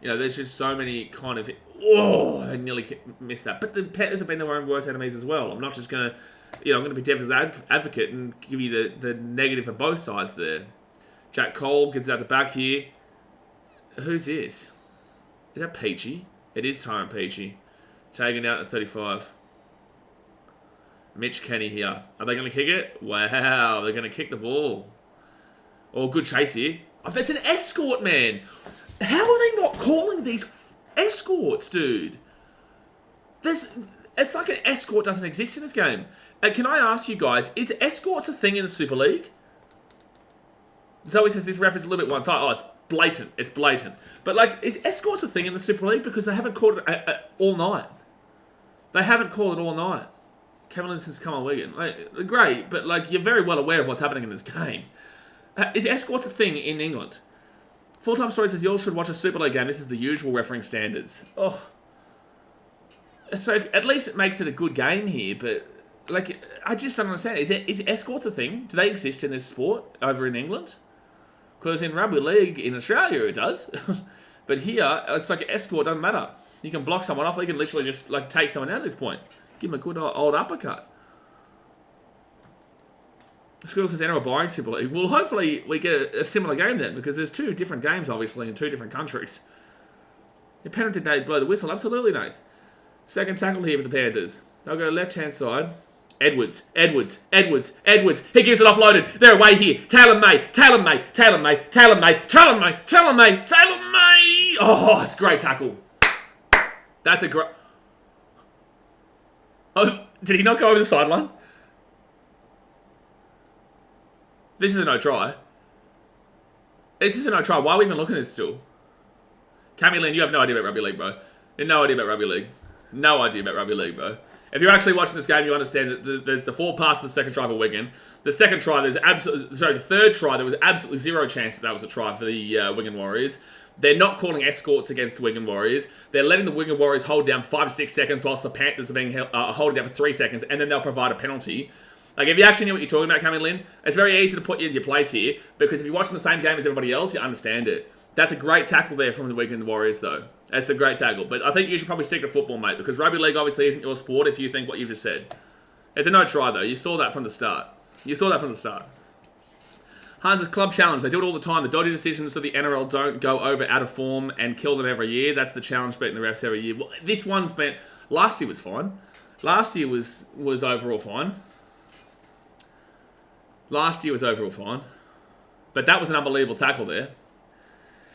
You know, there's just so many kind of... Oh, I nearly missed that. But the Panthers have been their own worst enemies as well. I'm not just going to... You know, I'm going to be devil's advocate and give you the negative for both sides there. Jack Cole gets it out the back here. Who's this? Is that Peachy? It is Tyrant Peachy. Taken out at 35. Mitch Kenny here. Are they going to kick it? Wow, they're going to kick the ball. Oh, good chase here. Oh, that's an escort, man. How are they not calling these escorts, dude? It's like an escort doesn't exist in this game. Can I ask you guys, is escorts a thing in the Super League? Zoe says this ref is a little bit one-sided. Oh, it's blatant. It's blatant. But, like, is escorts a thing in the Super League? Because they haven't called it all night. They haven't called it all night. Kevin Linson's come on Wigan. Like, great, but, like, you're very well aware of what's happening in this game. Is escorts a thing in England? Full-time story says, you all should watch a Super League game. This is the usual refereeing standards. Oh. So at least it makes it a good game here, but like I just don't understand. Is escorts a thing? Do they exist in this sport over in England? Because in rugby league in Australia it does, but here it's like an escort doesn't matter. You can block someone off. Or you can literally just like take someone out at this point. Give them a good old uppercut. Squirrel says enter a buying Super League. Well, hopefully we get a similar game then, because there's 2 different games obviously in 2 different countries. If Penrith did they blow the whistle? Absolutely, Nate. Second tackle here for the Panthers. They'll go left-hand side. Edwards. He gives it offloaded. They're away here. Taylor May. Oh, it's a great tackle. That's a great... Oh, did he not go over the sideline? This is a no try. This is a no try. Why are we even looking at this still? Cammy Lynn, you have no idea about rugby league, bro. You have no idea about rugby league. No idea about rugby league, bro. If you're actually watching this game, you understand that there's the 4 pass to the second try for Wigan. The second try, the third try, there was absolutely zero chance that was a try for the Wigan Warriors. They're not calling escorts against the Wigan Warriors. They're letting the Wigan Warriors hold down 5 to 6 seconds whilst the Panthers are being holding down for 3 seconds, and then they'll provide a penalty. Like, if you actually know what you're talking about, Cammy Lynn, it's very easy to put you in your place here, because if you're watching the same game as everybody else, you understand it. That's a great tackle there from the Wigan Warriors, though. That's a great tackle. But I think you should probably stick to football, mate, because rugby league obviously isn't your sport if you think what you've just said. It's a no try, though. You saw that from the start. Hans' club challenge. They do it all the time. The dodgy decisions of the NRL don't go over out of form and kill them every year. That's the challenge beating the refs every year. Well, this one's been... Last year was fine. Last year was overall fine. But that was an unbelievable tackle there.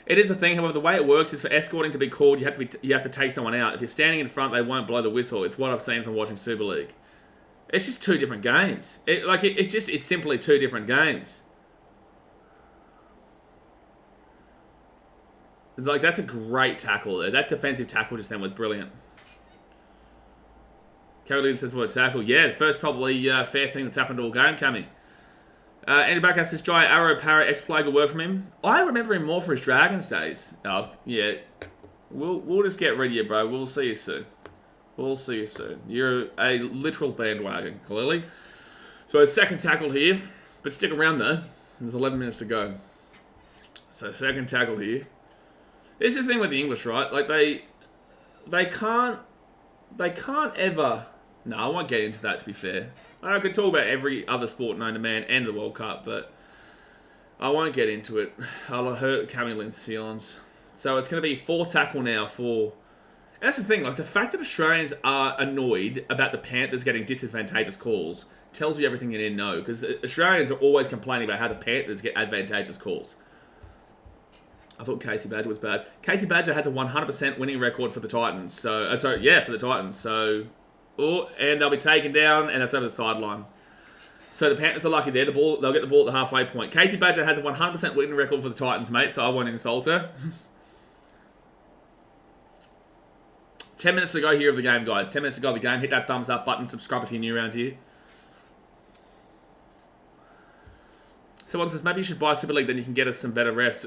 It is a thing, however, the way it works is for escorting to be called, you have to take someone out. If you're standing in front, they won't blow the whistle. It's what I've seen from watching Super League. It's just 2 different games. It just is simply 2 different games. Like, that's a great tackle there. That defensive tackle just then was brilliant. Carolina says, what a tackle. Yeah, the first probably fair thing that's happened all game, Cammy. Andy Backhouse says, Jai Arrow, Parrot, X-Plague, a word from him. I remember him more for his Dragons days. Oh, yeah. We'll just get rid of you, bro. We'll see you soon. You're a literal bandwagon, clearly. So his second tackle here. But stick around, though. There's 11 minutes to go. So second tackle here. This is the thing with the English, right? Like, they can't ever... No, I won't get into that, to be fair. I could talk about every other sport known to man and the World Cup, but I won't get into it. I'll hurt Cammy Lynn's feelings. So it's going to be 4 tackle now for... And that's the thing, like the fact that Australians are annoyed about the Panthers getting disadvantageous calls tells you everything you need to know, because Australians are always complaining about how the Panthers get advantageous calls. I thought Casey Badger was bad. Casey Badger has a 100% winning record for the Titans. So, for the Titans. So... Oh, and they'll be taken down, and that's over the sideline. So the Panthers are lucky there. They'll get the ball at the halfway point. Casey Badger has a 100% winning record for the Titans, mate, so I won't insult her. 10 minutes to go here of the game, guys. 10 minutes to go of the game. Hit that thumbs up button. Subscribe if you're new around here. Someone says, maybe you should buy Super League, then you can get us some better refs.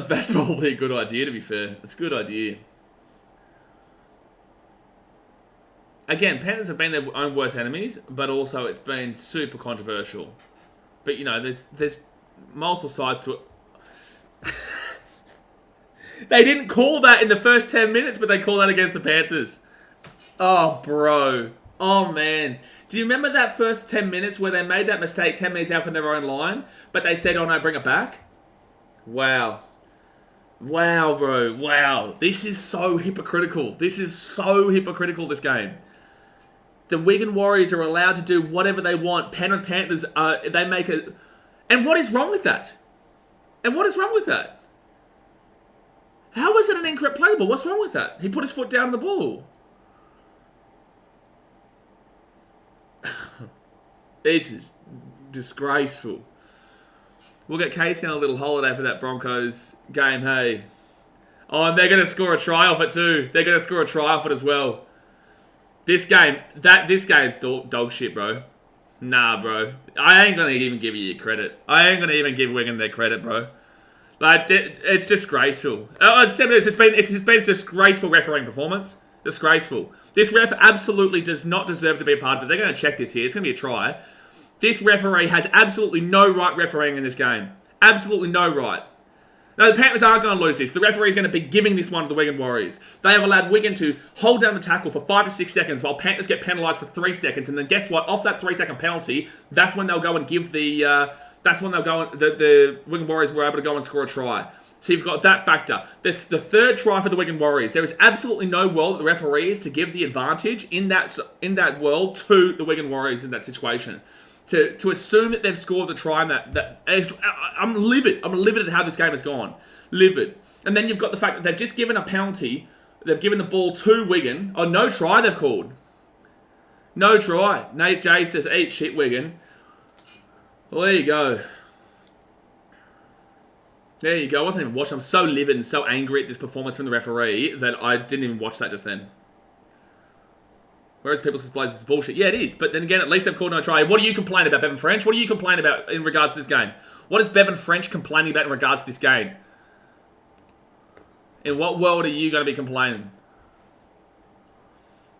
That's probably a good idea, to be fair. It's a good idea. Again, Panthers have been their own worst enemies, but also it's been super controversial. But, you know, there's multiple sides to it. They didn't call that in the first 10 minutes, but they called that against the Panthers. Oh, bro. Oh, man. Do you remember that first 10 minutes where they made that mistake 10 minutes out from their own line, but they said, oh, no, bring it back? Wow. Wow, bro. Wow. This is so hypocritical. This game. The Wigan Warriors are allowed to do whatever they want. Penrith Panthers, they make a... And what is wrong with that? How is it an incorrect play ball? What's wrong with that? He put his foot down on the ball. This is disgraceful. We'll get Casey on a little holiday for that Broncos game, hey. Oh, and they're going to score a try off it too. They're going to score a try off it as well. This game's dog shit, bro. Nah, bro. I ain't going to even give you your credit. I ain't going to even give Wigan their credit, bro. But it's disgraceful. It's been a disgraceful refereeing performance. Disgraceful. This ref absolutely does not deserve to be a part of it. They're going to check this here. It's going to be a try. This referee has absolutely no right refereeing in this game. Absolutely no right. No, the Panthers aren't going to lose this. The referee is going to be giving this one to the Wigan Warriors. They have allowed Wigan to hold down the tackle for 5 to 6 seconds while Panthers get penalised for 3 seconds. And then guess what? Off that 3-second penalty, that's when they'll go and give the... the Wigan Warriors were able to go and score a try. So you've got that factor. This the third try for the Wigan Warriors. There is absolutely no world that the referee is to give the advantage in that world to the Wigan Warriors in that situation. To assume that they've scored the try and I'm livid. I'm livid at how this game has gone. Livid. And then you've got the fact that they've just given a penalty. They've given the ball to Wigan. Oh, no try they've called. No try. Nate J says, eat shit, Wigan. Well, there you go. There you go. I wasn't even watching. I'm so livid and so angry at this performance from the referee that I didn't even watch that just then. Whereas people say this is bullshit. Yeah, it is. But then again, at least they've called no try. What do you complain about, Bevan French? What do you complain about in regards to this game? What is Bevan French complaining about in regards to this game? In what world are you going to be complaining?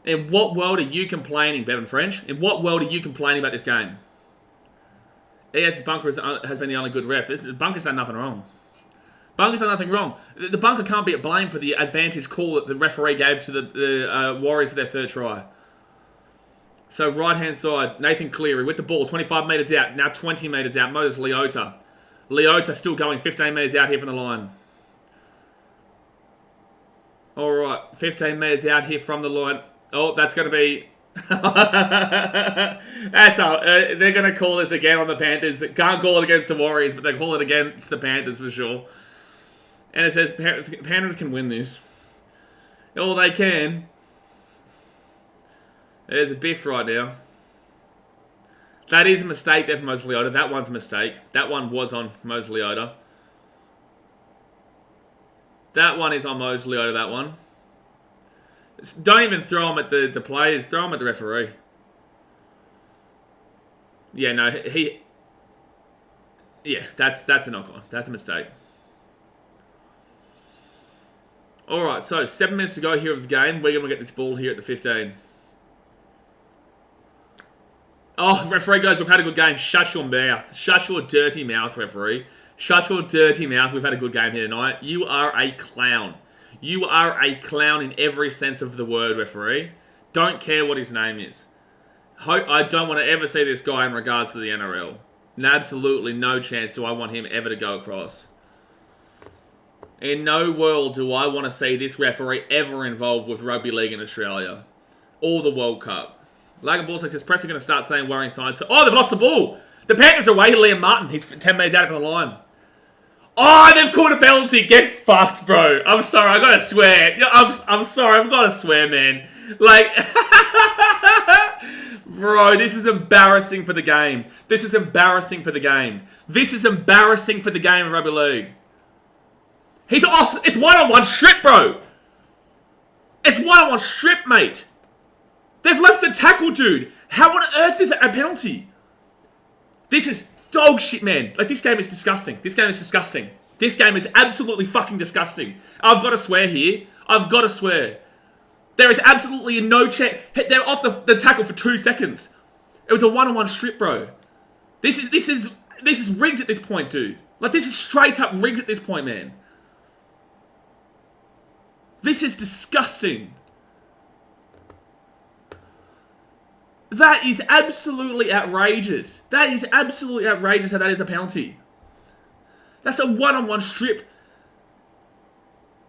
In what world are you complaining, Bevan French? In what world are you complaining about this game? ES's bunker has been the only good ref. The bunker's done nothing wrong. Bunker's done nothing wrong. The bunker can't be at blame for the advantage call that the referee gave to the Warriors for their third try. So right-hand side, Nathan Cleary with the ball, 25 metres out, now 20 metres out. Moses Leota. Leota still going 15 metres out here from the line. All right, 15 metres out here from the line. Oh, that's going to be... That's all. They're going to call this again on the Panthers. They can't call it against the Warriors, but they call it against the Panthers for sure. And it says Panthers can win this. Oh, they can. There's a biff right now. That is a mistake there for Moses Leota. That one's a mistake. That one was on Moses Leota. That one is on Moses Leota, that one. Don't even throw them at the players. Throw them at the referee. Yeah, no, yeah, that's a knock-on. That's a mistake. All right, so 7 minutes to go here of the game. We're going to get this ball here at the 15. Oh, referee goes, we've had a good game. Shut your mouth. Shut your dirty mouth, referee. Shut your dirty mouth. We've had a good game here tonight. You are a clown. You are a clown in every sense of the word, referee. Don't care what his name is. I don't want to ever see this guy in regards to the NRL. And absolutely no chance do I want him ever to go across. In no world do I want to see this referee ever involved with rugby league in Australia. Or the World Cup. Lagan Ball's like, is Preston going to start saying worrying signs? Oh, they've lost the ball. The Panthers are away to Liam Martin. He's 10 metres out from the line. Oh, they've called a penalty. Get fucked, bro. I'm sorry. I gotta swear. I'm sorry. I've gotta swear, man. Like, bro, this is embarrassing for the game. This is embarrassing for the game. This is embarrassing for the game of rugby league. He's off. It's one-on-one strip, bro. It's one-on-one strip, mate. They've left the tackle, dude. How on earth is that a penalty? This is dog shit, man. Like, this game is disgusting. This game is disgusting. This game is absolutely fucking disgusting. I've got to swear here. I've got to swear. There is absolutely no chance. They're off the tackle for 2 seconds. It was a one-on-one strip, bro. This is rigged at this point, dude. Like, this is straight up rigged at this point, man. This is disgusting. That is absolutely outrageous. That is absolutely outrageous how that is a penalty. That's a one-on-one strip.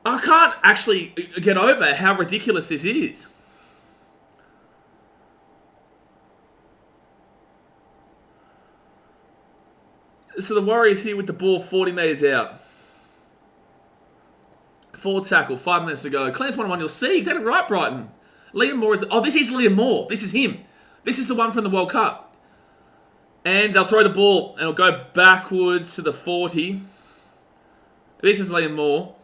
I can't actually get over how ridiculous this is. So the Warriors here with the ball 40 metres out. Forward tackle, 5 minutes to go. Clears one-on-one, you'll see. Exactly right, Brighton. Liam Moore is... Oh, this is Liam Moore. This is him. This is the one from the World Cup. And they'll throw the ball and it'll go backwards to the 40. This is Liam Moore.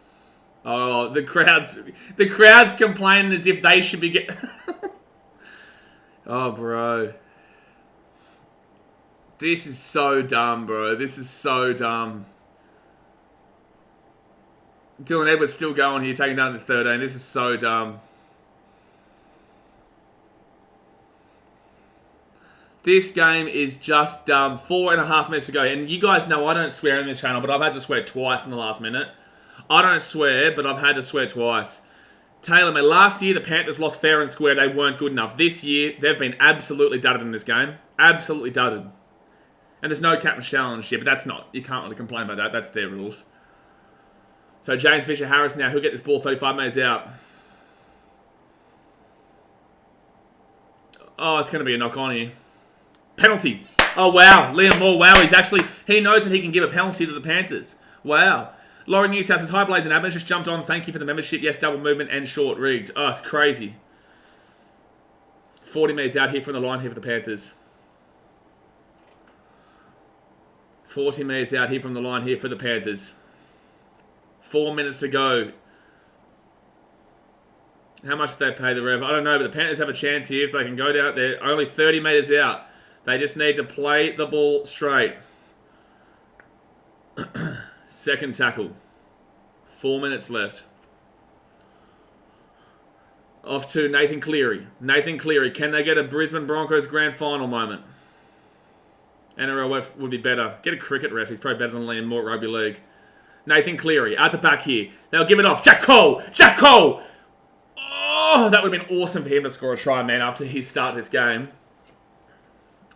Oh, the crowd's complaining as if they should be getting... Oh, bro. This is so dumb, bro. This is so dumb. Dylan Edwards still going here, taking down to 13. This is so dumb. This game is just dumb. 4.5 minutes to go. And you guys know I don't swear on this channel, but I've had to swear twice in the last minute. I don't swear, but I've had to swear twice. Taylor, mate, last year the Panthers lost fair and square. They weren't good enough. This year, they've been absolutely dudded in this game. Absolutely dudded. And there's no captain's challenge yet, but that's not. You can't really complain about that. That's their rules. So James Fisher-Harris now, he'll get this ball 35 metres out. Oh, it's going to be a knock on here. Penalty. Oh, wow. Liam Moore, wow. He knows that he can give a penalty to the Panthers. Wow. Laurie Newtown says, hi, Blaze and Abner. Just jumped on. Thank you for the membership. Yes, double movement and short rigged. Oh, it's crazy. 40 metres out here from the line here for the Panthers. 40 metres out here from the line here for the Panthers. 4 minutes to go. How much do they pay the ref? I don't know, but the Panthers have a chance here if they can go down there. Only 30 metres out. They just need to play the ball straight. Second tackle. 4 minutes left. Off to Nathan Cleary. Nathan Cleary. Can they get a Brisbane Broncos grand final moment? NRL ref would be better. Get a cricket ref. He's probably better than Liam Moore at rugby league. Nathan Cleary. At the back here. They'll give it off. Jack Cole. Jack Cole. Oh, that would have been awesome for him to score a try, man, after his start of this game.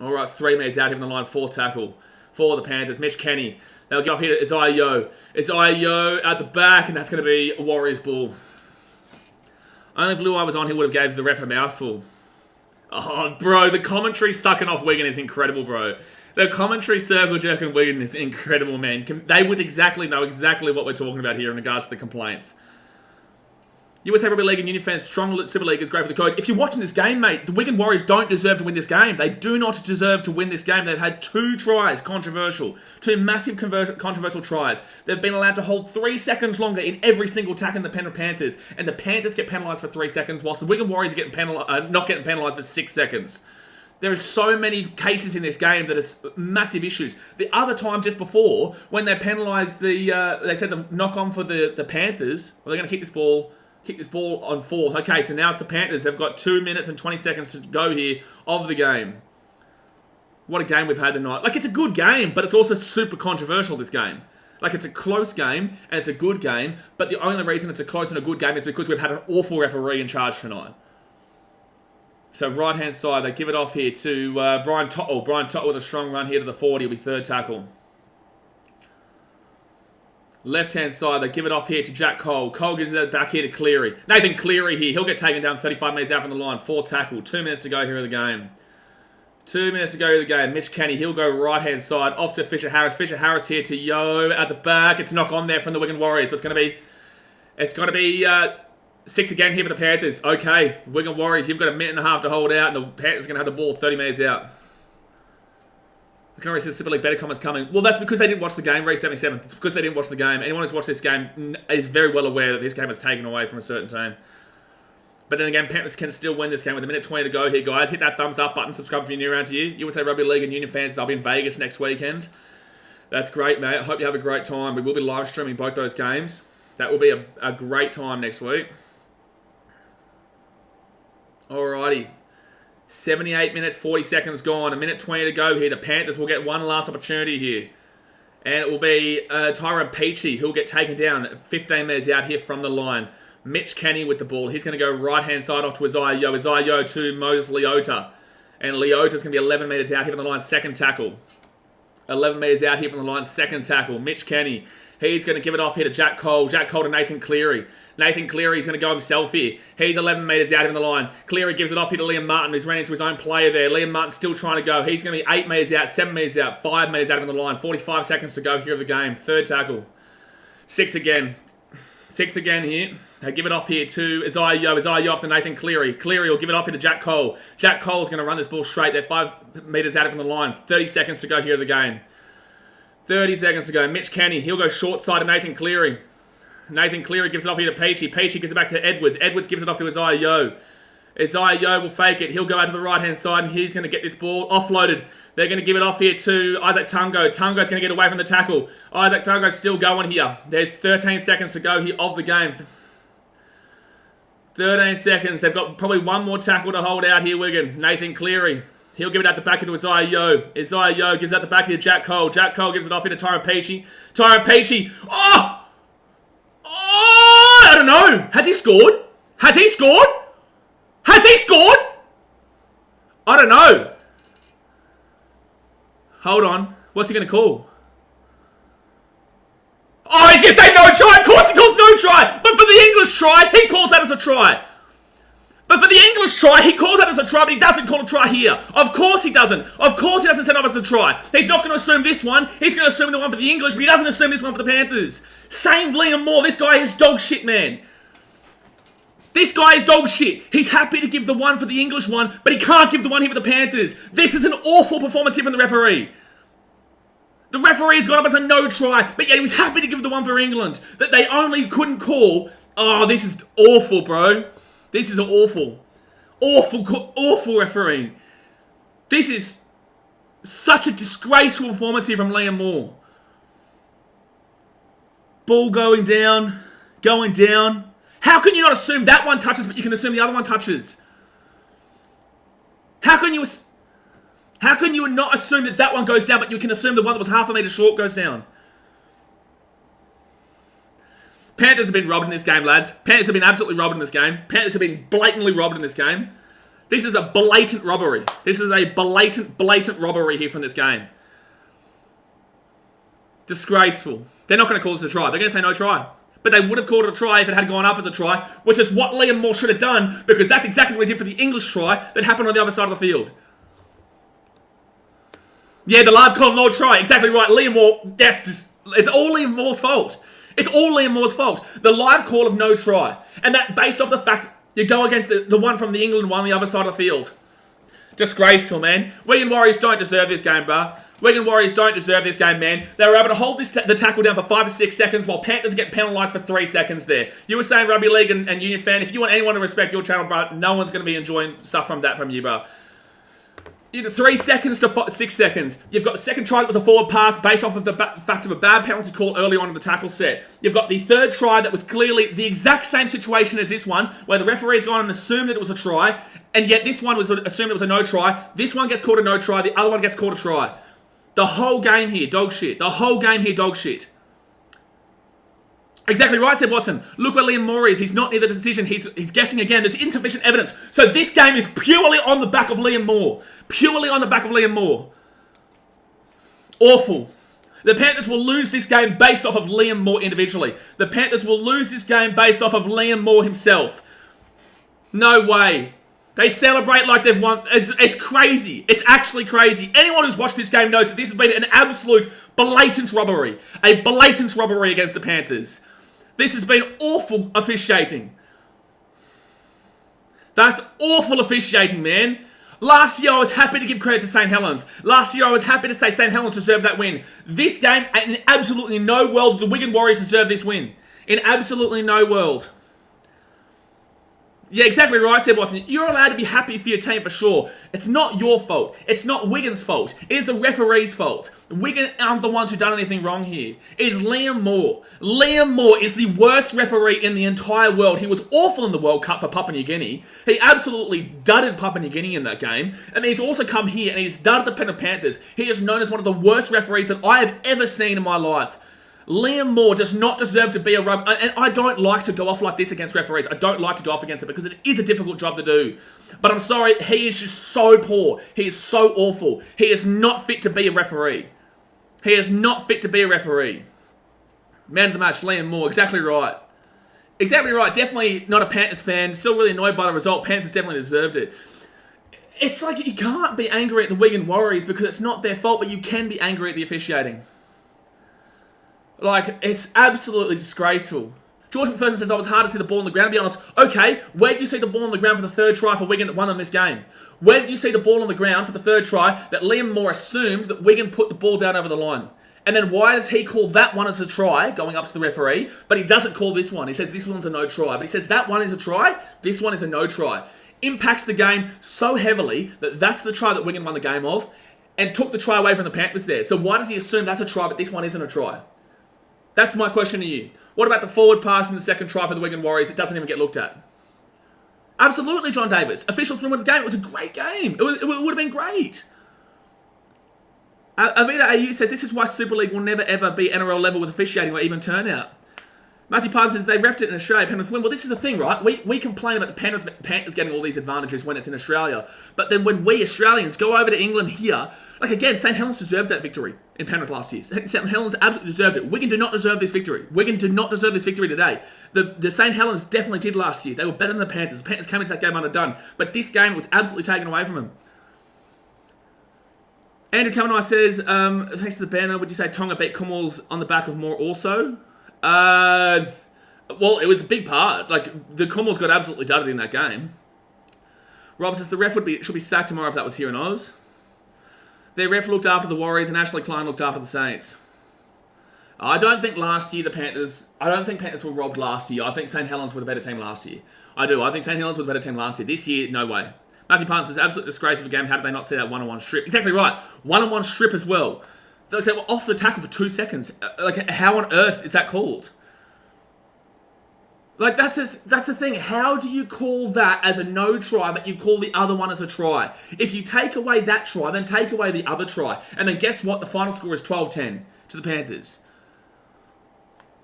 All right, 3 minutes out here from the line. 4 tackle for the Panthers. Mitch Kenny. They'll get off here to Isaiah Yeo. Isaiah Yeo at the back, and that's going to be a Warriors ball. Only if Luai was on, he would have gave the ref a mouthful. Oh, bro, the commentary sucking off Wigan is incredible, bro. The commentary circle jerking Wigan is incredible, man. They would know exactly what we're talking about here in regards to the complaints. USA Rugby League and Union fans, strong Super League is great for the code. If you're watching this game, mate, the Wigan Warriors don't deserve to win this game. They do not deserve to win this game. They've had 2 tries, controversial. 2 massive controversial tries. They've been allowed to hold 3 seconds longer in every single tackle in the Penrith Panthers. And the Panthers get penalised for 3 seconds, whilst the Wigan Warriors are not getting penalised for 6 seconds. There are so many cases in this game that is massive issues. The other time just before, when they penalised they said the knock-on for the Panthers, well, they're going to kick this ball on 4th. Okay, so now it's the Panthers. They've got 2 minutes and 20 seconds to go here of the game. What a game we've had tonight. Like, it's a good game, but it's also super controversial, this game. Like, it's a close game, and it's a good game, but the only reason it's a close and a good game is because we've had an awful referee in charge tonight. So, right-hand side, they give it off here to Brian Tottle. Brian Tottle with a strong run here to the 40. Will be 3rd tackle. Left-hand side, they give it off here to Jack Cole. Cole gives it back here to Cleary. Nathan Cleary here. He'll get taken down 35 metres out from the line. 4th tackle. 2 minutes to go here in the game. 2 minutes to go in the game. Mitch Kenny, he'll go right-hand side. Off to Fisher-Harris. Fisher-Harris here to Yeo at the back. It's knock on there from the Wigan Warriors. So it's going to be 6 again here for the Panthers. Okay, Wigan Warriors, you've got a minute and a half to hold out, and the Panthers are going to have the ball 30 metres out. I can already see the Super League better comments coming. Well, that's because they didn't watch the game, Ray77. It's because they didn't watch the game. Anyone who's watched this game is very well aware that this game was taken away from a certain team. But then again, Panthers can still win this game with a minute 20 to go here, guys. Hit that thumbs up button, subscribe if you're new around here. USA Rugby League and Union fans, I'll be in Vegas next weekend. That's great, mate. I hope you have a great time. We will be live streaming both those games. That will be a great time next week. Alrighty. 78 minutes, 40 seconds gone. A minute 20 to go here. The Panthers will get one last opportunity here. And it will be Tyrone Peachey who will get taken down 15 metres out here from the line. Mitch Kenny with the ball. He's going to go right-hand side off to Isaiah Yeo. Isaiah Yeo to Moses Leota. And Leota's going to be 11 metres out here from the line. 2nd tackle. 11 metres out here from the line. 2nd tackle. Mitch Kenny. He's going to give it off here to Jack Cole. Jack Cole to Nathan Cleary. Nathan Cleary's going to go himself here. He's 11 metres out here from the line. Cleary gives it off here to Liam Martin, who's ran into his own player there. Liam Martin's still trying to go. He's going to be 8 metres out, 7 metres out, 5 metres out from the line. 45 seconds to go here of the game. 3rd tackle. 6 again. 6 again here. They give it off here to Isaiah Yeo. Isaiah Yeo off to Nathan Cleary. Cleary will give it off here to Jack Cole. Jack Cole's going to run this ball straight. They're 5 metres out from the line. 30 seconds to go here of the game. 30 seconds to go. Mitch Kenny. He'll go short side to Nathan Cleary. Nathan Cleary gives it off here to Peachey. Peachey gives it back to Edwards. Edwards gives it off to Isaiah Yeo. Isaiah Yeo will fake it. He'll go out to the right-hand side, and he's going to get this ball offloaded. They're going to give it off here to Isaac Tungo. Tungo's going to get away from the tackle. Isaac Tungo's still going here. There's 13 seconds to go here of the game. 13 seconds. They've got probably one more tackle to hold out here, Wigan. Nathan Cleary. He'll give it out the back into Isaiah Yeo. Isaiah Yeo gives it out the back here to Jack Cole. Jack Cole gives it off into Tyron Peachy. Tyron Peachy. Oh! Oh! I don't know. Has he scored? Has he scored? Has he scored? I don't know. Hold on. What's he going to call? Oh, he's going to say no try. Of course he calls no try. But for the English try, he calls that as a try. But for the English try, he calls that as a try, but he doesn't call a try here. Of course he doesn't. Of course he doesn't set up as a try. He's not going to assume this one. He's going to assume the one for the English, but he doesn't assume this one for the Panthers. Same Liam Moore. This guy is dog shit, man. This guy is dog shit. He's happy to give the one for the English one, but he can't give the one here for the Panthers. This is an awful performance here from the referee. The referee's got up as a no try, but yet he was happy to give the one for England that they only couldn't call. Oh, this is awful, bro. This is awful. Awful refereeing. This is such a disgraceful performance here from Liam Moore. Ball going down. How can you not assume that one touches, but you can assume the other one touches? How can you not assume that that one goes down, but you can assume the one that was half a metre short goes down? Panthers have been robbed in this game, lads. Panthers have been absolutely robbed in this game. Panthers have been blatantly robbed in this game. This is a blatant robbery. This is a blatant robbery here from this game. Disgraceful. They're not going to call this a try. They're going to say no try. But they would have called it a try if it had gone up as a try, which is what Liam Moore should have done, because that's exactly what he did for the English try that happened on the other side of the field. Yeah, the live call, no try. Exactly right. Liam Moore, it's all Liam Moore's fault. It's all Liam Moore's fault. The live call of no try. And that based off the fact you go against the one from the England one on the other side of the field. Disgraceful, man. Wigan Warriors don't deserve this game, bruh. Wigan Warriors don't deserve this game, man. They were able to hold the tackle down for 5 to 6 seconds while Panthers get penalised for 3 seconds there. You were saying, Rugby League and Union fan, if you want anyone to respect your channel, bruh, no one's going to be enjoying stuff from you, bruh. You 3 seconds to 6 seconds. You've got the second try that was a forward pass based off of the fact of a bad penalty call early on in the tackle set. You've got the third try that was clearly the exact same situation as this one, where the referee's gone and assumed that it was a try, and yet this one was assumed it was a no try. This one gets called a no try, the other one gets called a try. The whole game here, dog shit. The whole game here, dog shit. Exactly right, said Watson. Look where Liam Moore is. He's not near the decision. He's guessing again. There's insufficient evidence. So this game is purely on the back of Liam Moore. Purely on the back of Liam Moore. Awful. The Panthers will lose this game based off of Liam Moore individually. The Panthers will lose this game based off of Liam Moore himself. No way. They celebrate like they've won. It's crazy. It's actually crazy. Anyone who's watched this game knows that this has been an absolute blatant robbery. A blatant robbery against the Panthers. This has been awful officiating. That's awful officiating, man. Last year, I was happy to give credit to St. Helens. Last year, I was happy to say St. Helens deserved that win. This game, in absolutely no world, the Wigan Warriors deserve this win. In absolutely no world. Yeah, exactly right, said Watson. You're allowed to be happy for your team for sure. It's not your fault. It's not Wigan's fault. It is the referee's fault. Wigan aren't the ones who done anything wrong here. It is Liam Moore. Liam Moore is the worst referee in the entire world. He was awful in the World Cup for Papua New Guinea. He absolutely dudded Papua New Guinea in that game. And he's also come here and he's dudded the Penrith Panthers. He is known as one of the worst referees that I have ever seen in my life. Liam Moore does not deserve to be a rugby... And I don't like to go off like this against referees. I don't like to go off against it because it is a difficult job to do. But I'm sorry, he is just so poor. He is so awful. He is not fit to be a referee. He is not fit to be a referee. Man of the match, Liam Moore. Exactly right. Exactly right. Definitely not a Panthers fan. Still really annoyed by the result. Panthers definitely deserved it. It's like you can't be angry at the Wigan Warriors because it's not their fault, but you can be angry at the officiating. Like, it's absolutely disgraceful. George McPherson says, I was hard to see the ball on the ground, to be honest. Okay, where did you see the ball on the ground for the third try for Wigan that won them this game? Where did you see the ball on the ground for the third try that Liam Moore assumed that Wigan put the ball down over the line? And then why does he call that one as a try, going up to the referee, but he doesn't call this one? He says this one's a no try. But he says that one is a try, this one is a no try. impacts the game so heavily that that's the try that Wigan won the game of, and took the try away from the Panthers there. So why does he assume that's a try, but this one isn't a try? That's my question to you. What about the forward pass in the second try for the Wigan Warriors that doesn't even get looked at? Absolutely, John Davis. Officials win the game. It was a great game. It would have been great. Avita AU says, this is why Super League will never ever be NRL level with officiating or even turnout. Matthew Pardon says, they refed it in Australia, Penrith win. Well, this is the thing, right? We complain about the Penrith Panthers getting all these advantages when it's in Australia. But then when we Australians go over to England here, like again, St. Helens deserved that victory in Penrith last year. St. Helens absolutely deserved it. Wigan do not deserve this victory. Wigan do not deserve this victory today. The St. Helens definitely did last year. They were better than the Panthers. The Panthers came into that game underdone. But this game was absolutely taken away from them. Andrew Kavanagh says, thanks to the banner, would you say Tonga beat Commonwealth on the back of more also? Well, it was a big part. Like, the Commonwealth got absolutely dudded in that game. Rob says, the ref should be sacked tomorrow if that was here in Oz. Their ref looked after the Warriors and Ashley Klein looked after the Saints. I don't think last year Panthers were robbed last year. I think St. Helens were the better team last year. I do. I think St. Helens were the better team last year. This year, no way. Matthew Parton says, absolute disgrace of a game. How did they not see that one-on-one strip? Exactly right. One-on-one strip as well. They were off the tackle for 2 seconds. Like, how on earth is that called? Like, that's the thing. How do you call that as a no try, but you call the other one as a try? If you take away that try, then take away the other try. And then guess what? The final score is 12-10 to the Panthers.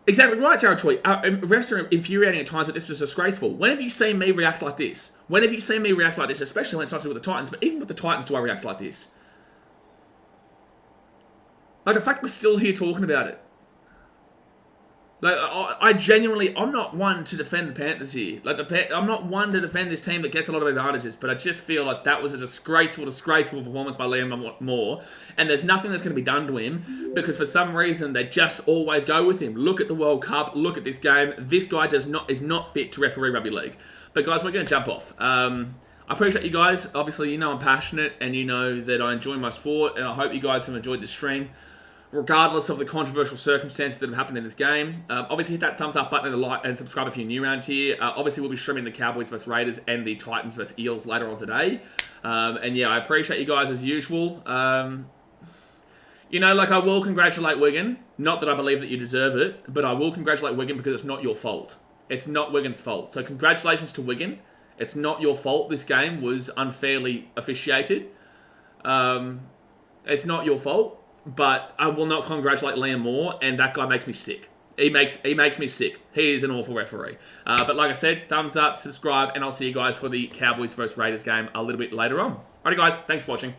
Exactly right, Jared Choi. Refs are infuriating at times, but this was disgraceful. When have you seen me react like this? When have you seen me react like this? Especially when it's not to do with the Titans, but even with the Titans, do I react like this? Like, the fact we're still here talking about it. Like, I genuinely, I'm not one to defend the Panthers here. Like, I'm not one to defend this team that gets a lot of advantages, but I just feel like that was a disgraceful performance by Liam Moore, and there's nothing that's going to be done to him, because for some reason, they just always go with him. Look at the World Cup, look at this game. This guy is not fit to referee rugby league. But guys, we're going to jump off. I appreciate you guys. Obviously, you know I'm passionate, and you know that I enjoy my sport, and I hope you guys have enjoyed this stream, regardless of the controversial circumstances that have happened in this game. Obviously, hit that thumbs up button and like and subscribe if you're new around here. Obviously, we'll be streaming the Cowboys vs Raiders and the Titans vs Eels later on today. And yeah, I appreciate you guys as usual. You know, like, I will congratulate Wigan. Not that I believe that you deserve it, but I will congratulate Wigan because it's not your fault. It's not Wigan's fault. So congratulations to Wigan. It's not your fault. This game was unfairly officiated. It's not your fault. But I will not congratulate Liam Moore, and that guy makes me sick. He makes me sick. He is an awful referee. But like I said, thumbs up, subscribe, and I'll see you guys for the Cowboys vs Raiders game a little bit later on. Alrighty guys, thanks for watching.